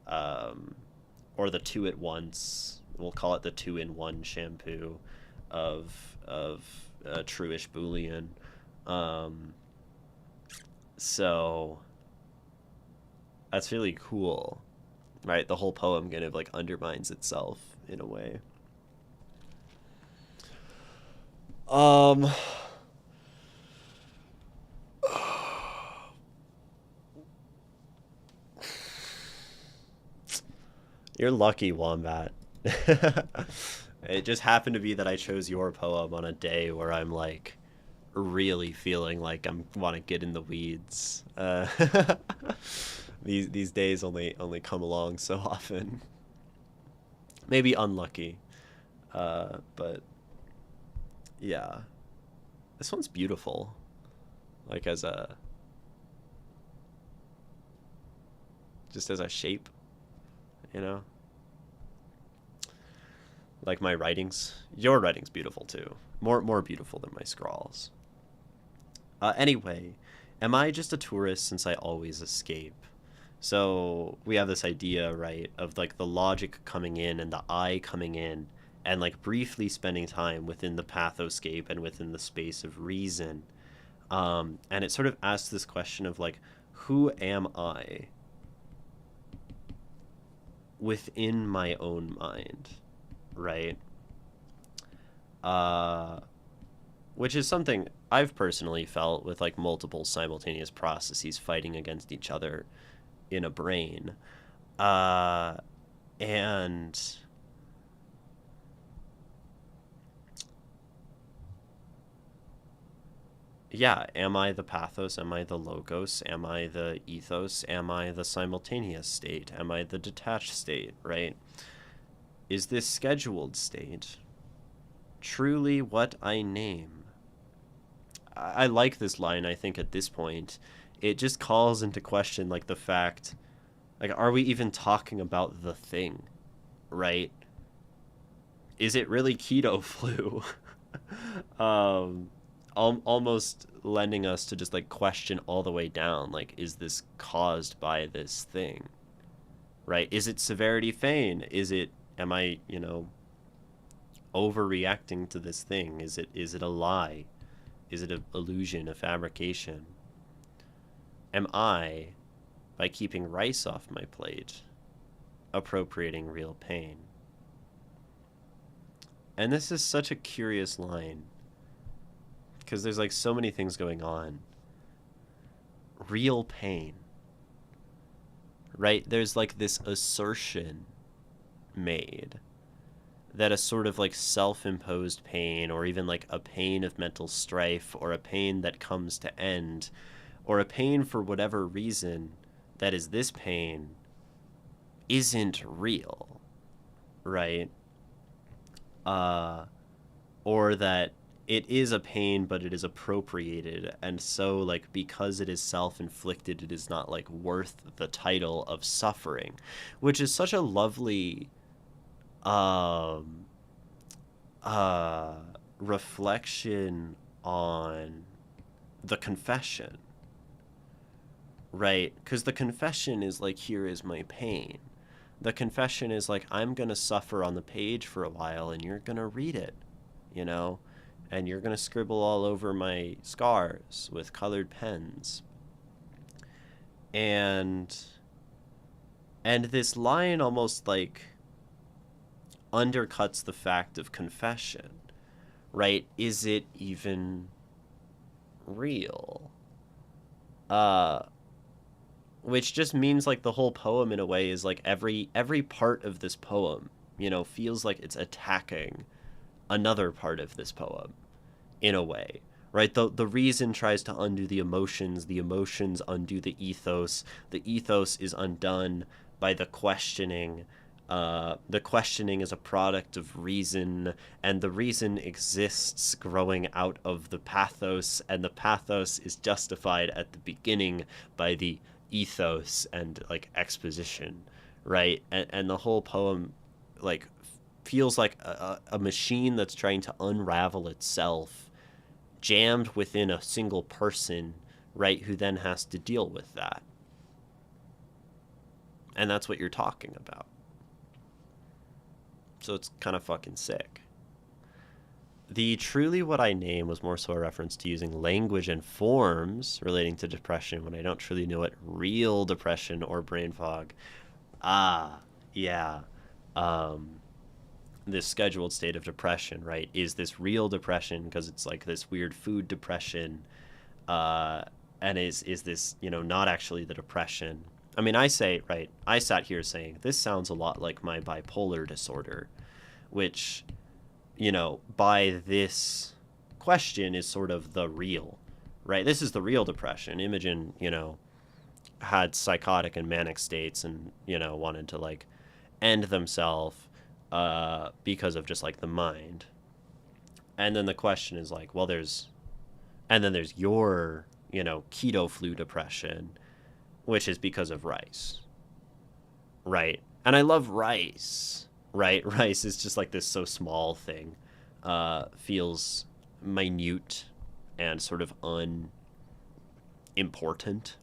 two at once. We'll call it the two in one shampoo, of truish Boolean. Um, so that's really cool, right? The whole poem kind of like undermines itself in a way. Um, you're lucky, Wombat. It just happened to be that I chose your poem on a day where I'm like really feeling like I'm want to get in the weeds. These days only come along so often. Maybe unlucky, but yeah, this one's beautiful. Like as a just as a shape, you know. Like my writings, your writing's beautiful too. More beautiful than my scrawls. Anyway, am I just a tourist since I always escape? So we have this idea, right, of like the logic coming in and the I coming in, and like briefly spending time within the pathoscape and within the space of reason. And it sort of asks this question of like, who am I within my own mind, right? Uh, which is something I've personally felt with like multiple simultaneous processes fighting against each other in a brain. Uh, and yeah, am I the pathos? Am I the logos? Am I the ethos? Am I the simultaneous state? Am I the detached state, right? Is this scheduled state truly what I name? I like this line, I think, at this point. It just calls into question, like, the fact, like, are we even talking about the thing, right? Is it really keto flu? um, almost lending us to just, like, question all the way down, like, is this caused by this thing, right? Is it severity feign? Is it, am I, overreacting to this thing? Is it a lie? Is it an illusion, a fabrication? Am I, by keeping rice off my plate, appropriating real pain? And this is such a curious line because there's like so many things going on. Real pain, right? There's like this assertion made that a sort of like self-imposed pain, or even like a pain of mental strife, or a pain that comes to end, or a pain for whatever reason that is this pain, isn't real, right? uh or that it is a pain but it is appropriated, and so like because it is self-inflicted it is not like worth the title of suffering, which is such a lovely um uh reflection on the confession, right? Because the confession is like, here is my pain. The confession is like, I'm gonna suffer on the page for a while and you're gonna read it, you know and you're gonna scribble all over my scars with colored pens. And and this line almost like undercuts the fact of confession, right? Is it even real? uh which just means like the whole poem in a way is like every part of this poem, feels like it's attacking another part of this poem in a way, right? The reason tries to undo the emotions undo the ethos is undone by the questioning. The questioning is a product of reason, and the reason exists growing out of the pathos, and the pathos is justified at the beginning by the ethos and like exposition, right? And the whole poem like feels like a machine that's trying to unravel itself, jammed within a single person, right, who then has to deal with that. And that's what you're talking about. So it's kind of fucking sick. The truly what I name was more so a reference to using language and forms relating to depression when I don't truly know what real depression or brain fog. Ah, yeah. Um, this scheduled state of depression, right? Is this real depression because it's like this weird food depression? Uh, and is this, not actually the depression? I mean, I sat here saying this sounds a lot like my bipolar disorder, which, by this question is sort of the real, right? This is the real depression. Imogen, had psychotic and manic states and, wanted to like end themselves because of just like the mind. And then the question is like, well, there's your, keto flu depression, which is because of rice, right? And I love rice, right? Rice is just like this so small thing, feels minute and sort of unimportant.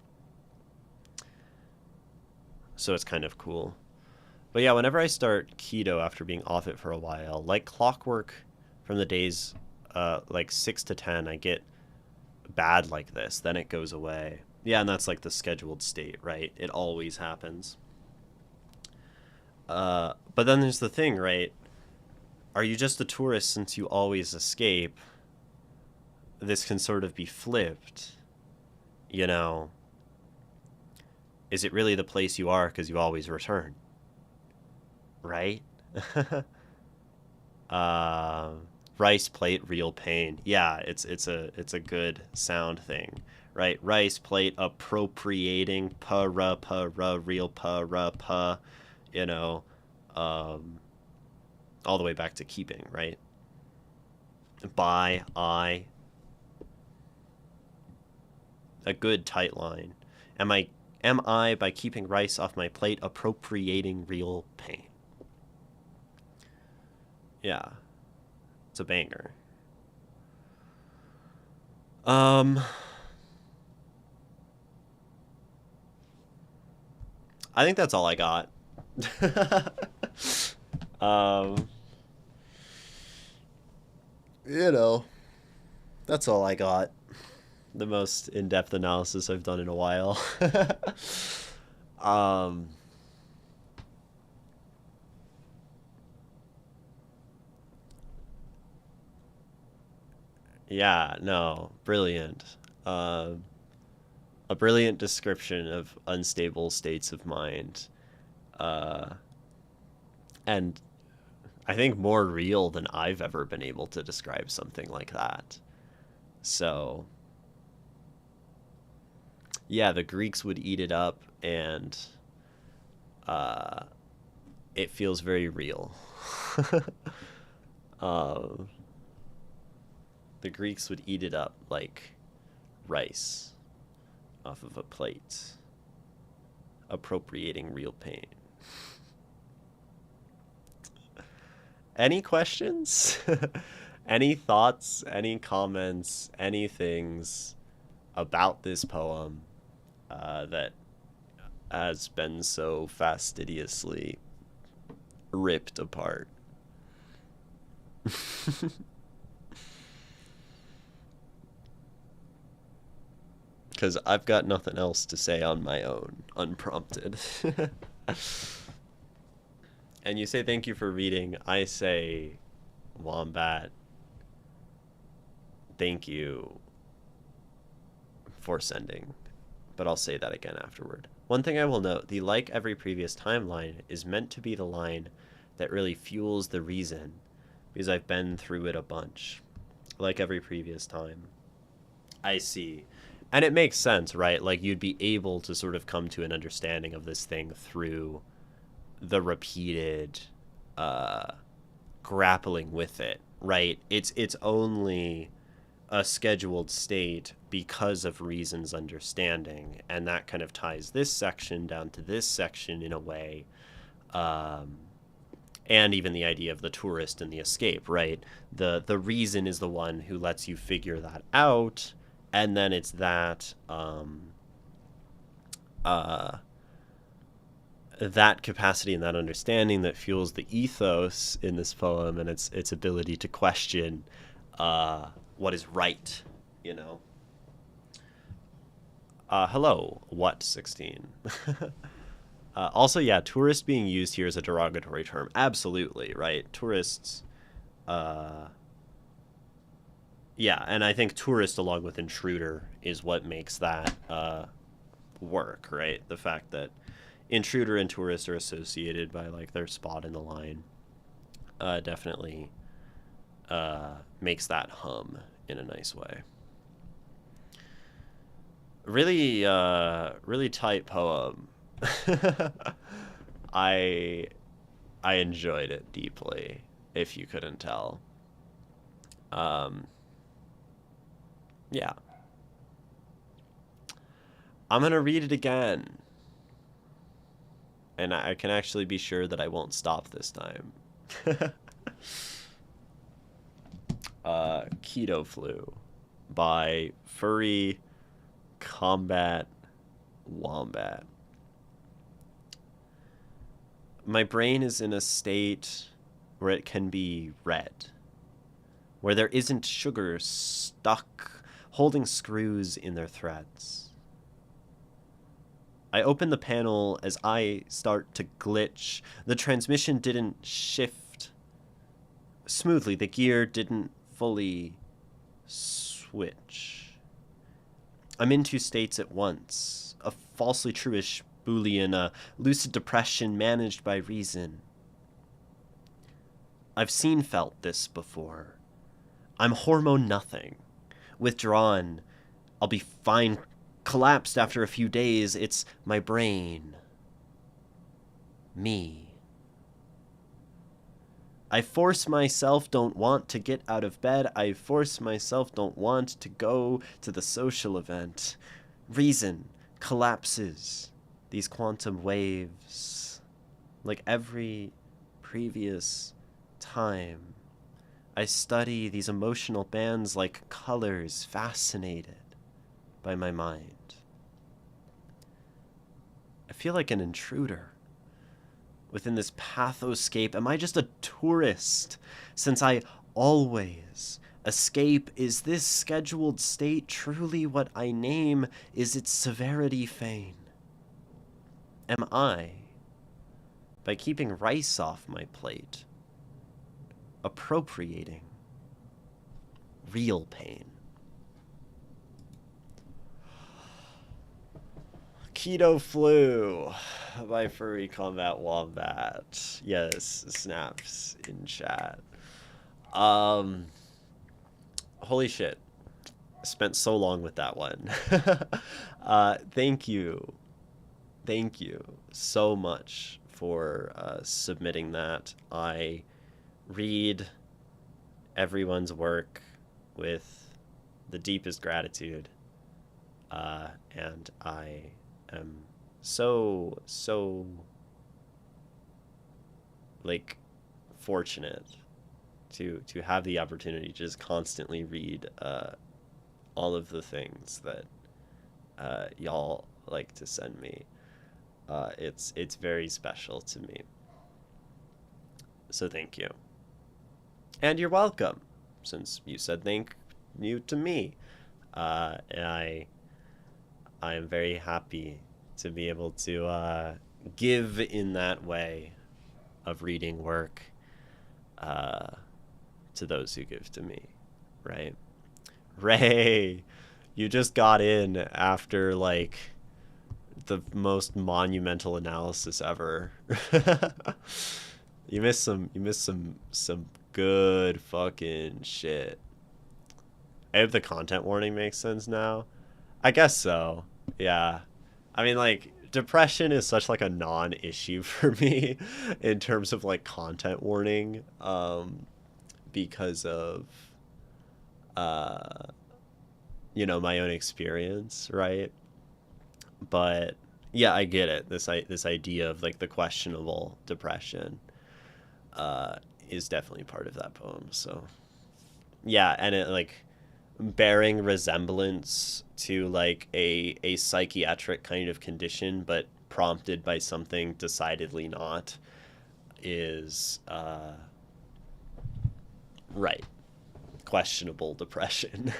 So it's kind of cool. But yeah, whenever I start keto after being off it for a while, like clockwork from the days like 6 to 10, I get bad like this. Then it goes away. Yeah, and that's like the scheduled state, right? It always happens. But then there's the thing, right? Are you just a tourist since you always escape? This can sort of be flipped, you know? Is it really the place you are because you always return? Right? uh, Rice plate, real pain. Yeah, it's a good sound thing, right? Rice plate, appropriating, pa, real pa, you know, um, all the way back to keeping, right? By, I, a good tight line. Am I by keeping rice off my plate appropriating real pain? Yeah, it's a banger. Um, I think that's all I got. um, you know, that's all I got. The most in-depth analysis I've done in a while. um, yeah, no, brilliant. Uh, a brilliant description of unstable states of mind. Uh, and I think more real than I've ever been able to describe something like that. So, yeah, the Greeks would eat it up, and uh, it feels very real. um, the Greeks would eat it up like rice off of a plate, appropriating real pain. Any questions? Any thoughts? Any comments? Any things about this poem that has been so fastidiously ripped apart? Because I've got nothing else to say on my own, unprompted. And you say thank you for reading. I say, Wombat, thank you for sending. But I'll say that again afterward. One thing I will note, the like every previous timeline is meant to be the line that really fuels the reason, because I've been through it a bunch. Like every previous time. I see. And it makes sense, right? Like, you'd be able to sort of come to an understanding of this thing through the repeated grappling with it, right? It's only a scheduled state because of reason's understanding, and that kind of ties this section down to this section in a way. And even the idea of the tourist and the escape, right? The reason is the one who lets you figure that out, and then it's that that capacity and that understanding that fuels the ethos in this poem, and its ability to question what is right, you know. Hello, what 16? Also, yeah, tourist being used here as a derogatory term. Absolutely, right? Tourists, yeah, and I think tourist along with intruder is what makes that work, right? The fact that intruder and tourist are associated by like their spot in the line definitely makes that hum in a nice way. Really, really tight poem. I I enjoyed it deeply, if you couldn't tell. Um, yeah, I'm gonna read it again, and I can actually be sure that I won't stop this time. Keto Flu by Furry Combat Wombat. My brain is in a state where it can be red, where there isn't sugar stuck, holding screws in their threads. I open the panel as I start to glitch. The transmission didn't shift smoothly. The gear didn't fully switch. I'm in two states at once. A falsely truish Boolean, a lucid depression managed by reason. I've felt this before. I'm hormone nothing. Withdrawn. I'll be fine. Collapsed after a few days. It's my brain. Me. I force myself, don't want to get out of bed. I force myself, don't want to go to the social event. Reason collapses. These quantum waves. Like every previous time. I study these emotional bands like colors, fascinated by my mind. I feel like an intruder within this pathoscape. Am I just a tourist? Since I always escape, is this scheduled state truly what I name? Is its severity feign? Am I, by keeping rice off my plate, appropriating real pain? Keto Flu by Furry Combat Wombat. Yes, snaps in chat. Holy shit. I spent so long with that one. Thank you. Thank you so much for submitting that. I read everyone's work with the deepest gratitude. And I am so like fortunate to have the opportunity to just constantly read all of the things that y'all like to send me. It's very special to me. So thank you. And you're welcome, since you said thank you to me. And I am very happy to be able to give in that way of reading work to those who give to me, right? Ray, you just got in after like the most monumental analysis ever. You missed some good fucking shit. I hope the content warning makes sense now. I guess so. Yeah. I mean, like, depression is such like a non-issue for me in terms of like content warning, because of you know, my own experience, right? But yeah, I get it. This idea of like the questionable depression is definitely part of that poem. So yeah, and it like bearing resemblance to like a psychiatric kind of condition, but prompted by something decidedly not, is right. Questionable depression.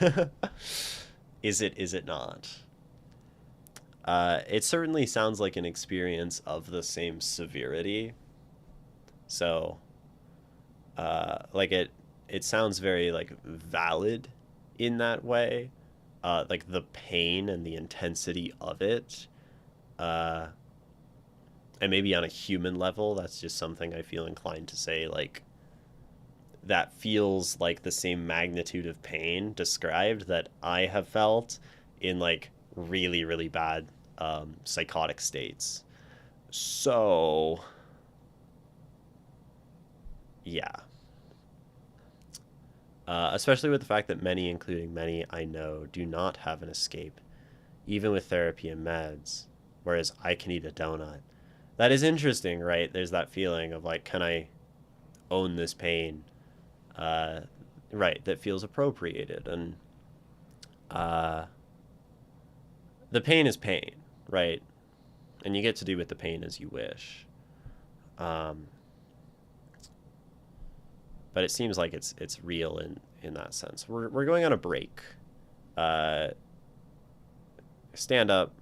Is it not? It certainly sounds like an experience of the same severity. So like it sounds very like valid in that way. Like the pain and the intensity of it. And maybe on a human level, that's just something I feel inclined to say, like, that feels like the same magnitude of pain described that I have felt in like really, really bad psychotic states. So, yeah. Especially with the fact that many, including many I know, do not have an escape, even with therapy and meds, whereas I can eat a donut. That is interesting, right? There's that feeling of like, can I own this pain? Right, that feels appropriated. And the pain is pain, right? And you get to do with the pain as you wish. But it seems like it's real in that sense. We're going on a break. Stand up.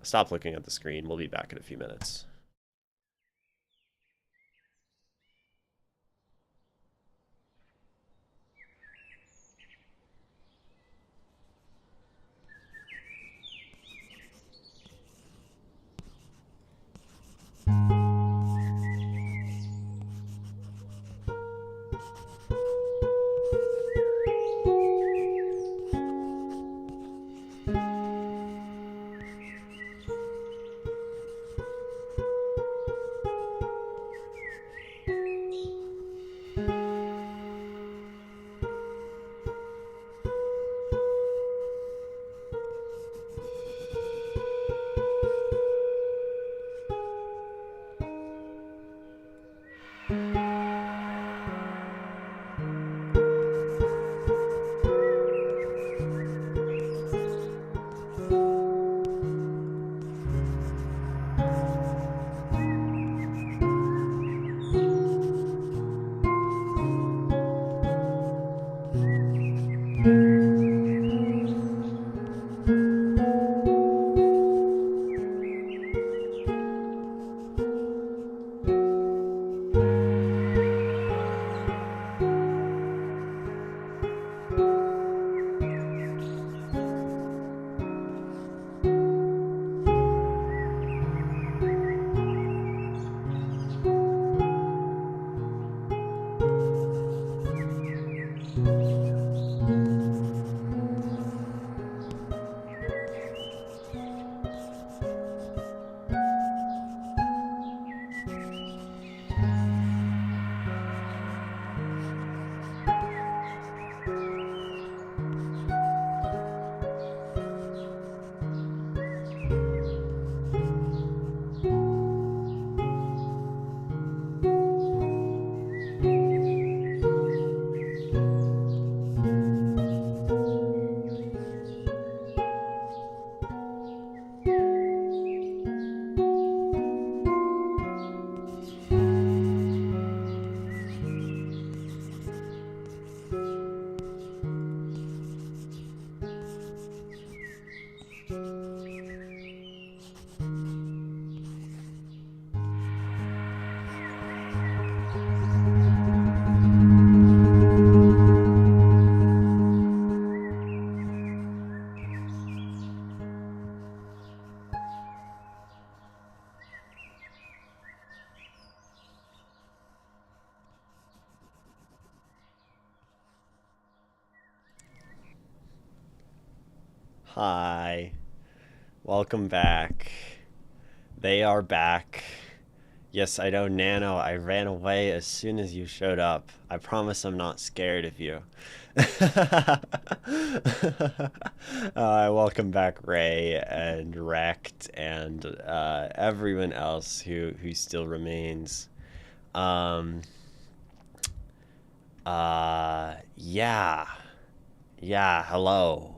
Stop looking at the screen. We'll be back in a few minutes. Hi. Welcome back. They are back. Yes, I know, Nano. I ran away as soon as you showed up. I promise I'm not scared of you. Welcome back, Ray and Rect and everyone else who still remains. Um, yeah. Yeah, hello.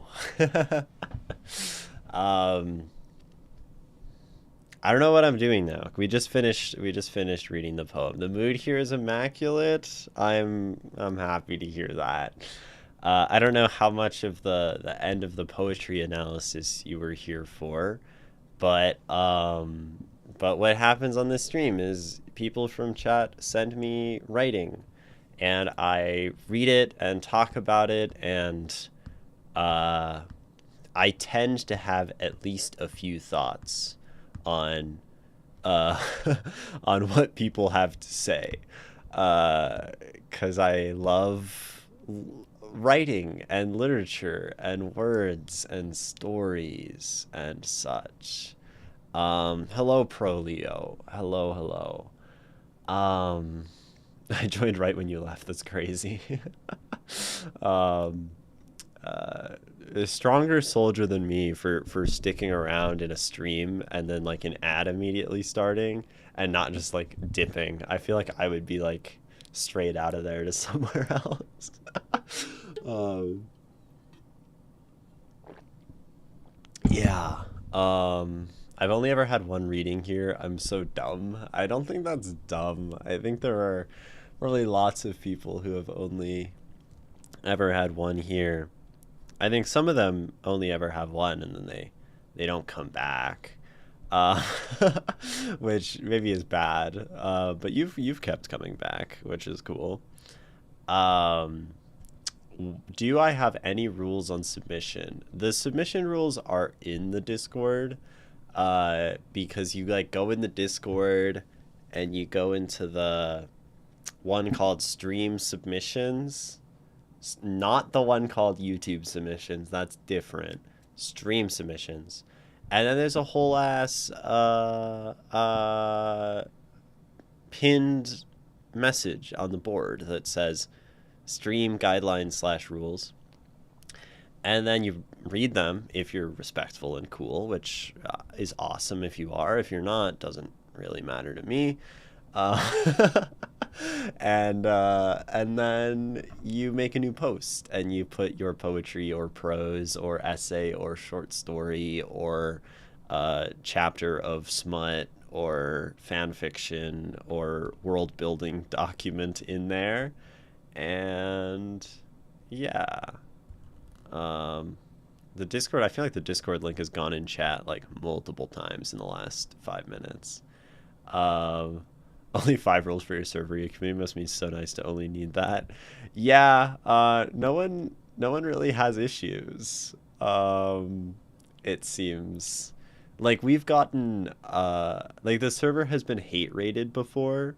um, I don't know what I'm doing now. We just finished reading the poem. The mood here is immaculate. I'm happy to hear that. I don't know how much of the end of the poetry analysis you were here for, but what happens on this stream is people from chat send me writing and I read it and talk about it, and uh I tend to have at least a few thoughts on uh, on what people have to say, because I love writing and literature and words and stories and such. Hello, Pro Leo. Hello, hello. Um, I joined right when you left. That's crazy. um, a stronger soldier than me for sticking around in a stream and then like an ad immediately starting and not just like dipping. I feel like I would be like straight out of there to somewhere else. um, yeah. I've only ever had one reading here. I'm so dumb. I don't think that's dumb. I think there are really lots of people who have only ever had one here. I think some of them only ever have one and then they don't come back, uh, which maybe is bad. But you've kept coming back, which is cool. Um, do I have any rules on submission? The submission rules are in the Discord, because you like go in the Discord and you go into the one called stream submissions, not the one called YouTube submissions. That's different. Stream submissions. And then there's a whole ass pinned message on the board that says stream guidelines slash rules. And then you read them if you're respectful and cool, which is awesome if you are. If you're not, doesn't really matter to me. Uh, and then you make a new post and you put your poetry or prose or essay or short story or chapter of smut or fan fiction or world building document in there, and yeah. um the Discord, I feel like the Discord link has gone in chat like multiple times in the last 5 minutes. um Only 5 rules for your server. Your community must be so nice to only need that. Yeah, no one really has issues. It seems like we've gotten like the server has been hate rated before,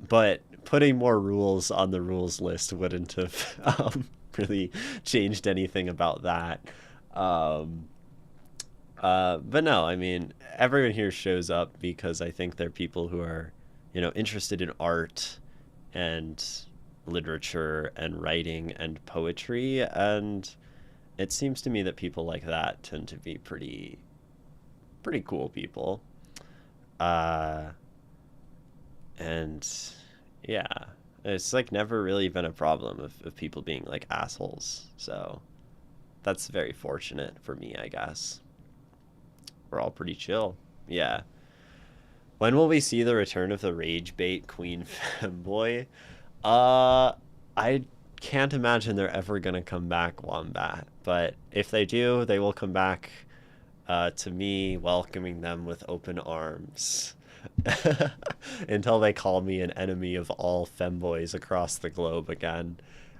but putting more rules on the rules list wouldn't have really changed anything about that. Um, but no, I mean, everyone here shows up because I think they're people who are, interested in art and literature and writing and poetry, and it seems to me that people like that tend to be pretty cool people. Uh, and yeah, it's like never really been a problem of people being like assholes. So that's very fortunate for me, I guess. We're all pretty chill. Yeah. When will we see the return of the rage bait queen femboy? Uh, I can't imagine they're ever gonna come back, Wombat. But if they do, they will come back to me welcoming them with open arms. Until they call me an enemy of all femboys across the globe again,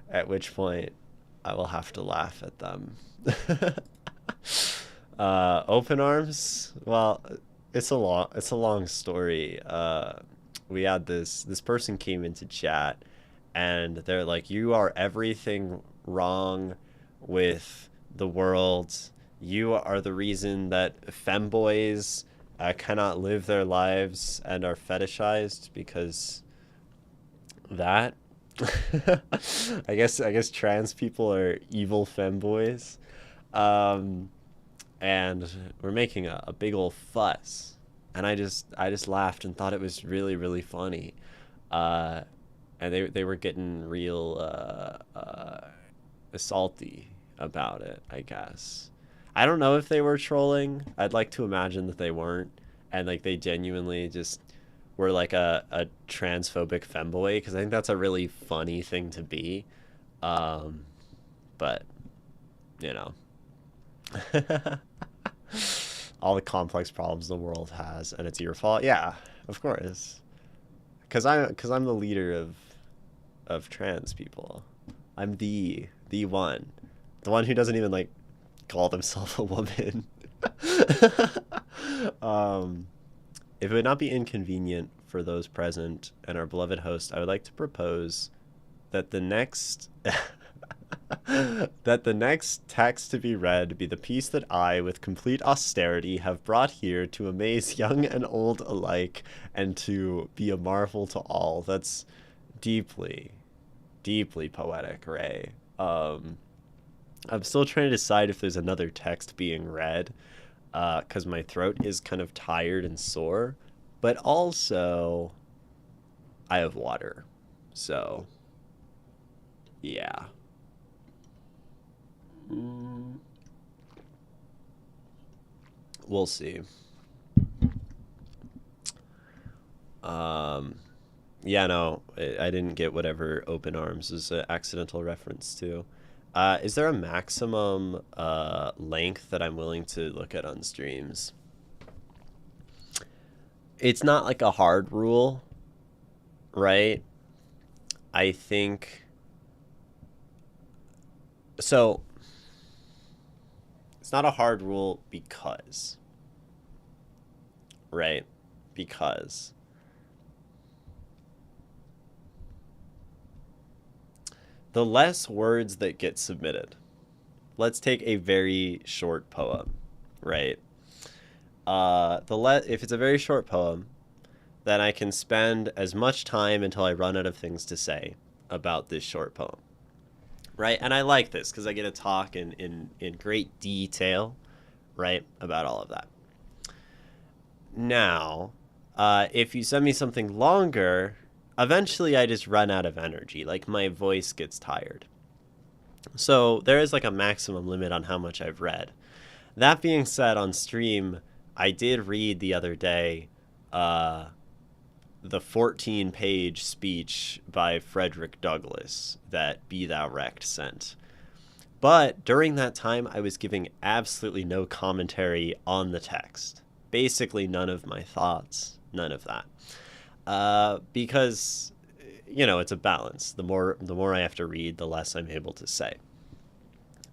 at which point I will have to laugh at them. Open arms? Well, it's a long story. We had this person came into chat and they're like, you are everything wrong with the world You are the reason that femboys cannot live their lives and are fetishized because that. I guess trans people are evil femboys. Um, and we're making a big old fuss. And I just laughed and thought it was really really funny. Uh, and they were getting real salty about it, I guess. I don't know if they were trolling. I'd like to imagine that they weren't, and like they genuinely just were like a transphobic femboy, because I think that's a really funny thing to be. Um, but you know, all the complex problems the world has, and it's your fault. Yeah, of course, because I'm the leader of trans people. I'm the one who doesn't even like call themselves a woman. um, if it would not be inconvenient for those present and our beloved host, I would like to propose that the next that the next text to be read be the piece that I, with complete austerity, have brought here to amaze young and old alike, and to be a marvel to all. That's deeply, deeply poetic, Ray. I'm still trying to decide if there's another text being read, because my throat is kind of tired and sore, but also I have water. So, yeah. Mm, we'll see. Um, yeah, no, I didn't get whatever open arms is an accidental reference to. Is there a maximum length that I'm willing to look at on streams? It's not like a hard rule, right? I think so. It's not a hard rule because, right? Because the less words that get submitted. Let's take a very short poem, right? If it's a very short poem, then I can spend as much time until I run out of things to say about this short poem, right? And I like this because I get to talk in great detail, right, about all of that. Now, if you send me something longer, eventually I just run out of energy. Like my voice gets tired. So there is like a maximum limit on how much I've read. That being said, on stream, I did read the other day uh, the 14-page speech by Frederick Douglass that Be Thou Wrecked sent. But during that time, I was giving absolutely no commentary on the text. Basically, none of my thoughts, none of that. Because, it's a balance. The more I have to read, the less I'm able to say.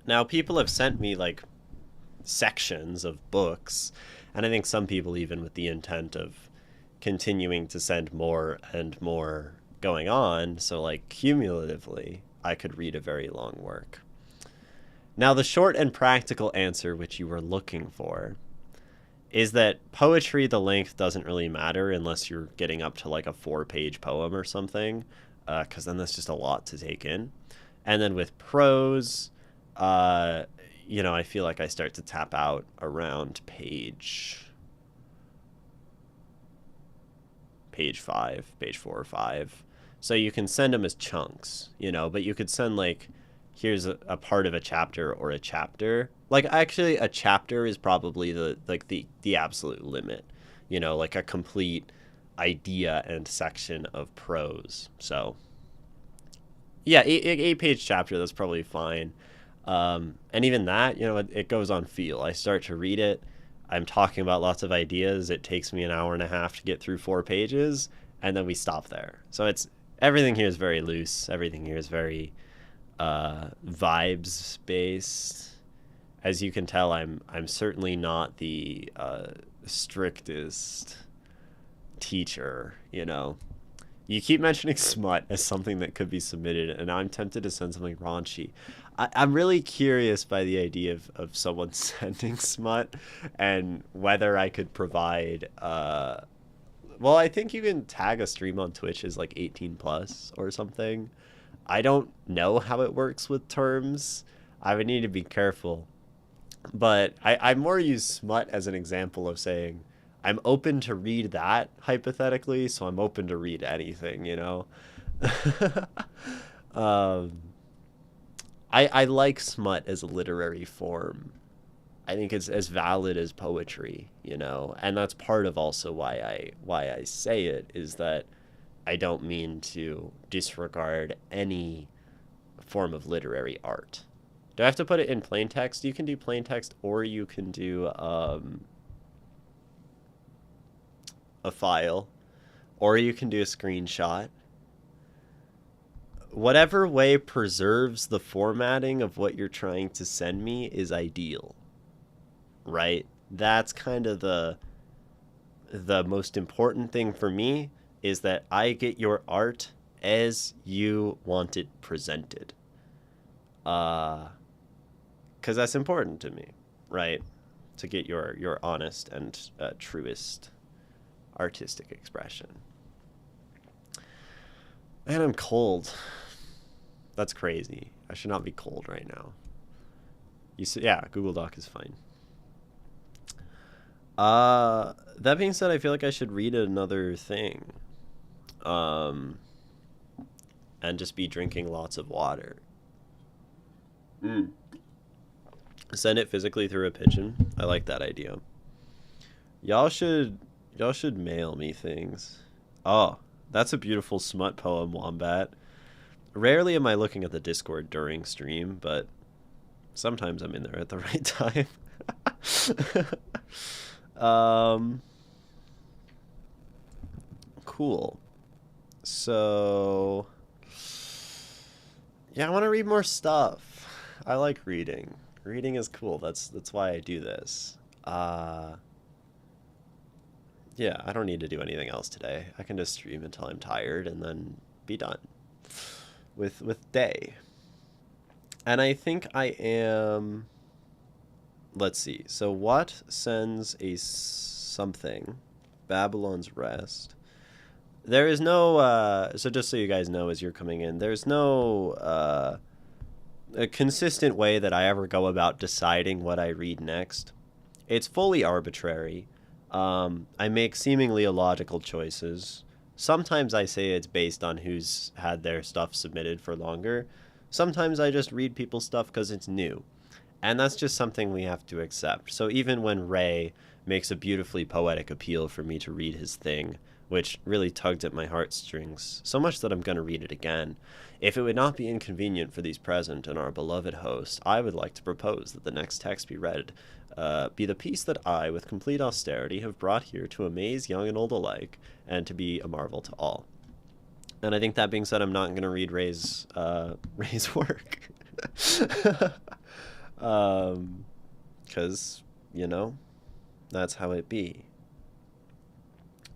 Now, people have sent me like sections of books, and I think some people even with the intent of continuing to send more and more going on. So like cumulatively, I could read a very long work. Now, the short and practical answer, which you were looking for, is that poetry, the length doesn't really matter unless you're getting up to like a 4-page poem or something, because then that's just a lot to take in. And then with prose, I feel like I start to tap out around page 5, page 4 or 5. So you can send them as chunks, but you could send like, here's a part of a chapter or a chapter. Like actually a chapter is probably the absolute limit, like a complete idea and section of prose. So yeah, eight-page chapter, that's probably fine. And even that, it goes on feel. I start to read it. I'm talking about lots of ideas. It takes me an hour and a half to get through 4 pages, and then we stop there. So everything here is very loose. Everything here is very vibes based. As you can tell, I'm certainly not the strictest teacher. You keep mentioning smut as something that could be submitted, and I'm tempted to send something raunchy. I'm really curious by the idea of someone sending smut and whether I could provide well, I think you can tag a stream on Twitch as like 18 plus or something. I don't know how it works with terms. I would need to be careful. But I more use smut as an example of saying I'm open to read that hypothetically, so I'm open to read anything, you know? um, I like smut as a literary form. I think it's as valid as poetry, you know, and that's part of also why I say it is that I don't mean to disregard any form of literary art. Do I have to put it in plain text? You can do plain text, or you can do a file, or you can do a screenshot. Whatever way preserves the formatting of what you're trying to send me is ideal, right? That's kind of the most important thing for me is that I get your art as you want it presented. Because that's important to me, right? To get your honest and truest artistic expression. And I'm cold. That's crazy. I should not be cold right now. Yeah, Google Doc is fine. That being said, I feel like I should read another thing. And just be drinking lots of water. Send it physically through a pigeon. I like that idea. Y'all should mail me things. Oh, that's a beautiful smut poem, Wombat. Rarely am I looking at the Discord during stream, but sometimes I'm in there at the right time. Cool. So, yeah, I want to read more stuff. I like reading. Reading is cool. That's why I do this. Yeah, I don't need to do anything else today. I can just stream until I'm tired and then be done with day. And I think I am. Let's see. So what sends a something? Babylon's Rest. There is no. So just so you guys know, as you're coming in, there's no a consistent way that I ever go about deciding what I read next. It's fully arbitrary. I make seemingly illogical choices. Sometimes I say it's based on who's had their stuff submitted for longer. Sometimes I just read people's stuff because it's new. And that's just something we have to accept. So even when Ray makes a beautifully poetic appeal for me to read his thing, which really tugged at my heartstrings, so much that I'm going to read it again, if it would not be inconvenient for these present and our beloved host, I would like to propose that the next text be read be the piece that I, with complete austerity, have brought here to amaze young and old alike, and to be a marvel to all. And I think that being said, I'm not going to read Ray's work. Because, you know, that's how it be.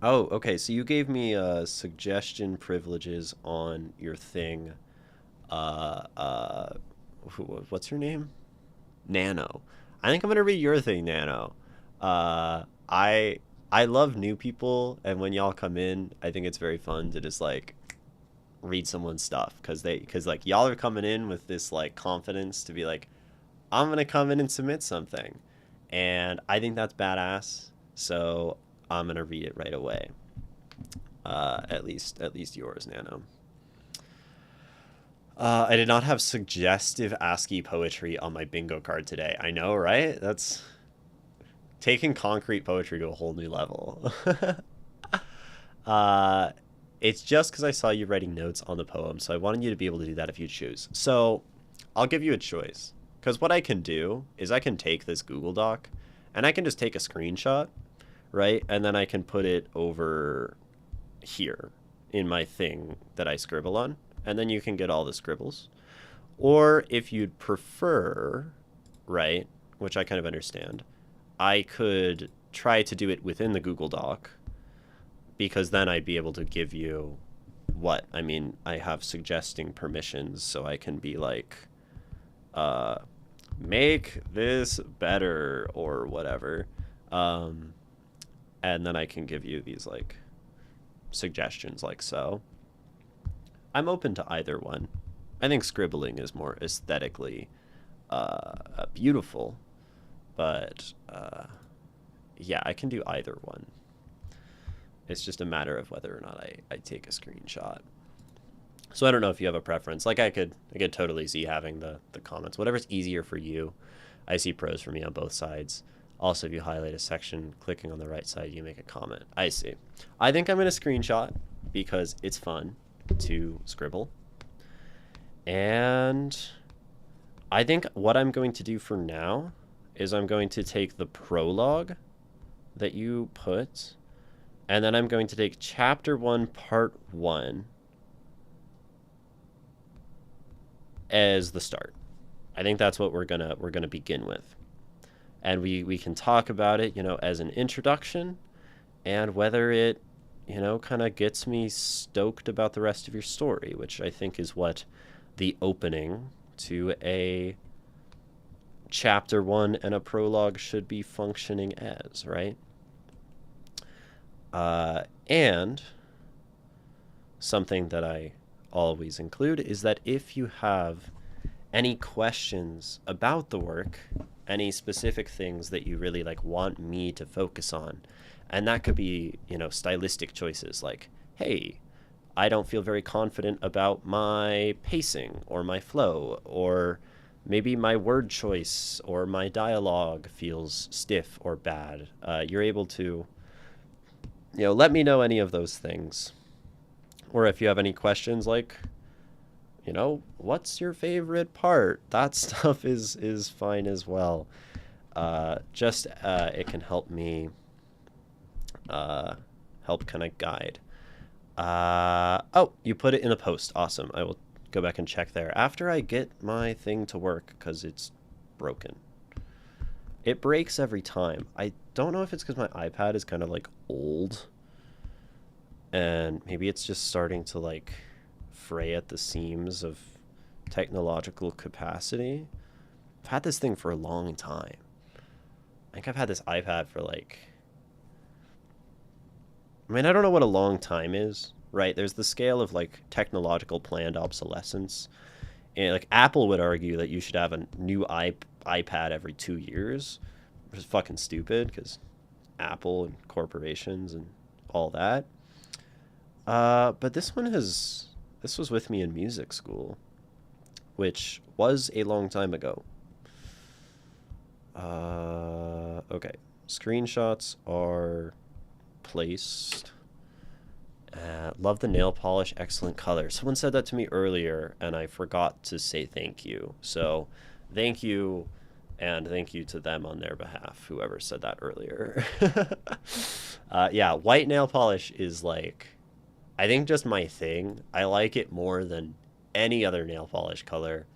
Oh, okay, so you gave me suggestion privileges on your thing. What's her name? Nano. I think I'm gonna read your thing, Nano. I love new people, and when y'all come in, I think it's very fun to just like read someone's stuff because like y'all are coming in with this like confidence to be like, I'm gonna come in and submit something, and I think that's badass. So I'm gonna read it right away. At least yours, Nano. I did not have suggestive ASCII poetry on my bingo card today. I know, right? That's taking concrete poetry to a whole new level. It's just because I saw you writing notes on the poem, so I wanted you to be able to do that if you choose. So I'll give you a choice. Because what I can do is I can take this Google Doc, and I can just take a screenshot, right? And then I can put it over here in my thing that I scribble on. And then you can get all the scribbles. Or if you'd prefer, right, which I kind of understand, I could try to do it within the Google Doc, because then I'd be able to give you what? I mean, I have suggesting permissions, so I can be like, uh, make this better or whatever. Um, and then I can give you these like suggestions like so. I'm open to either one. I think scribbling is more aesthetically beautiful, but yeah, I can do either one. It's just a matter of whether or not I take a screenshot. So I don't know if you have a preference. Like I could totally see having the comments. Whatever's easier for you. I see pros for me on both sides. Also, if you highlight a section, clicking on the right side, you make a comment. I see. I think I'm going to screenshot because it's fun to scribble. And I think what I'm going to do for now is I'm going to take the prologue that you put, and then I'm going to take chapter 1, part 1 as the start. I think that's what we're gonna begin with. And we can talk about it, as an introduction, and whether it, kind of gets me stoked about the rest of your story, which I think is what the opening to a chapter 1 and a prologue should be functioning as, right? And something that I always include is that if you have any questions about the work, any specific things that you really want me to focus on, and that could be, stylistic choices like, hey, I don't feel very confident about my pacing or my flow, or maybe my word choice or my dialogue feels stiff or bad. You're able to, let me know any of those things. Or if you have any questions like, what's your favorite part? That stuff is fine as well. It can help me help kind of guide. Oh, you put it in the post. Awesome. I will go back and check there after I get my thing to work because it's broken. It breaks every time. I don't know if it's because my iPad is kind of old, and maybe it's just starting to fray at the seams of technological capacity. I've had this thing for a long time. I think I've had this iPad for I don't know what a long time is, right? There's the scale of technological planned obsolescence. And Apple would argue that you should have a new iPad every 2 years, which is fucking stupid because Apple and corporations and all that. But this was with me in music school, which was a long time ago. Okay. Screenshots are placed. Love the nail polish. Excellent color. Someone said that to me earlier, and I forgot to say thank you. So thank you, and thank you to them on their behalf, whoever said that earlier. Yeah, white nail polish is I think just my thing. I like it more than any other nail polish color.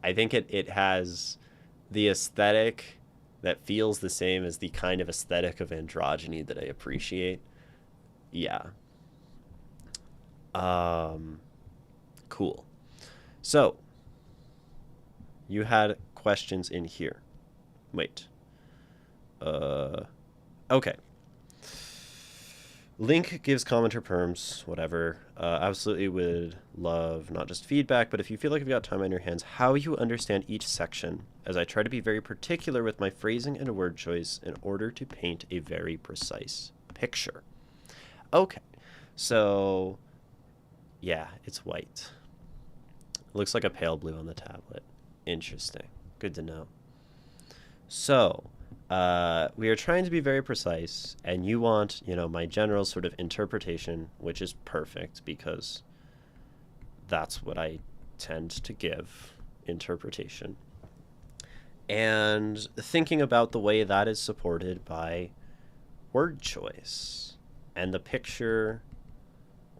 I think it has the aesthetic that feels the same as the kind of aesthetic of androgyny that I appreciate. Yeah. Cool. So, you had questions in here. Wait. Okay. Link gives commenter perms, whatever. Absolutely would love not just feedback, but if you feel like you've got time on your hands, how you understand each section, as I try to be very particular with my phrasing and word choice in order to paint a very precise picture. Okay, so yeah, it's white. It looks like a pale blue on the tablet. Interesting. Good to know. So, we are trying to be very precise, and you want, my general sort of interpretation, which is perfect because that's what I tend to give, interpretation. And thinking about the way that is supported by word choice and the picture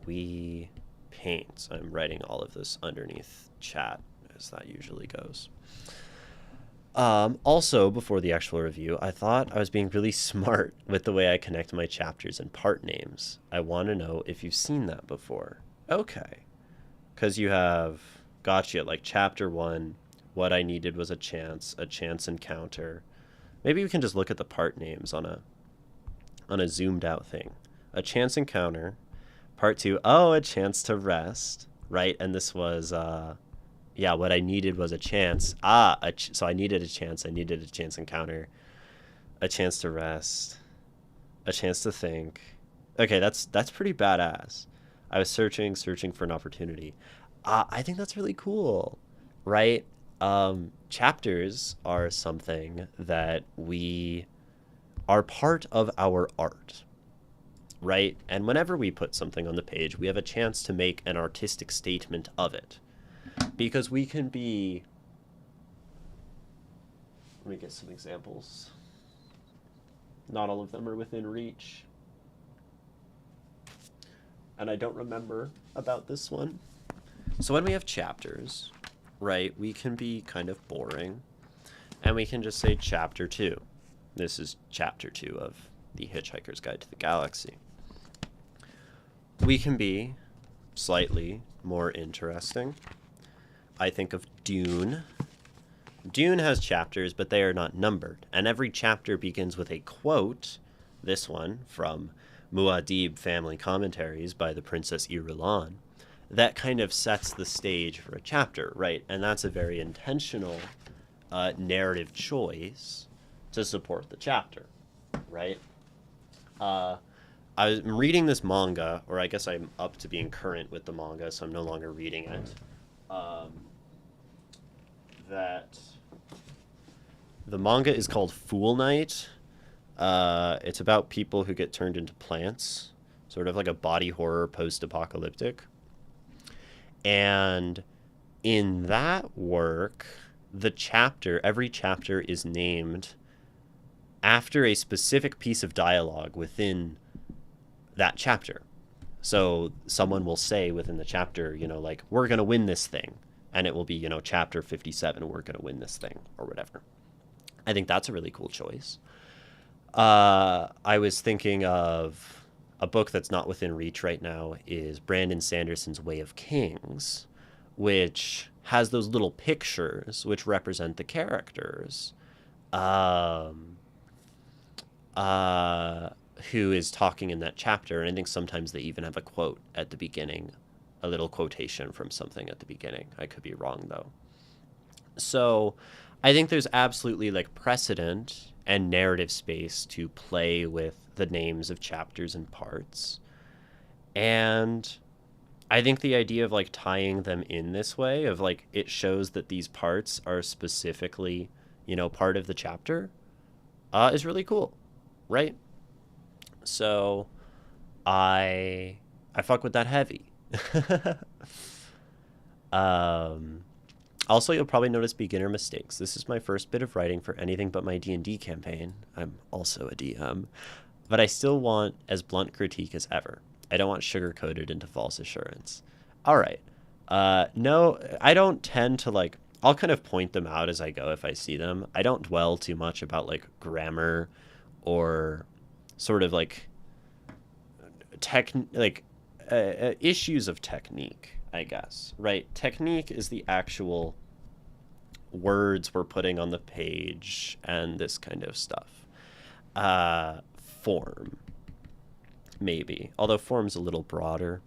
we paint. I'm writing all of this underneath chat, as that usually goes. Also, before the actual review, I thought I was being really smart with the way I connect my chapters and part names. I want to know if you've seen that before. Okay. Because you have, gotcha, chapter 1, What I needed was a chance encounter. Maybe we can just look at the part names on a zoomed out thing. A chance encounter. Part 2, oh, a chance to rest, right? And this was yeah, what I needed was a chance. So I needed a chance. I needed a chance encounter, a chance to rest, a chance to think. Okay, that's pretty badass. I was searching for an opportunity. I think that's really cool, right? Chapters are something that we are part of our art, right? And whenever we put something on the page, we have a chance to make an artistic statement of it. Because we can be... Let me get some examples. Not all of them are within reach. And I don't remember about this one. So when we have chapters, right, we can be kind of boring. And we can just say chapter 2. This is chapter 2 of The Hitchhiker's Guide to the Galaxy. We can be slightly more interesting. I think of Dune. Dune has chapters, but they are not numbered. And every chapter begins with a quote, this one from Muad'Dib Family Commentaries by the Princess Irulan, that kind of sets the stage for a chapter, right? And that's a very intentional narrative choice to support the chapter, right? I'm reading this manga, or I guess I'm up to being current with the manga, so I'm no longer reading it. That the manga is called Fool Night. It's about people who get turned into plants, sort of like a body horror post-apocalyptic. And in that work, every chapter is named after a specific piece of dialogue within that chapter. So someone will say within the chapter, like, we're going to win this thing. And it will be, chapter 57, we're going to win this thing, or whatever. I think that's a really cool choice. I was thinking of a book that's not within reach right now is Brandon Sanderson's Way of Kings, which has those little pictures which represent the characters. Who is talking in that chapter, and I think sometimes they even have a quote at the beginning, a little quotation from something at the beginning. I could be wrong, though. So I think there's absolutely like precedent and narrative space to play with the names of chapters and parts. And I think the idea of like tying them in this way of like it shows that these parts are specifically, part of the chapter is really cool, right? So I fuck with that heavy. Also, you'll probably notice beginner mistakes. This is my first bit of writing for anything but my D&D campaign. I'm also a DM. But I still want as blunt critique as ever. I don't want sugar-coated into false assurance. All right. No, I don't tend to like... I'll kind of point them out as I go if I see them. I don't dwell too much about like grammar or sort of like issues of technique, I guess, right? Technique is the actual words we're putting on the page and this kind of stuff. Form, maybe, although form's a little broader.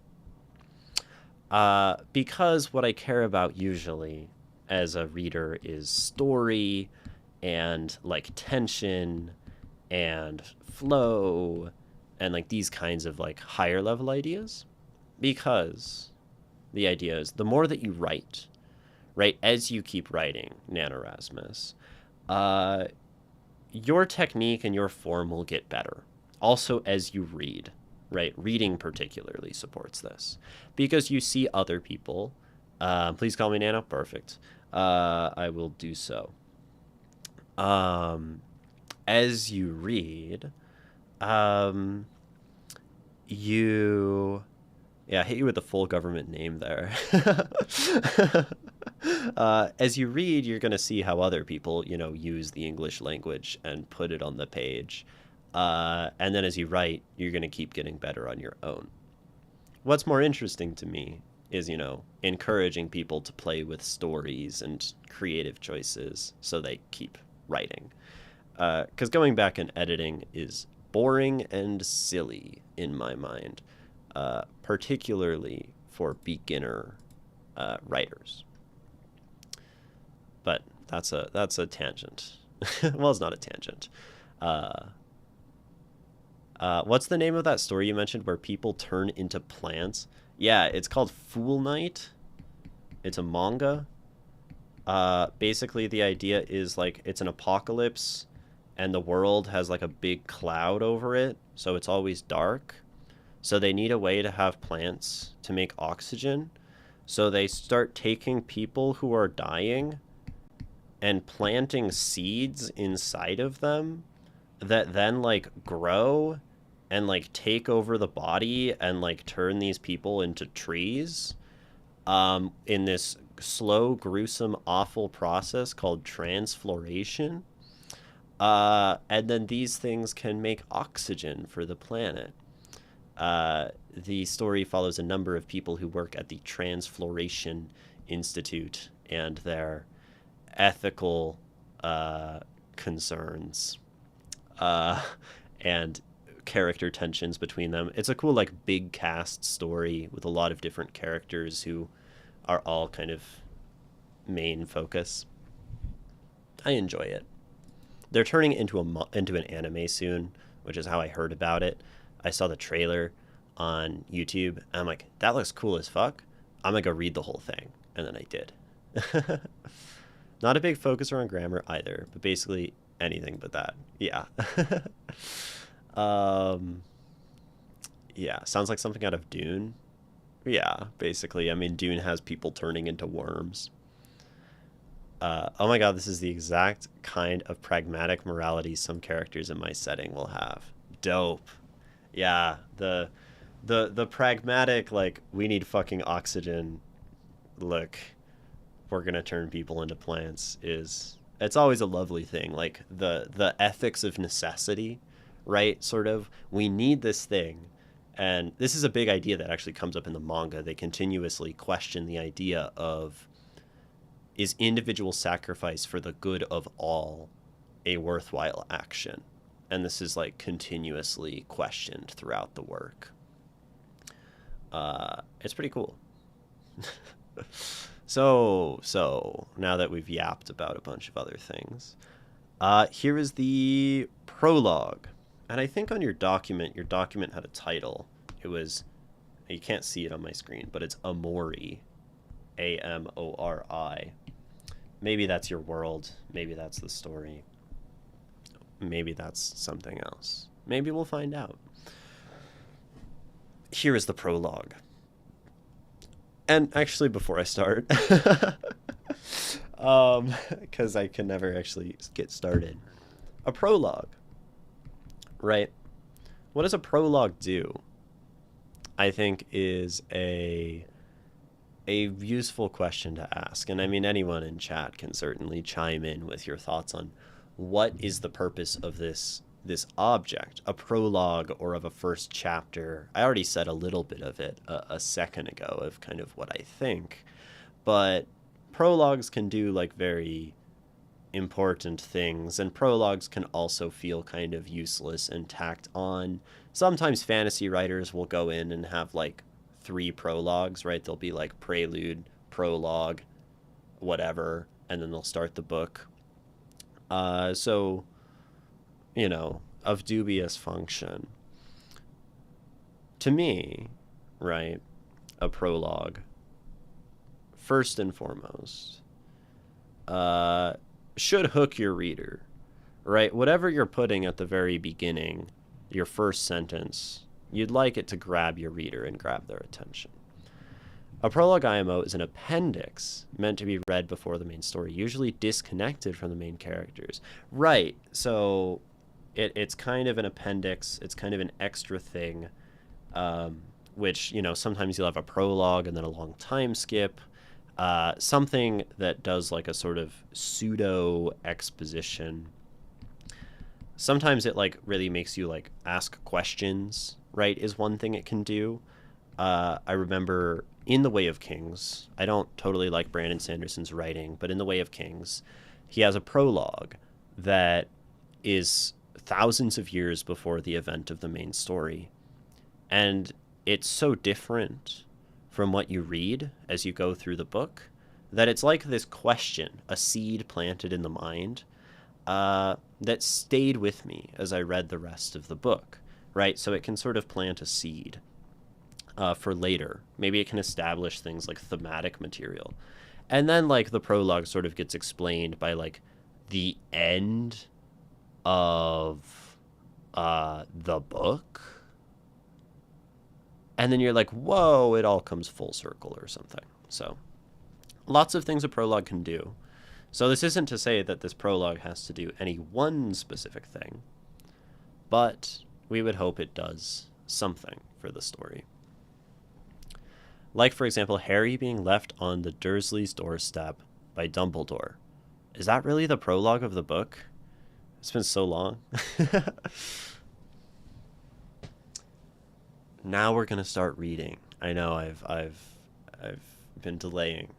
Because what I care about usually as a reader is story and like tension and flow and like these kinds of like higher level ideas. Because the idea is the more that you write, right, as you keep writing, NaNoWriMus, your technique and your form will get better. Also as you read, right? Reading particularly supports this. Because you see other people. Please call me Nano. Perfect. I will do so. As you read, Yeah, I hit you with the full government name there. As you read, you're going to see how other people, use the English language and put it on the page. And then as you write, you're going to keep getting better on your own. What's more interesting to me is, you know, encouraging people to play with stories and creative choices so they keep writing. Because going back and editing is boring and silly in my mind, particularly for beginner writers. But that's a tangent. Well, it's not a tangent. Uh, what's the name of that story you mentioned where people turn into plants? Yeah, it's called Fool Night. It's a manga. Basically, the idea is like it's an apocalypse, and the world has like a big cloud over it, so it's always dark. So they need a way to have plants to make oxygen. So they start taking people who are dying and planting seeds inside of them that then like grow and like take over the body and like turn these people into trees, in this slow, gruesome, awful process called transfloration. And then these things can make oxygen for the planet. The story follows a number of people who work at the Transfloration Institute and their ethical concerns, uh, and character tensions between them. It's a cool, like, big cast story with a lot of different characters who are all kind of main focus. I enjoy it. They're turning it into an anime soon, which is how I heard about it. I saw the trailer on YouTube, and I'm like, that looks cool as fuck. I'm gonna go read the whole thing, and then I did. Not a big focuser on grammar either, but basically anything but that. Yeah. Yeah, sounds like something out of Dune. Yeah, basically. I mean, Dune has people turning into worms. Oh my god, this is the exact kind of pragmatic morality some characters in my setting will have. Dope. Yeah, the pragmatic, like, we need fucking oxygen, look, we're gonna turn people into plants, is, it's always a lovely thing. Like the ethics of necessity, right? Sort of, we need this thing. And this is a big idea that actually comes up in the manga. They continuously question the idea of, is individual sacrifice for the good of all a worthwhile action? And this is like continuously questioned throughout the work. It's pretty cool. So now that we've yapped about a bunch of other things, here is the prologue. And I think on your document had a title. It was, you can't see it on my screen, but it's Amori, Amori. Maybe that's your world. Maybe that's the story. Maybe that's something else. Maybe we'll find out. Here is the prologue. And actually, before I start, because I can never actually get started, a prologue, right? What does a prologue do? I think is a useful question to ask. And I mean, anyone in chat can certainly chime in with your thoughts on what is the purpose of this object, a prologue or of a first chapter. I already said a little bit of it a second ago of kind of what I think, but prologues can do like very important things, and prologues can also feel kind of useless and tacked on. Sometimes fantasy writers will go in and have like 3 prologues, right? They'll be like prelude, prologue, whatever, and then they'll start the book. So, you know, of dubious function. To me, right, a prologue, first and foremost, should hook your reader, right? Whatever you're putting at the very beginning, your first sentence, you'd like it to grab your reader and grab their attention. A prologue IMO is an appendix meant to be read before the main story, usually disconnected from the main characters. Right, so it's kind of an appendix, it's kind of an extra thing, which, you know, sometimes you'll have a prologue and then a long time skip, something that does like a sort of pseudo exposition. Sometimes it like really makes you like ask questions, right, is one thing it can do. I remember in The Way of Kings, I don't totally like Brandon Sanderson's writing, but in The Way of Kings, he has a prologue that is thousands of years before the event of the main story. And it's so different from what you read as you go through the book that it's like this question, a seed planted in the mind, that stayed with me as I read the rest of the book, right? So it can sort of plant a seed for later. Maybe it can establish things like thematic material. And then, like, the prologue sort of gets explained by, like, the end of the book. And then you're like, whoa, it all comes full circle or something. So, lots of things a prologue can do. So this isn't to say that this prologue has to do any one specific thing, but we would hope it does something for the story. Like, for example, Harry being left on the Dursleys' doorstep by Dumbledore. Is that really the prologue of the book? It's been so long. Now we're gonna start reading. I know I've been delaying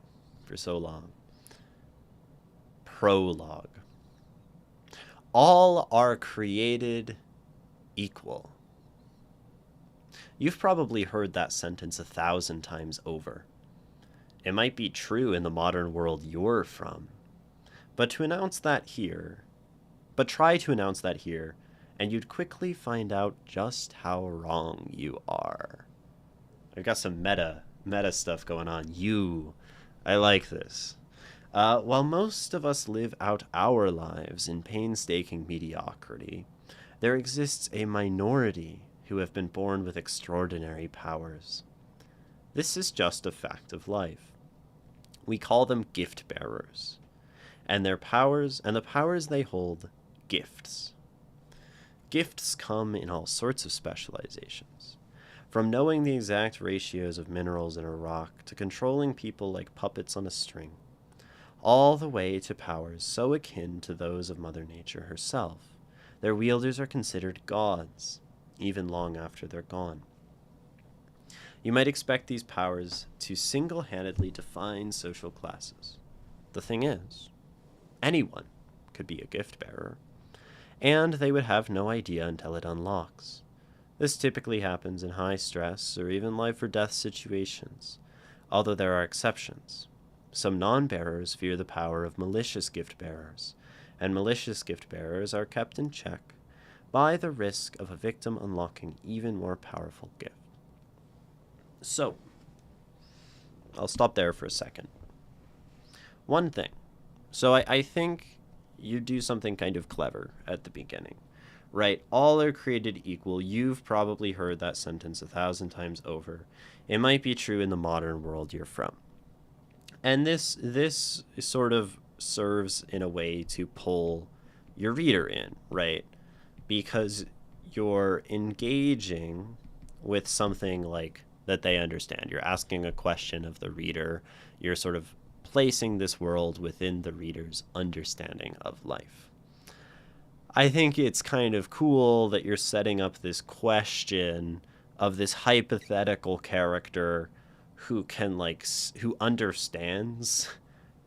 for so long. Prologue. All are created equal. You've probably heard that sentence 1,000 times over. It might be true in the modern world you're from, but try to announce that here, and you'd quickly find out just how wrong you are. I've got some meta stuff going on. I like this. While most of us live out our lives in painstaking mediocrity, there exists a minority who have been born with extraordinary powers. This is just a fact of life. We call them gift bearers, and the powers they hold, gifts. Gifts come in all sorts of specializations, from knowing the exact ratios of minerals in a rock to controlling people like puppets on a string, all the way to powers so akin to those of Mother Nature herself. Their wielders are considered gods, even long after they're gone. You might expect these powers to single-handedly define social classes. The thing is, anyone could be a gift bearer, and they would have no idea until it unlocks. This typically happens in high stress or even life or death situations, although there are exceptions. Some non-bearers fear the power of malicious gift bearers, and malicious gift bearers are kept in check by the risk of a victim unlocking even more powerful gift. So, I'll stop there for a second. One thing. So I think you do something kind of clever at the beginning, right? All are created equal. You've probably heard that sentence 1,000 times over. It might be true in the modern world you're from. And this sort of serves in a way to pull your reader in, right? Because you're engaging with something like that they understand. You're asking a question of the reader. You're sort of placing this world within the reader's understanding of life. I think it's kind of cool that you're setting up this question of this hypothetical character who understands,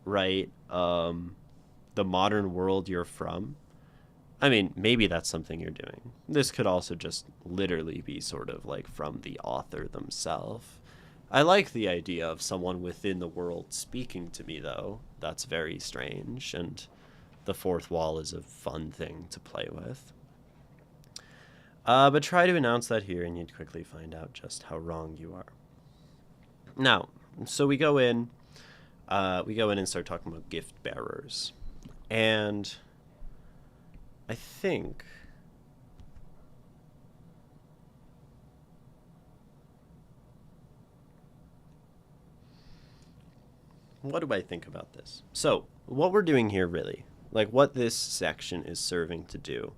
right, the modern world you're from. I mean, maybe that's something you're doing. This could also just literally be sort of like from the author themselves. I like the idea of someone within the world speaking to me, though. That's very strange, and the fourth wall is a fun thing to play with. But try to announce that here, and you'd quickly find out just how wrong you are. Now, so we go in and start talking about gift bearers. And I think what do I think about this? So, what we're doing here really, like what this section is serving to do,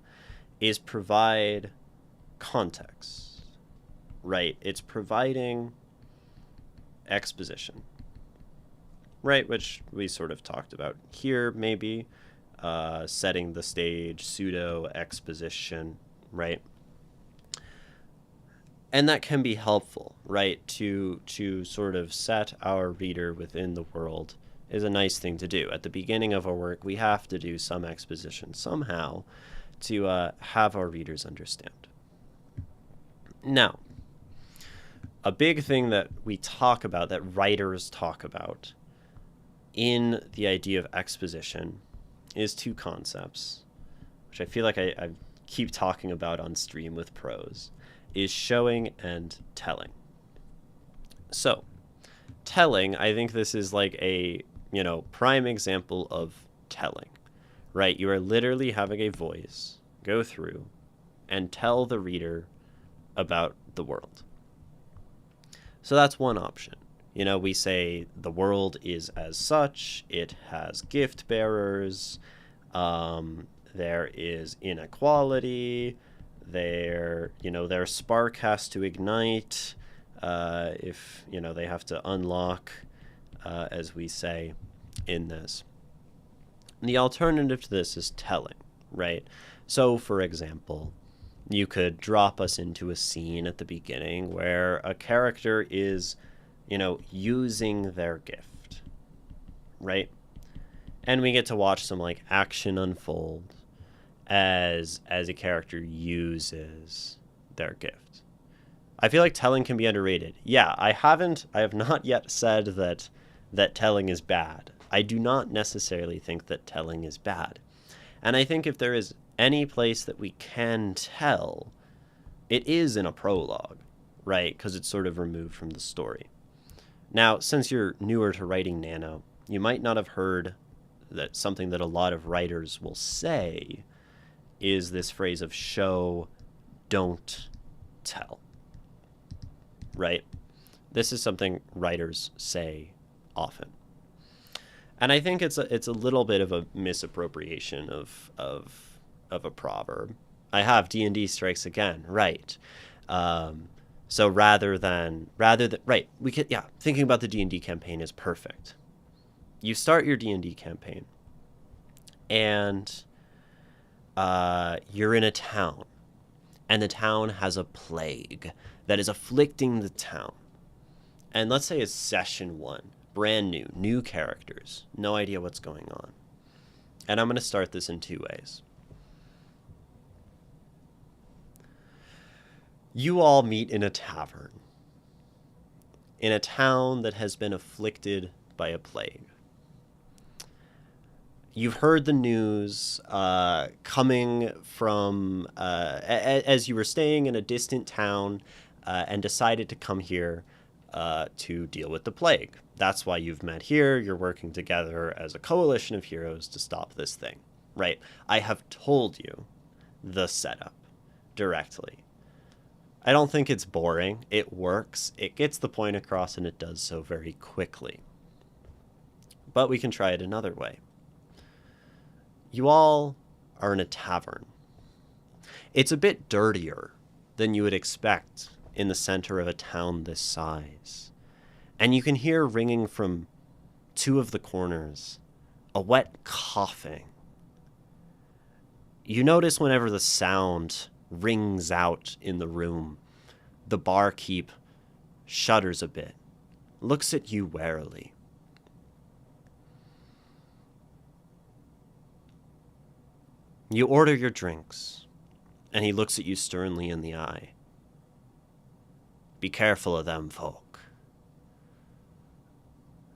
is provide context, right? It's providing exposition, right? Which we sort of talked about here, maybe. Setting the stage, pseudo exposition, right? And that can be helpful, right? To sort of set our reader within the world is a nice thing to do. At the beginning of a work, we have to do some exposition somehow to have our readers understand. Now, a big thing that we talk about, that writers talk about in the idea of exposition, is two concepts, which I feel like I keep talking about on stream with prose, is showing and telling. So, telling, I think this is like a, prime example of telling, right? You are literally having a voice go through and tell the reader about the world. So that's one option. We say the world is as such, it has gift bearers, there is inequality, their spark has to ignite if, they have to unlock, as we say in this. And the alternative to this is telling, right? So, for example, you could drop us into a scene at the beginning where a character is, using their gift, right? And we get to watch some like action unfold as a character uses their gift. I feel like telling can be underrated. Yeah, I have not yet said that telling is bad. I do not necessarily think that telling is bad. And I think if there is any place that we can tell, it is in a prologue, right? Because it's sort of removed from the story. Now, since you're newer to writing Nano, you might not have heard that something that a lot of writers will say is this phrase of show, don't tell, right? This is something writers say often. And I think it's a little bit of a misappropriation of a proverb. I have D&D strikes again, right? So rather than right, we could thinking about the D&D campaign is perfect. You start your D&D campaign, and you're in a town, and the town has a plague that is afflicting the town. And let's say it's session 1, brand new characters, no idea what's going on. And I'm going to start this in 2 ways. You all meet in a tavern, in a town that has been afflicted by a plague. You've heard the news coming from, as you were staying in a distant town and decided to come here to deal with the plague. That's why you've met here. You're working together as a coalition of heroes to stop this thing, right? I have told you the setup directly. I don't think it's boring. It works. It gets the point across, and it does so very quickly. But we can try it another way. You all are in a tavern. It's a bit dirtier than you would expect in the center of a town this size. And you can hear ringing from 2 of the corners a wet coughing. You notice whenever the sound rings out in the room, the barkeep shudders a bit, looks at you warily. You order your drinks, and he looks at you sternly in the eye. Be careful of them folk.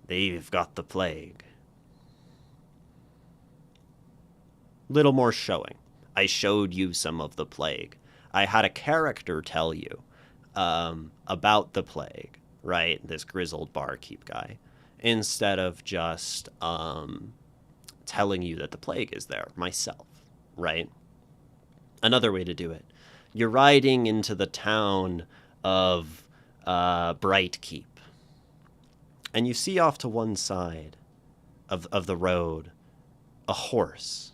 They've got the plague. Little more showing. I showed you some of the plague. I had a character tell you about the plague, right? This grizzled barkeep guy, instead of just telling you that the plague is there myself, right? Another way to do it. You're riding into the town of Bright Keep, and you see off to one side of the road a horse,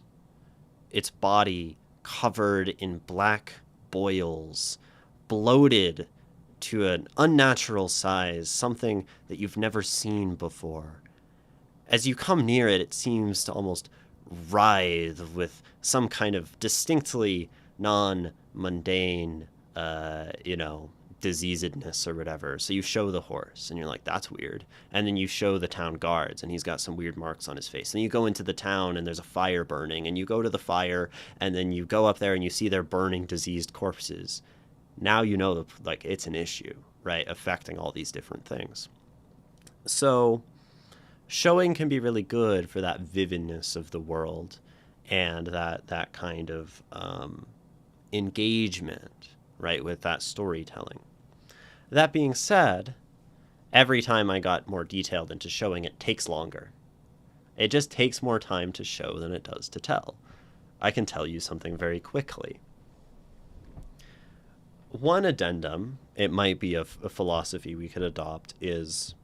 its body covered in black boils, bloated to an unnatural size, something that you've never seen before. As you come near it, it seems to almost writhe with some kind of distinctly non-mundane, diseasedness or whatever. So you show the horse and you're like, that's weird. And then you show the town guards and he's got some weird marks on his face. And you go into the town and there's a fire burning and you go to the fire and then you go up there and you see their burning diseased corpses. Now you know, like, it's an issue, right? Affecting all these different things. So showing can be really good for that vividness of the world and that kind of engagement, right, with that storytelling. That being said, every time I got more detailed into showing, it takes longer. It just takes more time to show than it does to tell. I can tell you something very quickly. One addendum, it might be a philosophy we could adopt, is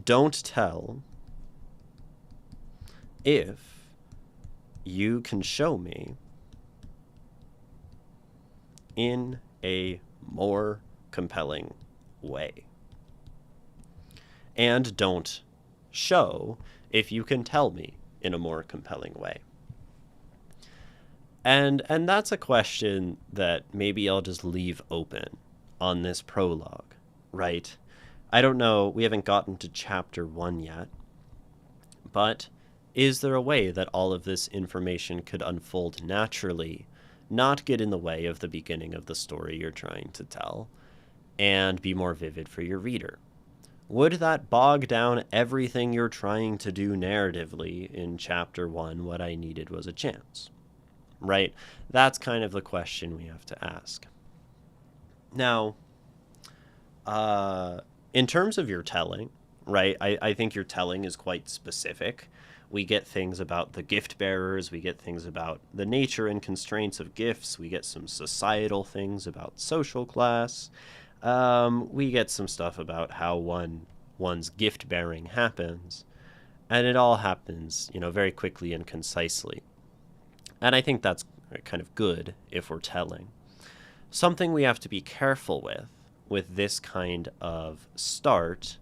don't tell if you can show me in a more compelling way. And don't show if you can tell me in a more compelling way. And that's a question that maybe I'll just leave open on this prologue, right? I don't know, we haven't gotten to chapter 1 yet, but is there a way that all of this information could unfold naturally, not get in the way of the beginning of the story you're trying to tell, and be more vivid for your reader? Would that bog down everything you're trying to do narratively in chapter 1? What I needed was a chance, right? That's kind of the question we have to ask. Now, in terms of your telling, right, I think your telling is quite specific. We get things about the gift bearers. We get things about the nature and constraints of gifts. We get some societal things about social class. We get some stuff about how one's gift bearing happens. And it all happens, very quickly and concisely. And I think that's kind of good if we're telling. Something we have to be careful with this kind of start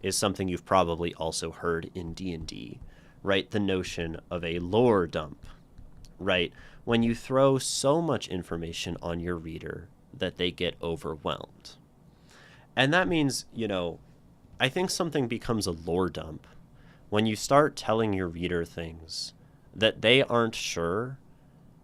is something you've probably also heard in D&D, right? The notion of a lore dump, right? When you throw so much information on your reader that they get overwhelmed. And that means, I think something becomes a lore dump when you start telling your reader things that they aren't sure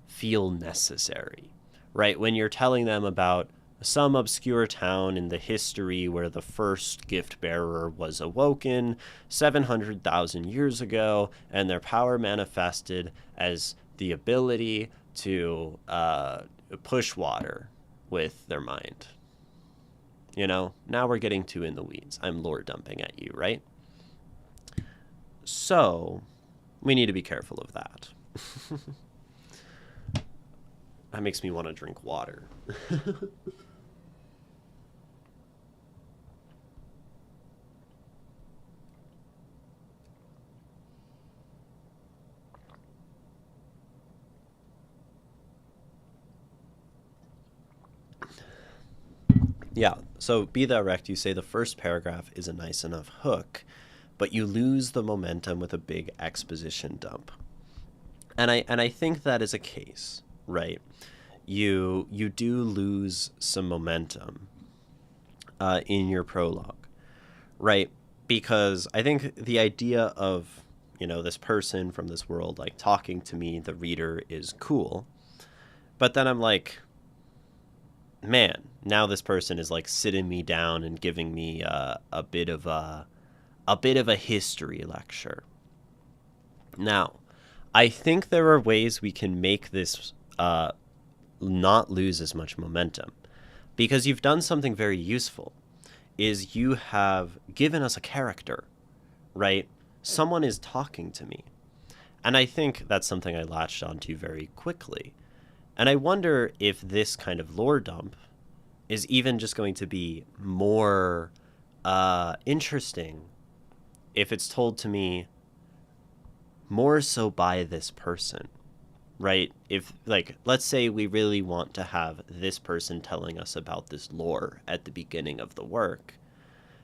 feel necessary, right? When you're telling them about some obscure town in the history where the first gift bearer was awoken 700,000 years ago, and their power manifested as the ability to push water with their mind. Now we're getting too in the weeds. I'm lore dumping at you, right? So we need to be careful of that. That makes me want to drink water. Yeah, so be direct. You say the first paragraph is a nice enough hook, but you lose the momentum with a big exposition dump. And I think that is a case, right? You do lose some momentum in your prologue, right? Because I think the idea of, this person from this world, like, talking to me, the reader, is cool. But then I'm like, man, now this person is like sitting me down and giving me a bit of a history lecture. Now, I think there are ways we can make this not lose as much momentum, because you've done something very useful. Is you have given us a character, right? Someone is talking to me, and I think that's something I latched onto very quickly. And I wonder if this kind of lore dump is even just going to be more interesting if it's told to me more so by this person, right? If, like, let's say we really want to have this person telling us about this lore at the beginning of the work,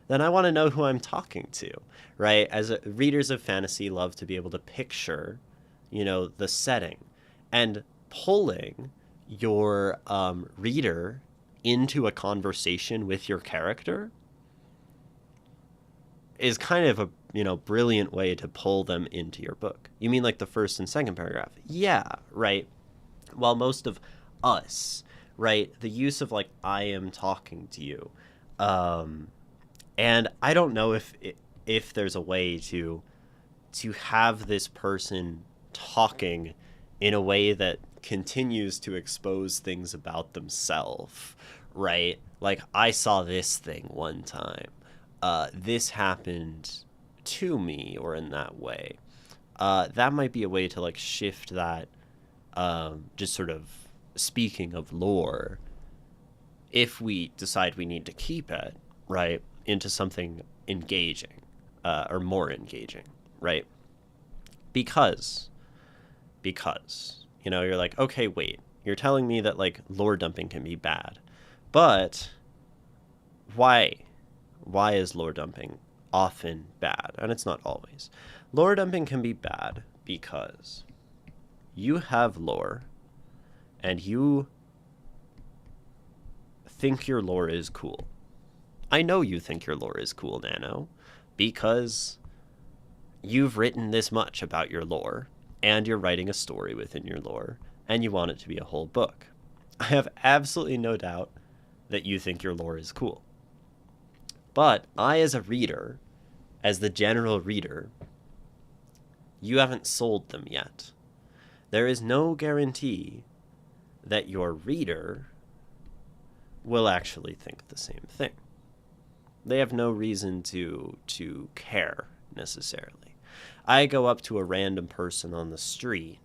then I want to know who I'm talking to, right? As readers of fantasy love to be able to picture, the setting. And pulling your reader into a conversation with your character is kind of a brilliant way to pull them into your book. You mean like the first and second paragraph? Yeah, right. While most of us, right, the use of like I am talking to you, and I don't know if there's a way to have this person talking in a way that continues to expose things about themselves, right? Like, I saw this thing one time. This happened to me, or in that way. That might be a way to, like, shift that, just sort of speaking of lore, if we decide we need to keep it, right, into something engaging, or more engaging, right? Because, you're like, okay, wait, you're telling me that, like, lore dumping can be bad, but why? Why is lore dumping often bad? And it's not always. Lore dumping can be bad because you have lore and you think your lore is cool. I know you think your lore is cool, Nano, because you've written this much about your lore, and you're writing a story within your lore, and you want it to be a whole book. I have absolutely no doubt that you think your lore is cool. But I, as a reader, as the general reader, you haven't sold them yet. There is no guarantee that your reader will actually think the same thing. They have no reason to care, necessarily. I go up to a random person on the street,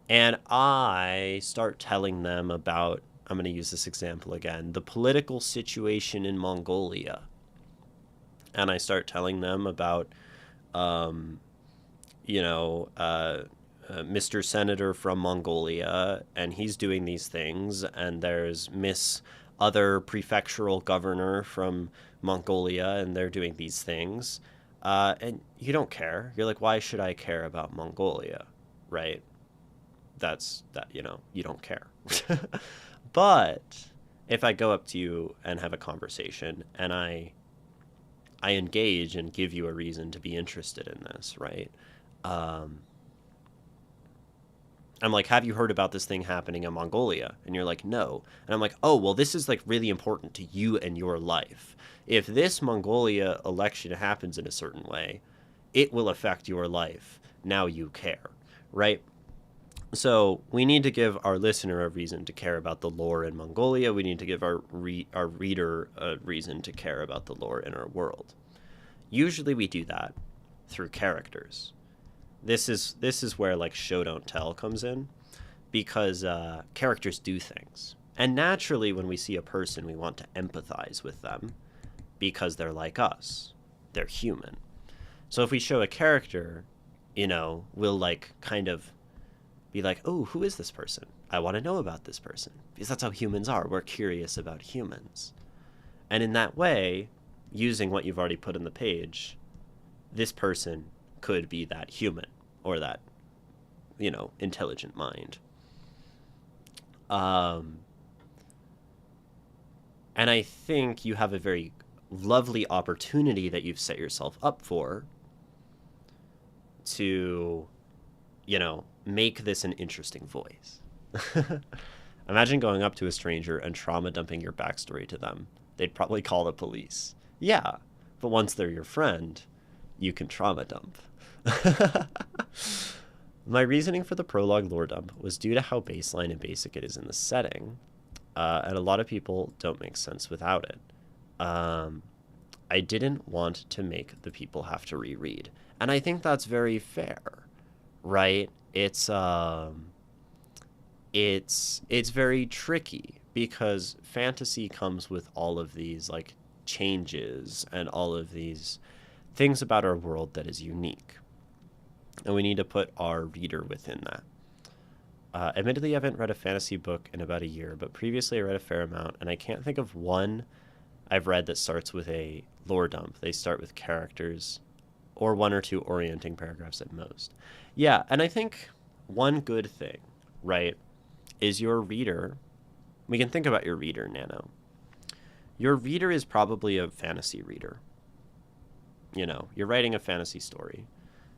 and I start telling them about, I'm going to use this example again, the political situation in Mongolia. And I start telling them about, Mr. Senator from Mongolia, and he's doing these things, and there's Miss other prefectural governor from Mongolia, and they're doing these things. And you don't care. You're like, why should I care about Mongolia, right? That's that, you don't care. But if I go up to you and have a conversation, and I engage and give you a reason to be interested in this, right? I'm like, have you heard about this thing happening in Mongolia? And you're like, no. And I'm like, oh, well, this is like really important to you and your life. If this Mongolia election happens in a certain way, it will affect your life. Now you care, right? So we need to give our listener a reason to care about the lore in Mongolia. We need to give our reader a reason to care about the lore in our world. Usually we do that through characters. This is where like show don't tell comes in, because characters do things. And naturally when we see a person, we want to empathize with them because they're like us. They're human. So if we show a character, we'll like kind of be like, oh, who is this person? I want to know about this person. Because that's how humans are. We're curious about humans. And in that way, using what you've already put in the page, this person could be that human or that, intelligent mind. And I think you have a very lovely opportunity that you've set yourself up for to, make this an interesting voice. Imagine going up to a stranger and trauma dumping your backstory to them. They'd probably call the police. Yeah, but once they're your friend, you can trauma dump. My reasoning for the prologue lore dump was due to how baseline and basic it is in the setting, and a lot of people don't make sense without it. I didn't want to make the people have to reread, and I think that's very fair, right? It's very tricky because fantasy comes with all of these like changes and all of these things about our world that is unique, and we need to put our reader within that. Admittedly, I haven't read a fantasy book in about a year, but previously I read a fair amount, and I can't think of one I've read that starts with a lore dump. They start with characters or one or two orienting paragraphs at most. Yeah, and I think one good thing, right, is your reader, we can think about your reader, Nano. Your reader is probably a fantasy reader. You know, you're writing a fantasy story.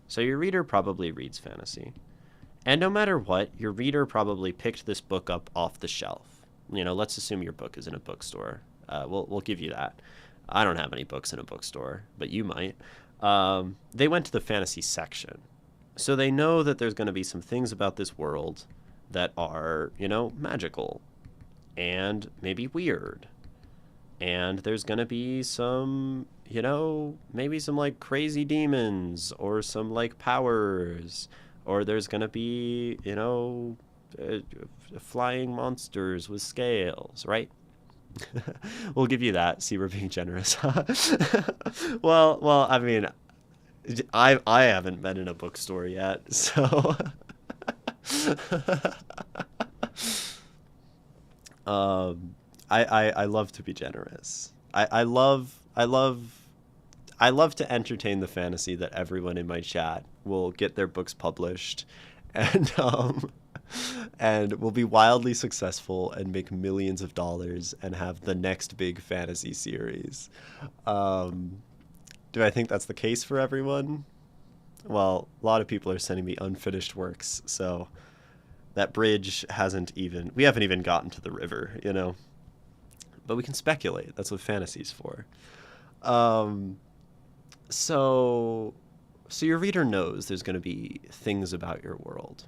So your reader probably reads fantasy. And no matter what, your reader probably picked this book up off the shelf. You know, let's assume your book is in a bookstore. We'll give you that. I don't have any books in a bookstore, but you might. They went to the fantasy section. So they know that there's going to be some things about this world that are, you know, magical and maybe weird. And there's going to be some, you know, maybe some like crazy demons or some like powers. Or there's going to be, you know, flying monsters with scales, right? We'll give you that. See, we're being generous. Well, I mean, I haven't been in a bookstore yet, so I love to be generous. I love to entertain the fantasy that everyone in my chat will get their books published, and will be wildly successful and make millions of dollars and have the next big fantasy series. Do I think that's the case for everyone? Well, a lot of people are sending me unfinished works, so that bridge we haven't even gotten to the river, you know? But we can speculate. That's what fantasy's for. So your reader knows there's going to be things about your world.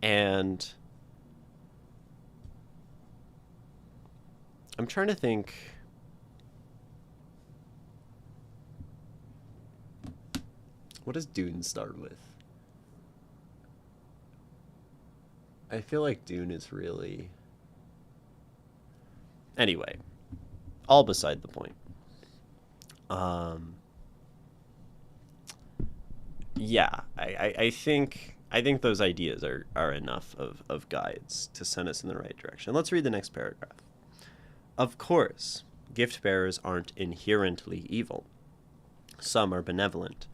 And I'm trying to think. What does Dune start with? I feel like Dune is really... Anyway, all beside the point. Yeah, I think those ideas are enough of guides to send us in the right direction. Let's read the next paragraph. Of course, gift bearers aren't inherently evil. Some are benevolent.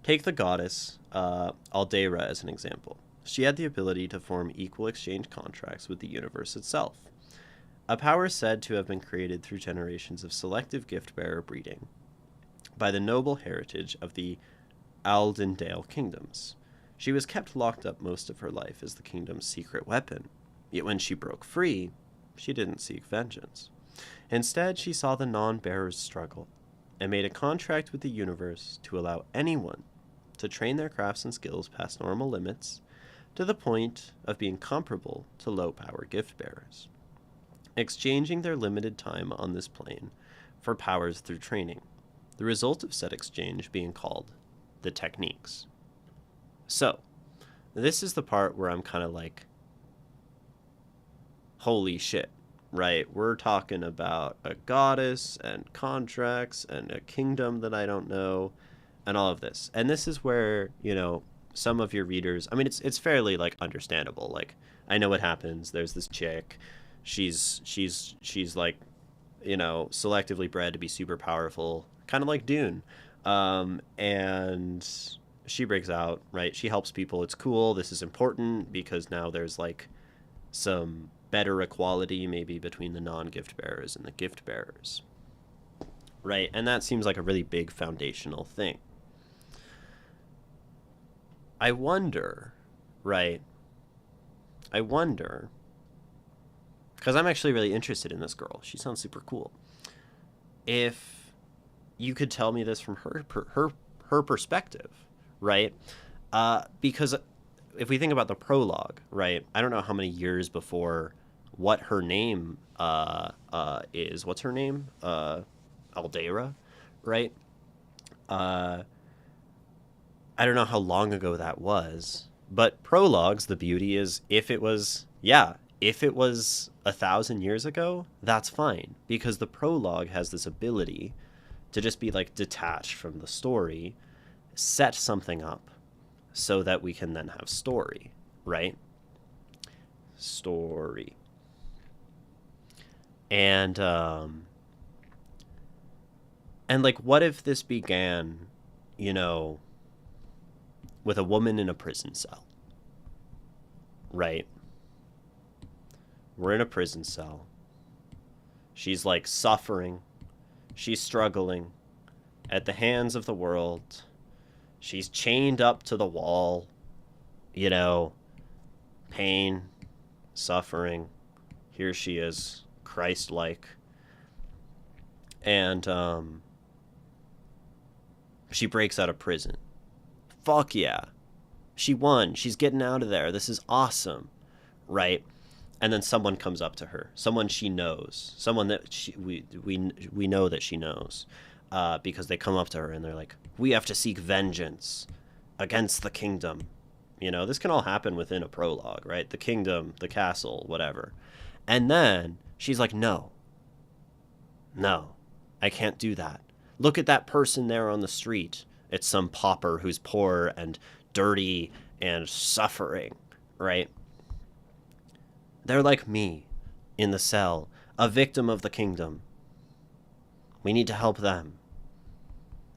Take the goddess Aldeira as an example. She had the ability to form equal exchange contracts with the universe itself, a power said to have been created through generations of selective gift-bearer breeding by the noble heritage of the Aldendale kingdoms. She was kept locked up most of her life as the kingdom's secret weapon, yet when she broke free, she didn't seek vengeance. Instead, she saw the non-bearers struggle and made a contract with the universe to allow anyone to train their crafts and skills past normal limits to the point of being comparable to low-power gift-bearers, exchanging their limited time on this plane for powers through training, the result of said exchange being called the techniques. So, this is the part where I'm kind of like, holy shit, right? We're talking about a goddess and contracts and a kingdom that I don't know and all of this. And this is where, you know, some of your readers, I mean, it's fairly like understandable. Like, I know what happens. There's this chick. She's like, you know, selectively bred to be super powerful, kind of like Dune. And she breaks out, right? She helps people. It's cool. This is important because now there's like some better equality maybe between the non-gift bearers and the gift bearers, right? And that seems like a really big foundational thing. I wonder, right? I wonder, because I'm actually really interested in this girl. She sounds super cool. If you could tell me this from her perspective, right? Because if we think about the prologue, right? I don't know how many years before what her name is. What's her name? Aldeira, right? I don't know how long ago that was, but prologues, the beauty is if it was 1,000 years ago, that's fine, because the prologue has this ability to just be like detached from the story, set something up so that we can then have story, right? Story. And like, what if this began, you know, with a woman in a prison cell, right? We're in a prison cell. She's like suffering. She's struggling at the hands of the world. She's chained up to the wall. You know, pain, suffering. Here she is, Christ-like. And she breaks out of prison. Fuck yeah. She won. She's getting out of there. This is awesome. Right? And then someone comes up to her. Someone she knows. Someone that we know that she knows. Because they come up to her and they're like, we have to seek vengeance against the kingdom. You know, this can all happen within a prologue, right? The kingdom, the castle, whatever. And then she's like, no, I can't do that. Look at that person there on the street. It's some pauper who's poor and dirty and suffering, right? They're like me in the cell, a victim of the kingdom. We need to help them.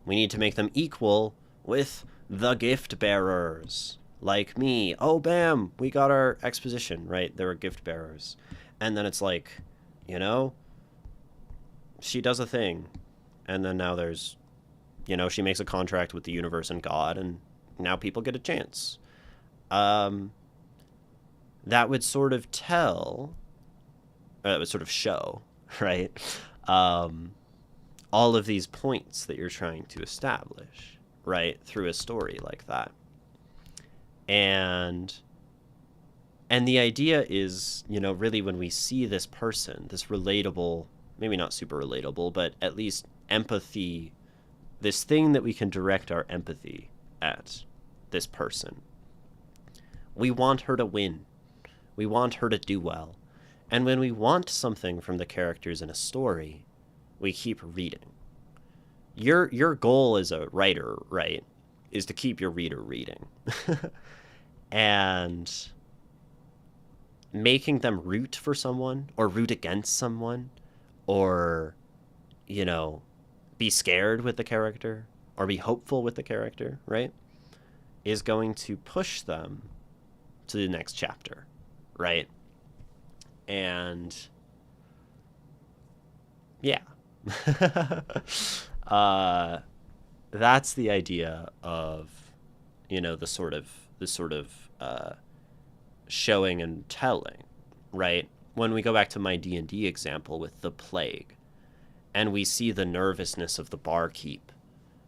We need to make them equal with the gift bearers. Like me. Oh, bam, we got our exposition, right? There were gift bearers. And then it's like, you know, she does a thing. And then now there's, you know, she makes a contract with the universe and God, and now people get a chance. That would sort of tell, that would sort of show, right? All of these points that you're trying to establish, right? Through a story like that. And the idea is, you know, really when we see this person, this relatable, maybe not super relatable, but at least empathy, this thing that we can direct our empathy at, this person. We want her to win. We want her to do well. And when we want something from the characters in a story, we keep reading. Your goal as a writer, right, is to keep your reader reading. And making them root for someone or root against someone or, you know, be scared with the character or be hopeful with the character, right, is going to push them to the next chapter, right? And yeah. That's the idea of, you know, the sort of showing and telling, right? When we go back to my D&D example with the plague, and we see the nervousness of the barkeep,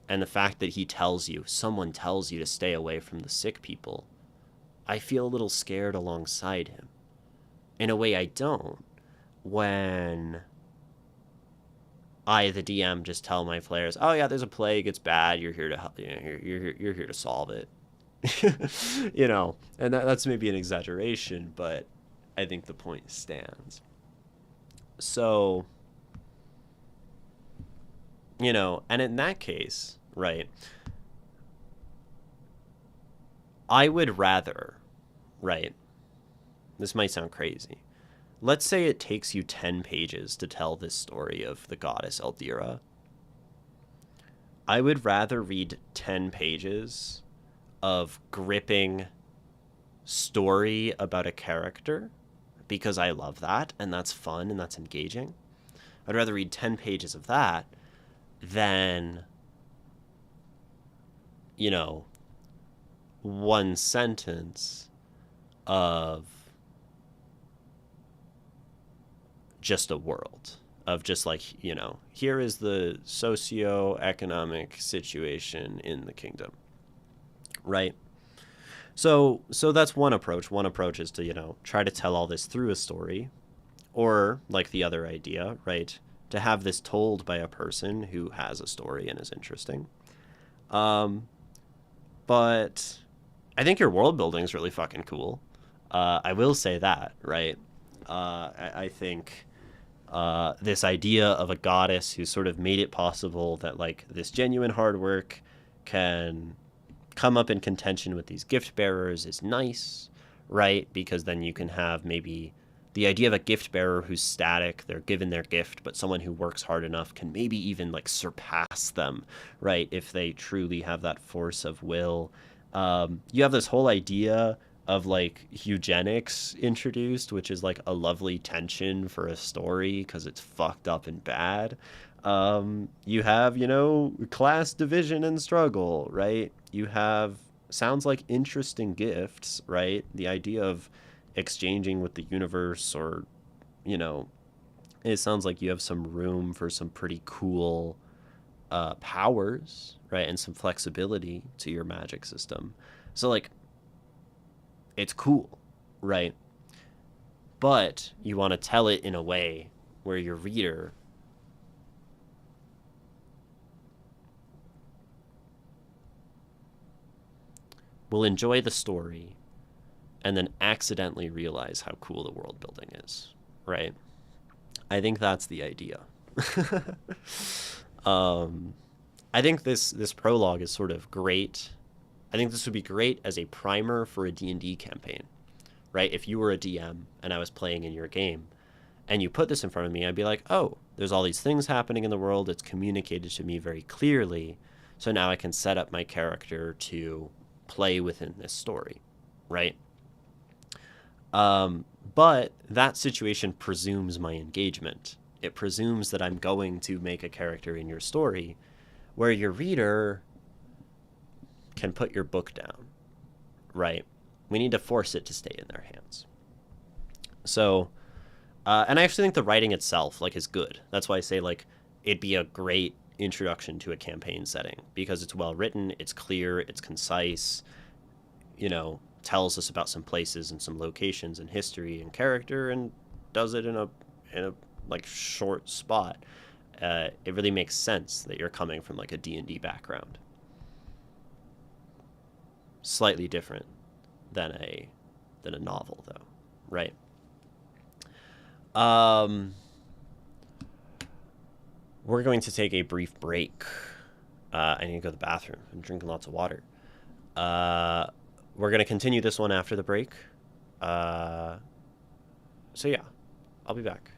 and the fact that someone tells you to stay away from the sick people, I feel a little scared alongside him. In a way I don't when I, the DM, just tell my players, oh yeah, there's a plague, it's bad, you're here to help, you know, you're here to solve it. You know, and that's maybe an exaggeration, but I think the point stands. So, you know, and in that case, right, I would rather, right, this might sound crazy. Let's say it takes you 10 pages to tell this story of the goddess Eldira. I would rather read 10 pages of gripping story about a character because I love that and that's fun and that's engaging. I'd rather read 10 pages of that than, you know, one sentence of just a world of just like, you know, here is the socio-economic situation in the kingdom. Right? So that's one approach. One approach is to, you know, try to tell all this through a story, or like the other idea, right, to have this told by a person who has a story and is interesting. But I think your world building is really fucking cool. I will say that, right? I think this idea of a goddess who sort of made it possible that like this genuine hard work can come up in contention with these gift bearers is nice, right? Because then you can have maybe the idea of a gift bearer who's static, they're given their gift, but someone who works hard enough can maybe even like surpass them, right? If they truly have that force of will. You have this whole idea of like eugenics introduced, which is like a lovely tension for a story because it's fucked up and bad. You have, you know, class division and struggle, right? You have sounds like interesting gifts, right? The idea of exchanging with the universe, or, you know, it sounds like you have some room for some pretty cool powers, right? And some flexibility to your magic system. So, like, it's cool, right? But you want to tell it in a way where your reader will enjoy the story and then accidentally realize how cool the world building is, right? I think that's the idea. um, I think this prologue is sort of great. I think this would be great as a primer for a D&D campaign, right? If you were a DM and I was playing in your game and you put this in front of me, I'd be like, oh, there's all these things happening in the world. It's communicated to me very clearly. So now I can set up my character to play within this story, right? But that situation presumes my engagement. It presumes that I'm going to make a character in your story where your reader can put your book down, right? We need to force it to stay in their hands. So, and I actually think the writing itself, like, is good. That's why I say, like, it'd be a great introduction to a campaign setting because it's well written, it's clear, it's concise, you know, tells us about some places and some locations and history and character, and does it in a like short spot. It really makes sense that you're coming from like a D&D background. Slightly different than a novel though, right? Um we're going to take a brief break. I need to go to the bathroom. I'm drinking lots of water. We're going to continue this one after the break. So yeah, I'll be back.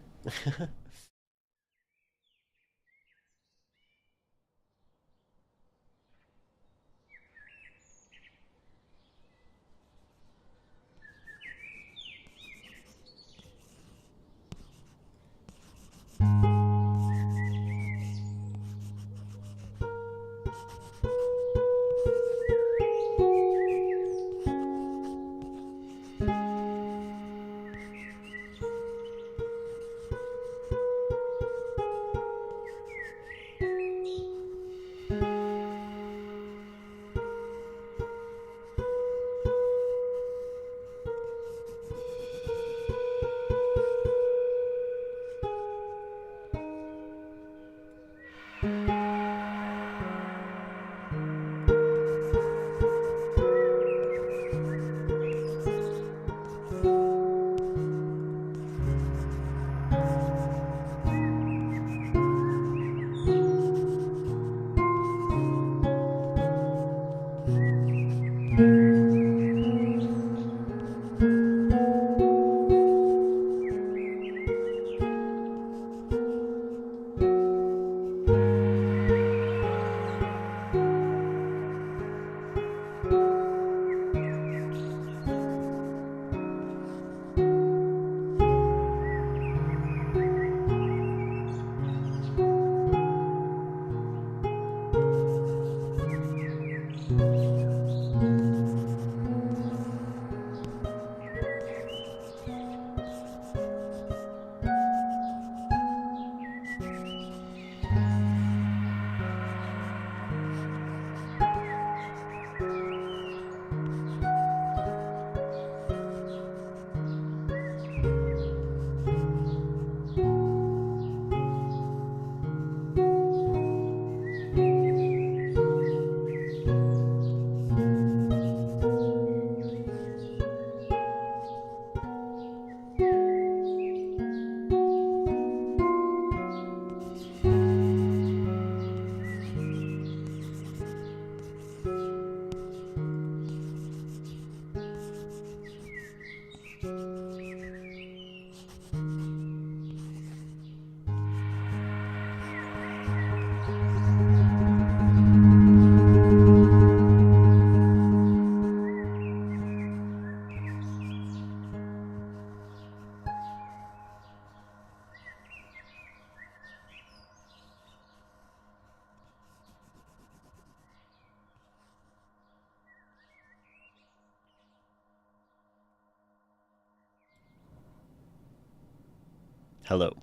Hello.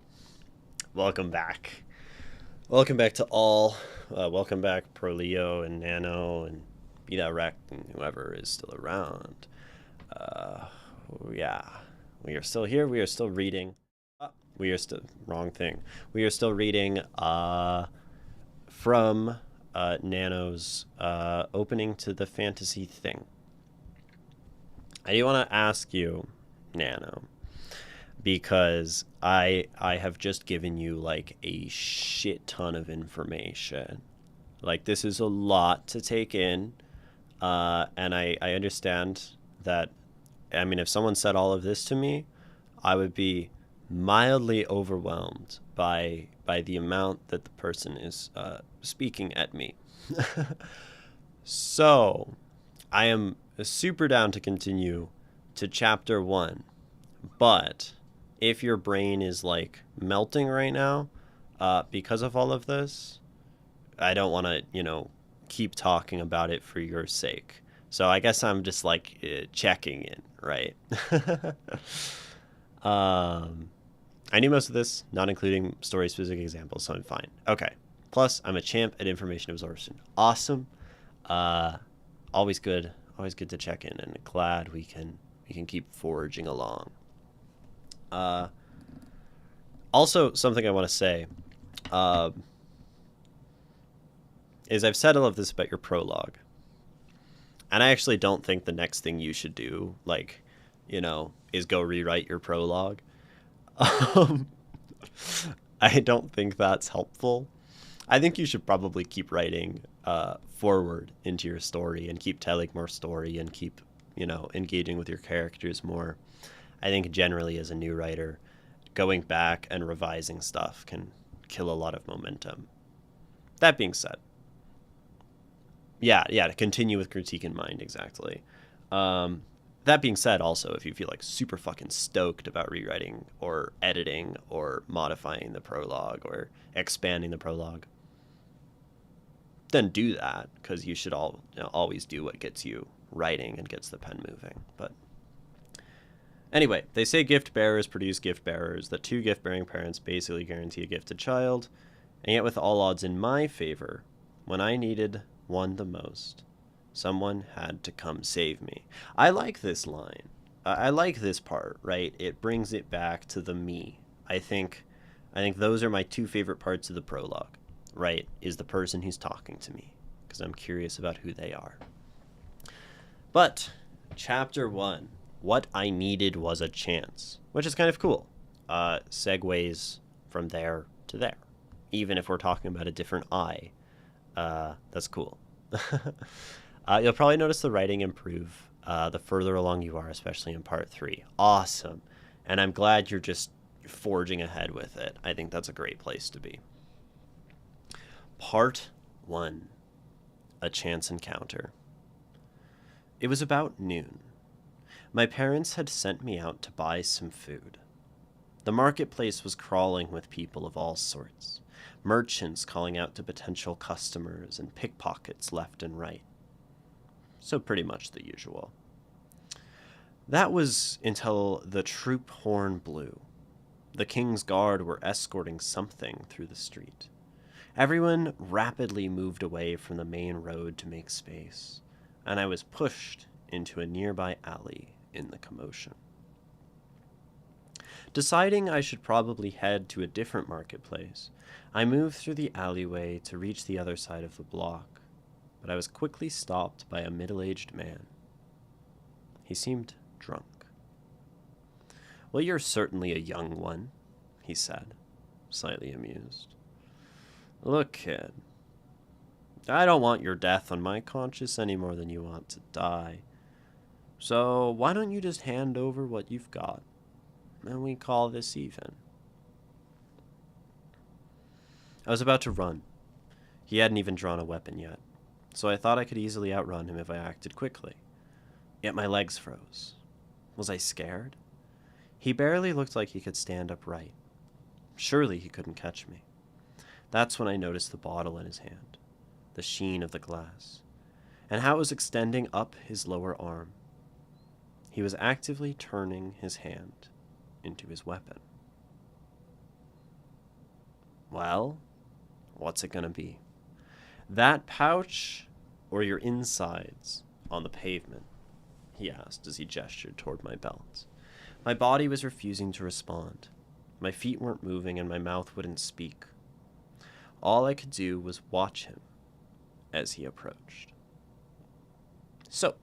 Welcome back. Welcome back to all. Welcome back, Proleo and Nano and Beta Rect and whoever is still around. Uh, yeah. We are still here. We are still reading. We are still. Wrong thing. We are still reading from Nano's opening to the fantasy thing. I do want to ask you, Nano, because I have just given you like a shit ton of information. Like this is a lot to take in, and I understand that. I mean, if someone said all of this to me, I would be mildly overwhelmed by the amount that the person is speaking at me. So, I am super down to continue to chapter 1, but if your brain is like melting right now because of all of this, I don't want to, keep talking about it for your sake. So I guess I'm just like checking in, right? I knew most of this, not including story specific examples, so I'm fine. Okay. Plus, I'm a champ at information absorption. Awesome. Uh, always good to check in, and glad we can keep forging along. Uh, Also, something I want to say uh, is I've said all of this about your prologue, and I actually don't think the next thing you should do, like, is go rewrite your prologue. Um, I don't think that's helpful. I think you should probably keep writing forward into your story and keep telling more story and keep, engaging with your characters more. I think generally as a new writer, going back and revising stuff can kill a lot of momentum. That being said, yeah, to continue with critique in mind, exactly. Um, that being said, also, if you feel like super fucking stoked about rewriting or editing or modifying the prologue or expanding the prologue, then do that, because you should always do what gets you writing and gets the pen moving. But anyway, they say gift bearers produce gift bearers, that 2 gift bearing parents basically guarantee a gifted child, and yet with all odds in my favor, when I needed one the most, someone had to come save me. I like this line. I like this part, right? It brings it back to the me. I think those are my 2 favorite parts of the prologue, right? Is the person who's talking to me, because I'm curious about who they are. But chapter 1, what I needed was a chance, which is kind of cool. Segues from there to there, even if we're talking about a different I. That's cool. You'll probably notice the writing improve the further along you are, especially in part 3. Awesome. And I'm glad you're just forging ahead with it. I think that's a great place to be. Part 1, a chance encounter. It was about noon. My parents had sent me out to buy some food. The marketplace was crawling with people of all sorts, merchants calling out to potential customers and pickpockets left and right. So pretty much the usual. That was until the troop horn blew. The King's Guard were escorting something through the street. Everyone rapidly moved away from the main road to make space, and I was pushed into a nearby alley in the commotion. Deciding I should probably head to a different marketplace, I moved through the alleyway to reach the other side of the block, but I was quickly stopped by a middle-aged man. He seemed drunk. "Well, you're certainly a young one," he said, slightly amused. "Look, kid, I don't want your death on my conscience any more than you want to die. So why don't you just hand over what you've got, and we call this even?" I was about to run. He hadn't even drawn a weapon yet, so I thought I could easily outrun him if I acted quickly. Yet my legs froze. Was I scared? He barely looked like he could stand upright. Surely he couldn't catch me. That's when I noticed the bottle in his hand, the sheen of the glass, and how it was extending up his lower arm. He was actively turning his hand into his weapon. Well, what's it gonna be? That pouch or your insides on the pavement? He asked as he gestured toward my belt. My body was refusing to respond. My feet weren't moving and my mouth wouldn't speak. All I could do was watch him as he approached. So,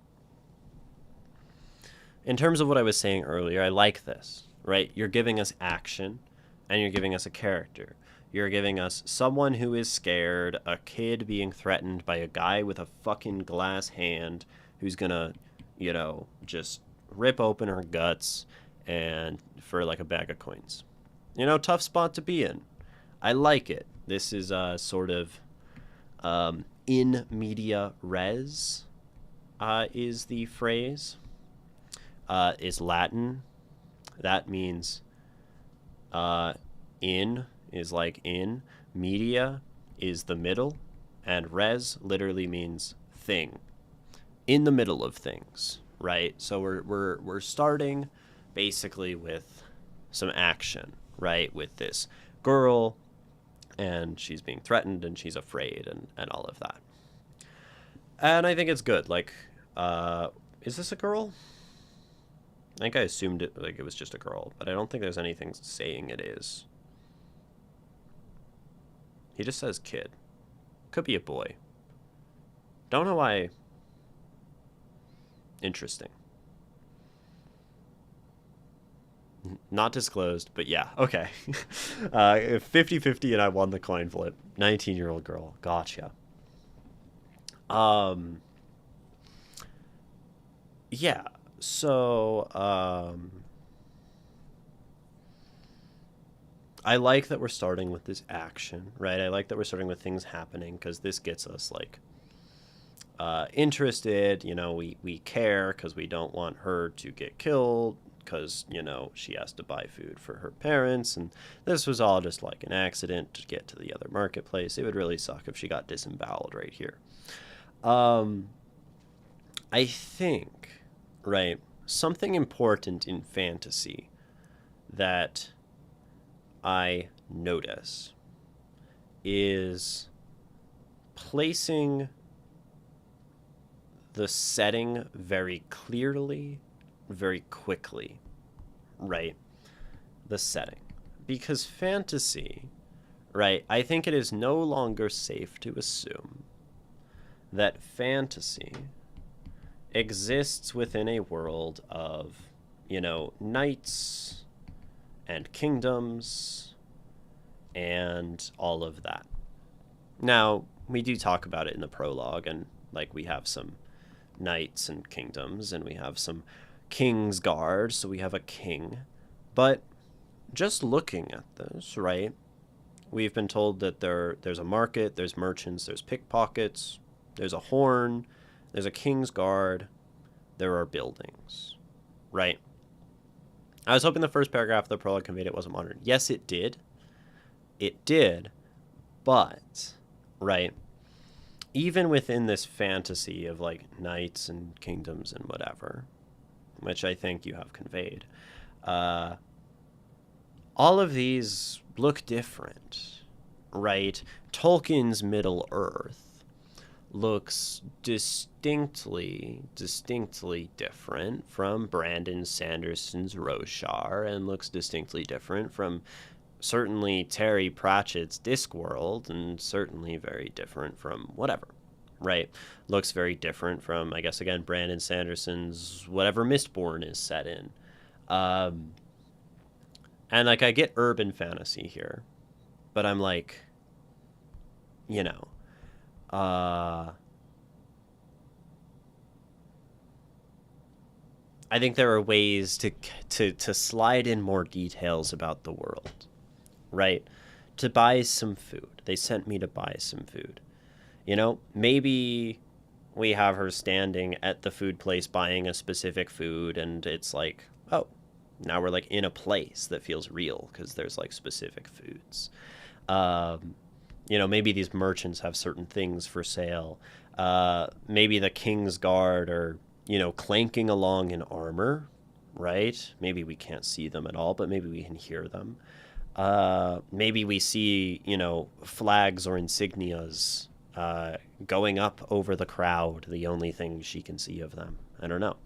in terms of what I was saying earlier, I like this, right? You're giving us action and you're giving us a character. You're giving us someone who is scared, a kid being threatened by a guy with a fucking glass hand who's gonna, just rip open her guts and for like a bag of coins. Tough spot to be in. I like it. This is sort of in media res is the phrase. Is Latin. That means in is like in, media is the middle, and res literally means thing. In the middle of things, right? So we're starting basically with some action, right? With this girl, and she's being threatened and she's afraid and all of that. And I think it's good. Like, is this a girl? I think I assumed it was just a girl, but I don't think there's anything saying it is. He just says kid. Could be a boy. Don't know why. Interesting. Not disclosed, but yeah, okay. 50-50 and I won the coin flip. 19-year-old girl. Gotcha. Yeah, so, I like that we're starting with this action, right? I like that we're starting with things happening because this gets us, like, interested. We care because we don't want her to get killed because, she has to buy food for her parents. And this was all just like an accident to get to the other marketplace. It would really suck if she got disemboweled right here. I think, right, something important in fantasy that I notice is placing the setting very clearly, very quickly, right? The setting. Because fantasy, right, I think it is no longer safe to assume that fantasy exists within a world of, knights and kingdoms and all of that. Now, we do talk about it in the prologue, and like we have some knights and kingdoms, and we have some king's guard, so we have a king. But just looking at this, right, we've been told that there's a market, there's merchants, there's pickpockets, there's a horn, there's a king's guard, there are buildings, right? I was hoping the first paragraph of the prologue conveyed it wasn't modern. Yes, it did. It did, but, right, even within this fantasy of, like, knights and kingdoms and whatever, which I think you have conveyed, all of these look different, right? Tolkien's Middle-earth looks distinctly different from Brandon Sanderson's Roshar, and looks distinctly different from certainly Terry Pratchett's Discworld, and certainly very different from whatever, right? Looks very different from, I guess, again, Brandon Sanderson's whatever Mistborn is set in. And, like, I get urban fantasy here, but I'm like, I think there are ways to slide in more details about the world, right? To buy some food. They sent me to buy some food. Maybe we have her standing at the food place buying a specific food, and it's like, oh, now we're like in a place that feels real because there's like specific foods. Maybe these merchants have certain things for sale. Maybe the King's Guard are, clanking along in armor, right? Maybe we can't see them at all, but maybe we can hear them. Maybe we see, flags or insignias going up over the crowd, the only thing she can see of them. I don't know,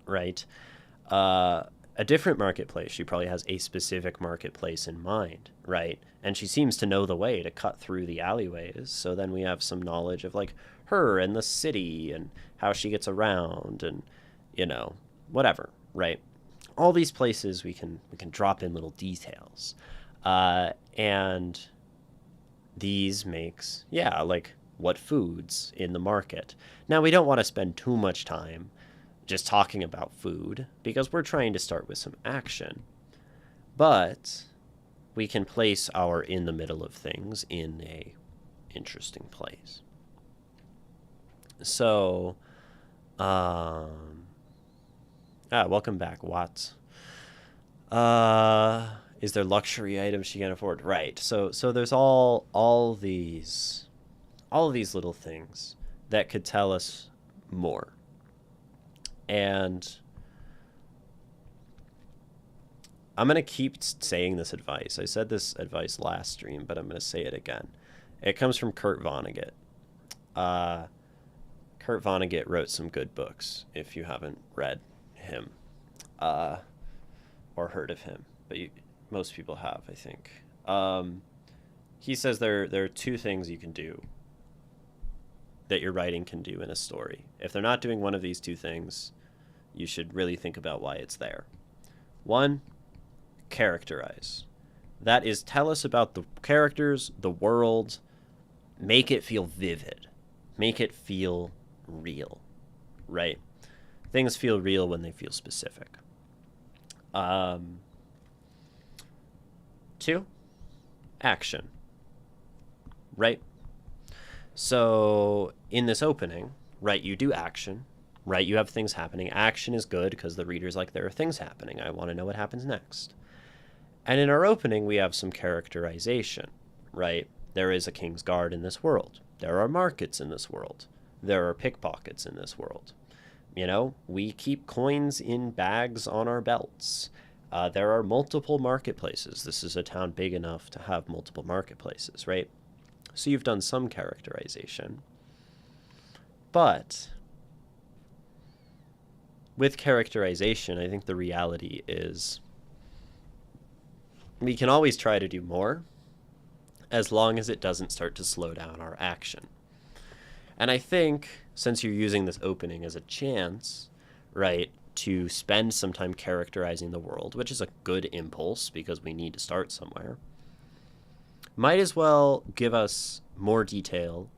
right? A different marketplace, she probably has a specific marketplace in mind, right? And she seems to know the way to cut through the alleyways. So then we have some knowledge of like her and the city and how she gets around and, whatever, right? All these places we can drop in little details. And these makes, yeah, like what foods in the market. Now, we don't want to spend too much time just talking about food because we're trying to start with some action. But we can place our in the middle of things in a interesting place. So, welcome back, Watts. Is there luxury items she can afford? Right. So there's all these little things that could tell us more. And I'm going to keep saying this advice. I said this advice last stream, but I'm going to say it again. It comes from Kurt Vonnegut. Kurt Vonnegut wrote some good books, if you haven't read him or heard of him. But most people have, I think. He says there are two things you can do that your writing can do in a story. If they're not doing one of these two things, you should really think about why it's there. One, characterize. That is, tell us about the characters, the world, make it feel vivid, make it feel real, right? Things feel real when they feel specific. Two, action, right? So in this opening, right, you do action, right? You have things happening. Action is good because the reader's like, there are things happening. I want to know what happens next. And in our opening, we have some characterization, right? There is a king's guard in this world. There are markets in this world. There are pickpockets in this world. We keep coins in bags on our belts. There are multiple marketplaces. This is a town big enough to have multiple marketplaces, right? So you've done some characterization. But with characterization, I think the reality is we can always try to do more as long as it doesn't start to slow down our action. And I think since you're using this opening as a chance, right, to spend some time characterizing the world, which is a good impulse because we need to start somewhere, might as well give us more detail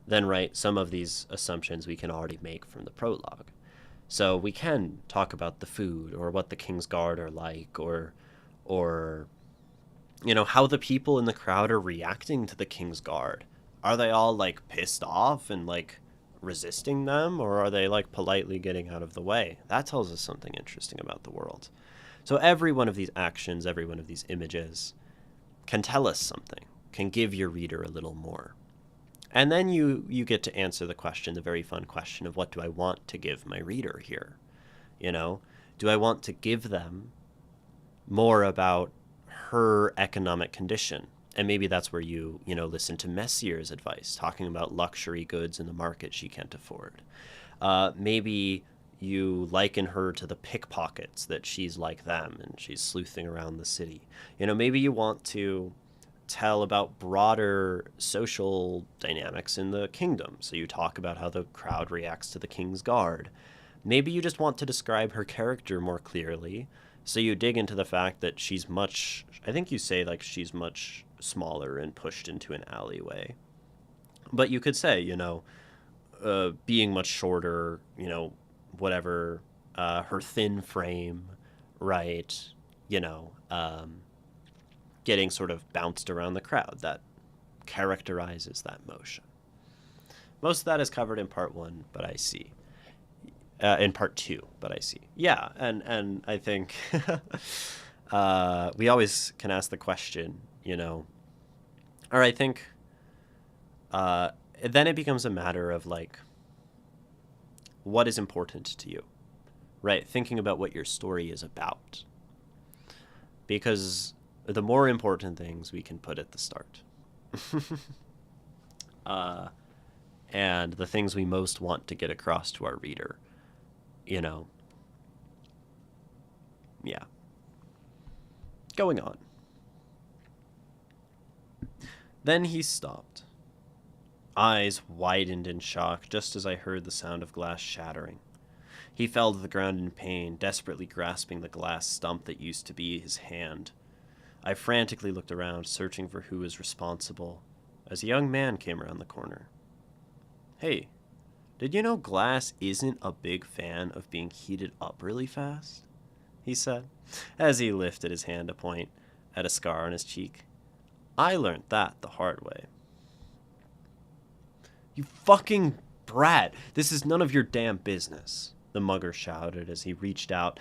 than, right, some of these assumptions we can already make from the prologue. So we can talk about the food or what the King's Guard are like or how the people in the crowd are reacting to the King's Guard. Are they all, like, pissed off and, like, resisting them, or are they, like, politely getting out of the way? That tells us something interesting about the world. So every one of these actions, every one of these images can tell us something, can give your reader a little more. And then you get to answer the question, the very fun question of what do I want to give my reader here? Do I want to give them more about her economic condition? And maybe that's where you listen to Messier's advice, talking about luxury goods in the market she can't afford. Maybe you liken her to the pickpockets, that she's like them and she's sleuthing around the city. Maybe you want to tell about broader social dynamics in the kingdom. So you talk about how the crowd reacts to the King's Guard. Maybe you just want to describe her character more clearly. So you dig into the fact that she's much, I think you say, like, she's much smaller and pushed into an alleyway. But you could say, being much shorter, whatever, her thin frame, right, getting sort of bounced around the crowd, that characterizes that motion. Most of that is covered in part 1, but I see. In part 2, but I see. Yeah, and I think we always can ask the question, or I think then it becomes a matter of, like, what is important to you, right? Thinking about what your story is about. Because the more important things we can put at the start. uh, and the things we most want to get across to our reader. You know, yeah. Going on. Then he stopped. Eyes widened in shock just as I heard the sound of glass shattering. He fell to the ground in pain, desperately grasping the glass stump that used to be his hand. I frantically looked around, searching for who was responsible, as a young man came around the corner. Hey, did you know glass isn't a big fan of being heated up really fast? He said, as he lifted his hand to point at a scar on his cheek. I learned that the hard way. You fucking brat! This is none of your damn business, the mugger shouted as he reached out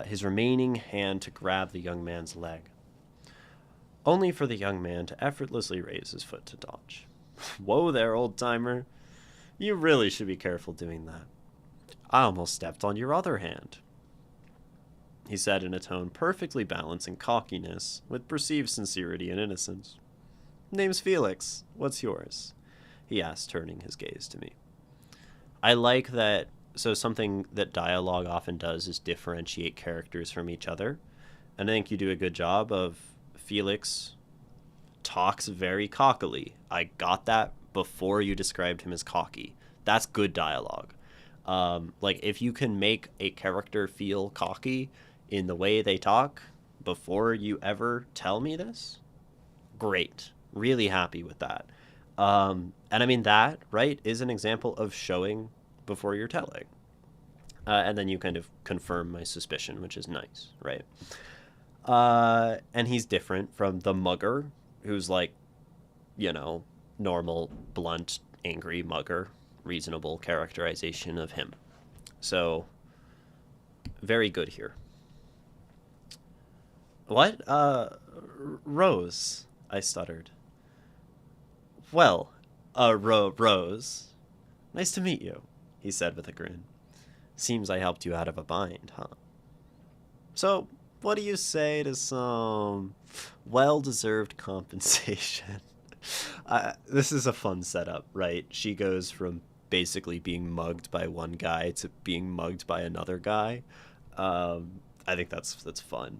his remaining hand to grab the young man's leg, only for the young man to effortlessly raise his foot to dodge. Whoa there, old-timer. You really should be careful doing that. I almost stepped on your other hand, he said in a tone perfectly balancing cockiness with perceived sincerity and innocence. Name's Felix. What's yours? He asked, turning his gaze to me. I like that. So something that dialogue often does is differentiate characters from each other. And I think you do a good job of Felix talks very cockily. I got that before you described him as cocky. That's good dialogue. Like, if you can make a character feel cocky in the way they talk before you ever tell me this, great. Really happy with that. And I mean, that, right, is an example of showing before you're telling. And then you kind of confirm my suspicion, which is nice, right? And he's different from the mugger, who's like, you know, normal, blunt, angry mugger, reasonable characterization of him. So, very good here. What? Rose, I stuttered. Well, Rose. Nice to meet you, he said with a grin. Seems I helped you out of a bind, huh? So, what do you say to some well-deserved compensation? This is a fun setup, right? She goes from basically being mugged by one guy to being mugged by another guy. I think that's fun.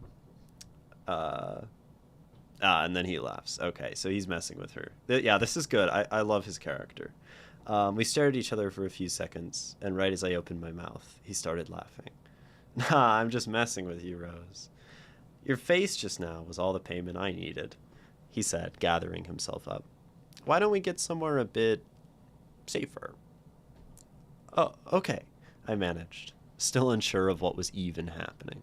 And then he laughs. Okay, so he's messing with her. Yeah, this is good. I love his character. We stared at each other for a few seconds, and right as I opened my mouth, he started laughing. Nah, I'm just messing with you, Rose. Your face just now was all the payment I needed, he said, gathering himself up. Why don't we get somewhere a bit safer? Oh, okay, I managed, still unsure of what was even happening.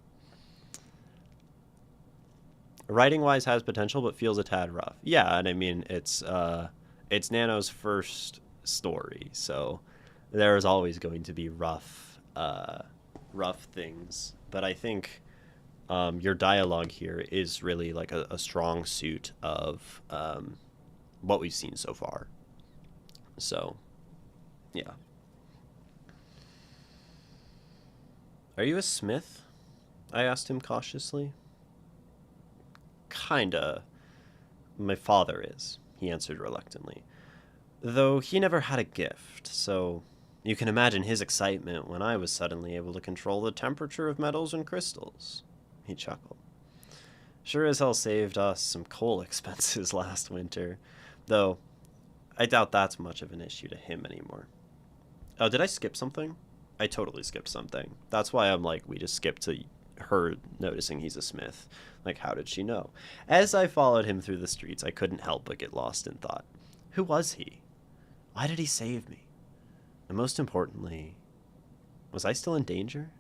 Writing-wise has potential, but feels a tad rough. Yeah, and I mean, it's Nano's first story, so there's always going to be rough things. But I think your dialogue here is really like a strong suit of what we've seen so far. So, yeah. Are you a smith? I asked him cautiously. Kinda. My father is, he answered reluctantly. Though he never had a gift, so you can imagine his excitement when I was suddenly able to control the temperature of metals and crystals. He chuckled. Sure as hell saved us some coal expenses last winter, though I doubt that's much of an issue to him anymore. Oh, did I skip something? I totally skipped something. That's why I'm like, we just skipped to her noticing he's a smith. Like, how did she know? As I followed him through the streets, I couldn't help but get lost in thought. Who was he? Why did he save me? And most importantly, was I still in danger?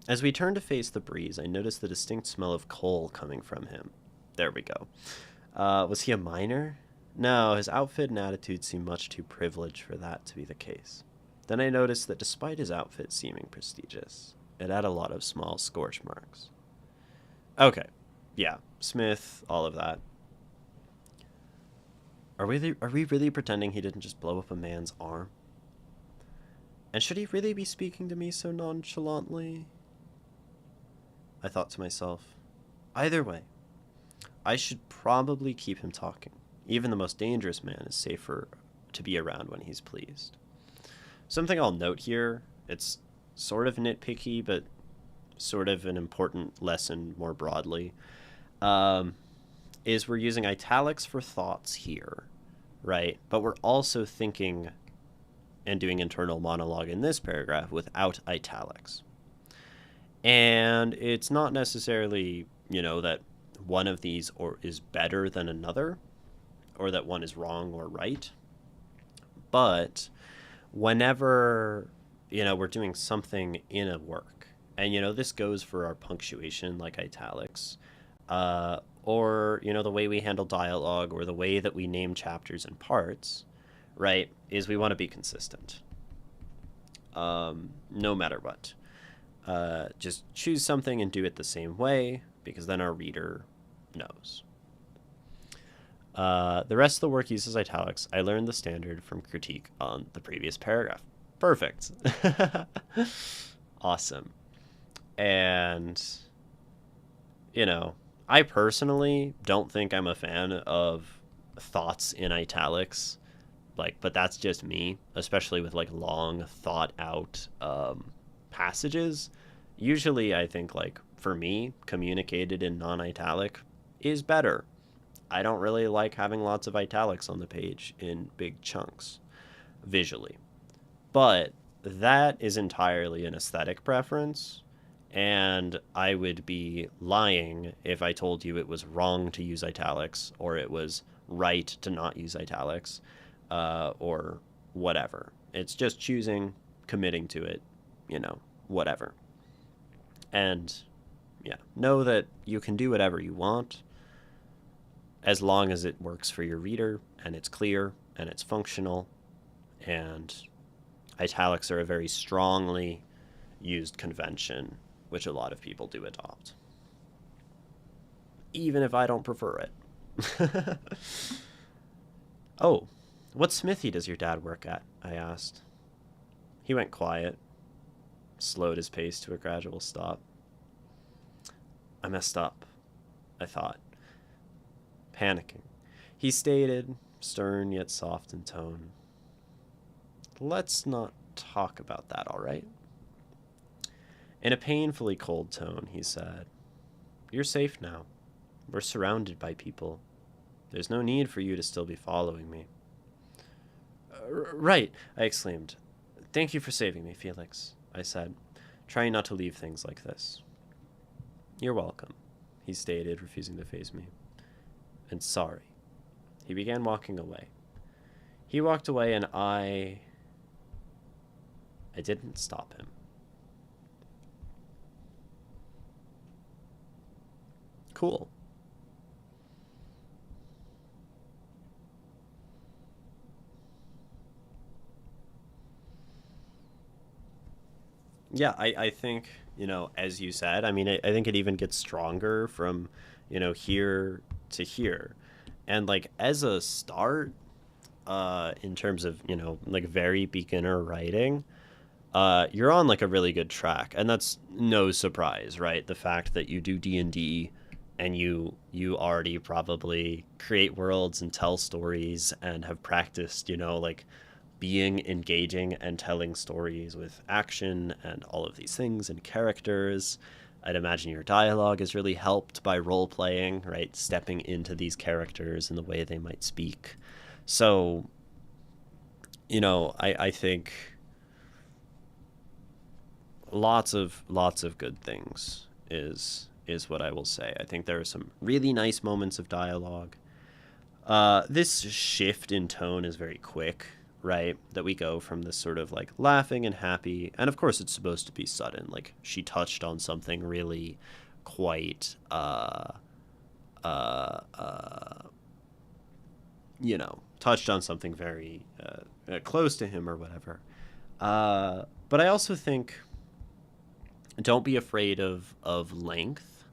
As we turned to face the breeze, I noticed the distinct smell of coal coming from him. There we go. Was he a miner? No, his outfit and attitude seemed much too privileged for that to be the case. Then I noticed that despite his outfit seeming prestigious, it had a lot of small scorch marks. Okay, yeah, Smith, all of that. Are we really pretending he didn't just blow up a man's arm? And should he really be speaking to me so nonchalantly? I thought to myself. Either way, I should probably keep him talking. Even the most dangerous man is safer to be around when he's pleased. Something I'll note here, it's sort of nitpicky, but sort of an important lesson more broadly, um, is we're using italics for thoughts here, right? But we're also thinking and doing internal monologue in this paragraph without italics. And it's not necessarily, that one of these or is better than another, or that one is wrong or right. But whenever, we're doing something in a work, and, this goes for our punctuation, like italics, or, the way we handle dialogue or the way that we name chapters and parts, right, is we want to be consistent, no matter what. Just choose something and do it the same way, because then our reader knows. The rest of the work uses italics. I learned the standard from critique on the previous paragraph. Perfect. Awesome. And, I personally don't think I'm a fan of thoughts in italics. But that's just me, especially with long thought out passages. Usually I think for me, communicated in non-italic is better. I don't really like having lots of italics on the page in big chunks visually. But that is entirely an aesthetic preference, and I would be lying if I told you it was wrong to use italics or it was right to not use italics, or whatever. It's just choosing, committing to it, whatever. And yeah, know that you can do whatever you want as long as it works for your reader and it's clear and it's functional. And italics are a very strongly used convention, which a lot of people do adopt, even if I don't prefer it. Oh, what smithy does your dad work at? I asked. He went quiet, slowed his pace to a gradual stop. I messed up, I thought, panicking. He stated, stern yet soft in tone. Let's not talk about that, all right? In a painfully cold tone, he said, You're safe now. We're surrounded by people. There's no need for you to still be following me. Right, I exclaimed. Thank you for saving me, Felix, I said, trying not to leave things like this. You're welcome, he stated, refusing to face me. And sorry. He began walking away. He walked away and I didn't stop him. Cool. Yeah, I think, as you said, I mean, I think it even gets stronger from, here to here. And, as a start, in terms of, very beginner writing, you're on, a really good track. And that's no surprise, right? The fact that you do D&D and you already probably create worlds and tell stories and have practiced, being engaging and telling stories with action and all of these things and characters. I'd imagine your dialogue is really helped by role playing, right? Stepping into these characters and the way they might speak. So, I think lots of good things is what I will say. I think there are some really nice moments of dialogue. This shift in tone is very quick, right? That we go from this sort of laughing and happy, and of course it's supposed to be sudden. She touched on something really quite, touched on something very close to him or whatever. But I also think don't be afraid of length.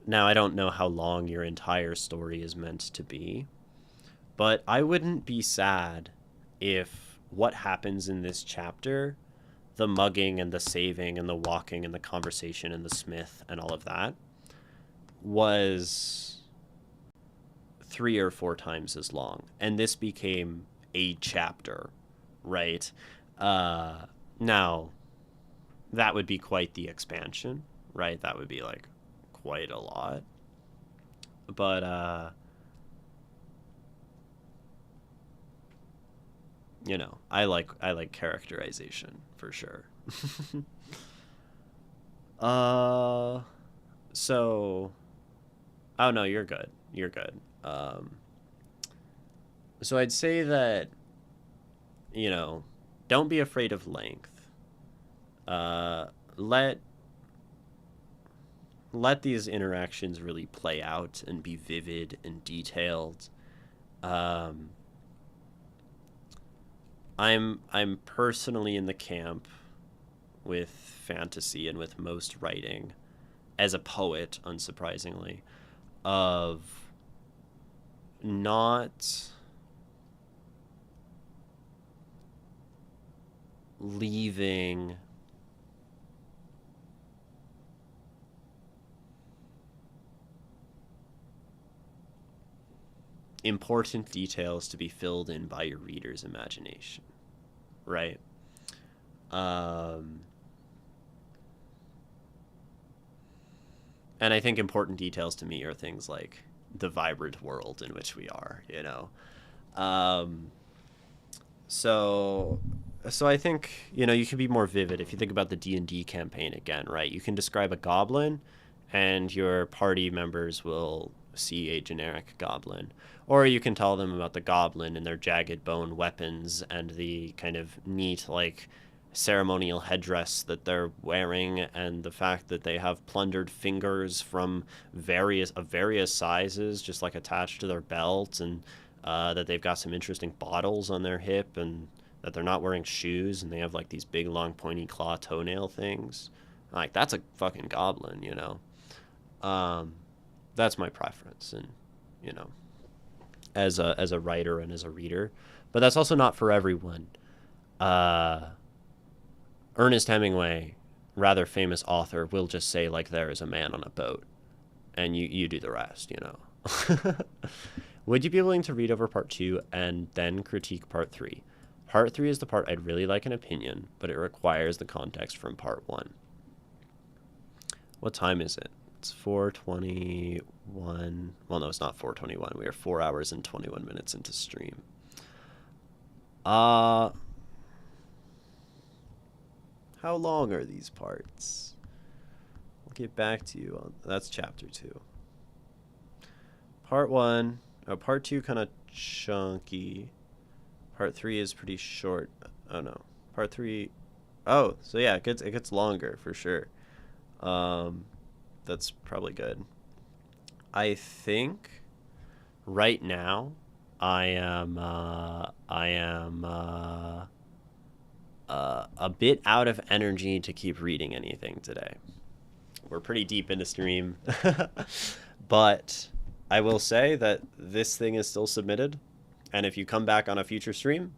Now, I don't know how long your entire story is meant to be, but I wouldn't be sad if what happens in this chapter, the mugging and the saving and the walking and the conversation and the smith and all of that, was 3 or 4 times as long, and this became a chapter, right? Uh, Now that would be quite the expansion, right? That would be like quite a lot, but I like characterization for sure. uh, so oh no, you're good. You're good. So I'd say that you know, don't be afraid of length. Uh, let let these interactions really play out and be vivid and detailed. Um, I'm personally in the camp with fantasy and with most writing as a poet, unsurprisingly, of not leaving important details to be filled in by your reader's imagination, right? Um, and I think important details to me are things like the vibrant world in which we are. Um, so so I think you can be more vivid if you think about the D&D campaign again, right? You can describe a goblin and your party members will see a generic goblin, or you can tell them about the goblin and their jagged bone weapons and the kind of neat like ceremonial headdress that they're wearing and the fact that they have plundered fingers from various sizes just like attached to their belt, and that they've got some interesting bottles on their hip, and that they're not wearing shoes and they have like these big long pointy claw toenail things. Like that's a fucking goblin. Um, that's my preference, and you know, as a writer and as a reader, but that's also not for everyone. Uh, Ernest Hemingway, rather famous author, will just say like there is a man on a boat, and you do the rest. Would you be willing to read over part 2 and then critique part 3? Part 3 is the part I'd really like an opinion, but it requires the context from part 1. What time is it? It's 4:21. Well, no, it's not 4:21. We are 4 hours and 21 minutes into stream. How long are these parts? I'll get back to you on that's chapter 2. Part 1, part 2 kind of chunky. Part 3 is pretty short. Oh no. Part 3. Oh, so yeah, it gets longer for sure. Um that's probably good. I think right now I am a bit out of energy to keep reading anything today. We're pretty deep into stream. But I will say that this thing is still submitted, and if you come back on a future stream,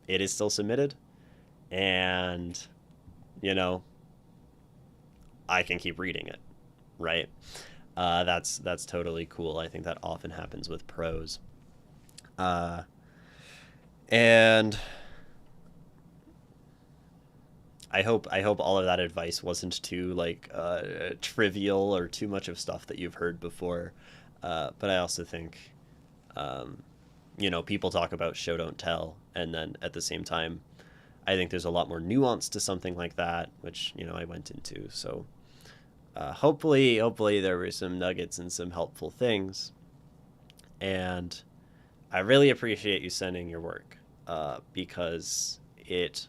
it is still submitted, and you know I can keep reading it, right? That's totally cool. I think that often happens with prose, and I hope all of that advice wasn't too like trivial or too much of stuff that you've heard before. But I also think, people talk about show don't tell, and then at the same time, I think there's a lot more nuance to something like that, which I went into. So hopefully there were some nuggets and some helpful things, and I really appreciate you sending your work, because it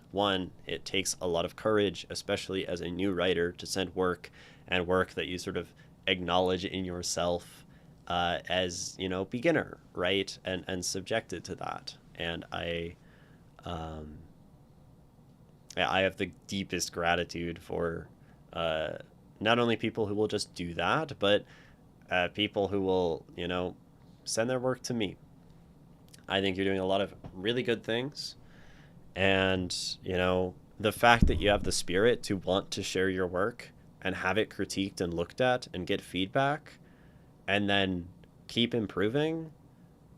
takes a lot of courage, especially as a new writer, to send work, and work that you sort of acknowledge in yourself, as beginner, right, and subjected to that. And um, I have the deepest gratitude for not only people who will just do that, but people who will send their work to me. I think you're doing a lot of really good things, and the fact that you have the spirit to want to share your work and have it critiqued and looked at and get feedback, and then keep improving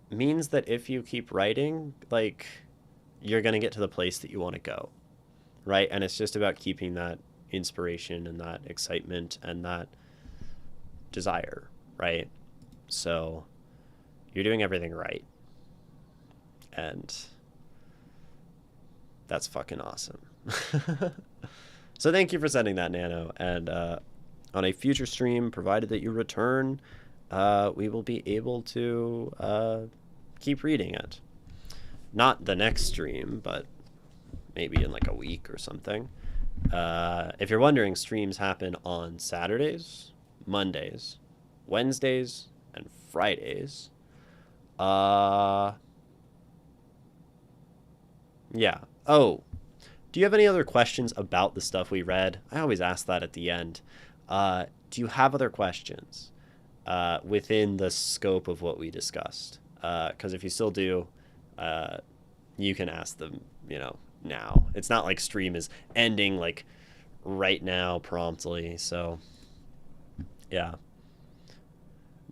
means that if you keep writing, like, you're going to get to the place that you want to go, right? And it's just about keeping that inspiration and that excitement and that desire, right? So you're doing everything right. And that's fucking awesome. So thank you for sending that, Nano. And on a future stream, provided that you return, we will be able to keep reading it. Not the next stream, but maybe in like a week or something. If you're wondering, streams happen on Saturdays, Mondays, Wednesdays, and Fridays. Yeah. Oh, do you have any other questions about the stuff we read? I always ask that at the end. Do you have other questions within the scope of what we discussed? Because if you still do, you can ask them, now. It's not like stream is ending like right now promptly. So, yeah.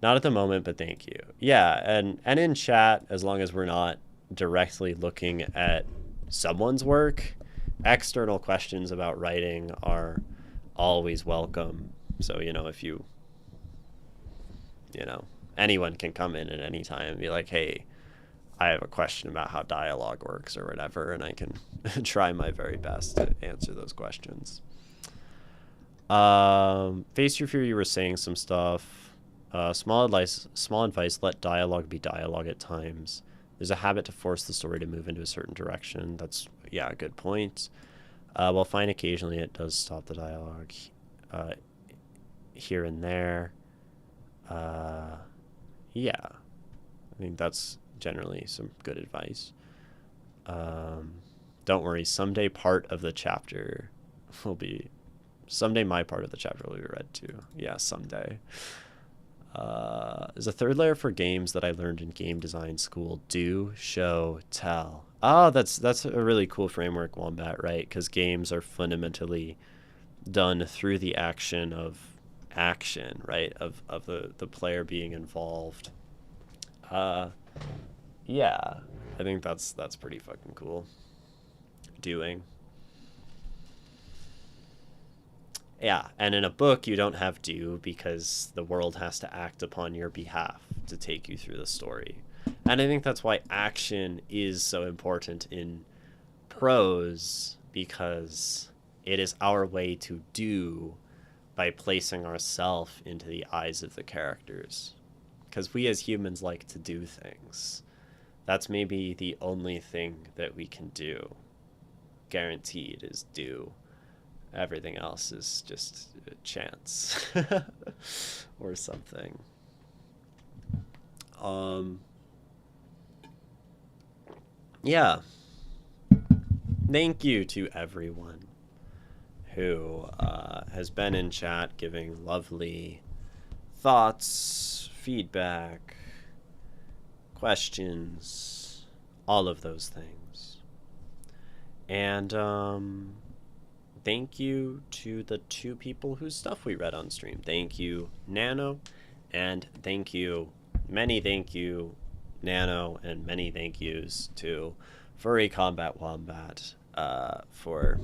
Not at the moment, but thank you. Yeah, and in chat, as long as we're not directly looking at someone's work, external questions about writing are always welcome. So, if anyone can come in at any time and be like, hey, I have a question about how dialogue works or whatever, and I can try my very best to answer those questions. Face Your Fear, you were saying some stuff. Small advice, let dialogue be dialogue at times. There's a habit to force the story to move into a certain direction. That's, a good point. While fine occasionally, it does stop the dialogue here and there. Yeah. I think that's generally some good advice. Don't worry, someday my part of the chapter will be read too. Yeah, someday. There's a third layer for games that I learned in game design school. Do, show, tell. Oh, that's a really cool framework, Wombat, right? Because games are fundamentally done through the action, right? Of the player being involved. Yeah, I think that's pretty fucking cool. Doing. Yeah, and in a book, you don't have do because the world has to act upon your behalf to take you through the story. And I think that's why action is so important in prose, because it is our way to do by placing ourselves into the eyes of the characters. Because we as humans like to do things. That's maybe the only thing that we can do. Guaranteed is do. Everything else is just a chance or something. Yeah. Thank you to everyone who has been in chat giving lovely thoughts, feedback, questions, all of those things. And thank you to the two people whose stuff we read on stream. Thank you, Nano, and many thank you, Nano, and many thank yous to Furry Combat Wombat for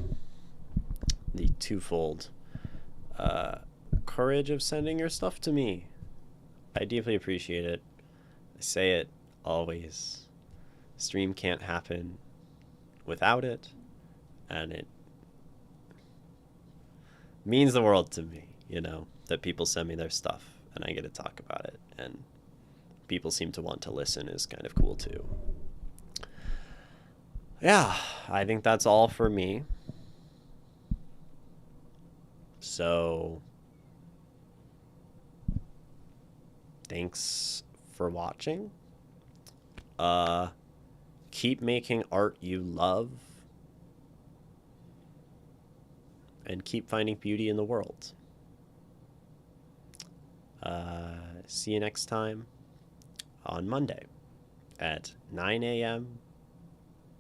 the twofold courage of sending your stuff to me. I deeply appreciate it. I say it always. Stream can't happen without it, and it means the world to me, that people send me their stuff and I get to talk about it, and people seem to want to listen is kind of cool too. Yeah, I think that's all for me. So thanks for watching. Keep making art you love, and keep finding beauty in the world. See you next time on Monday at 9 a.m.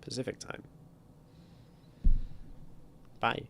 Pacific time. Bye.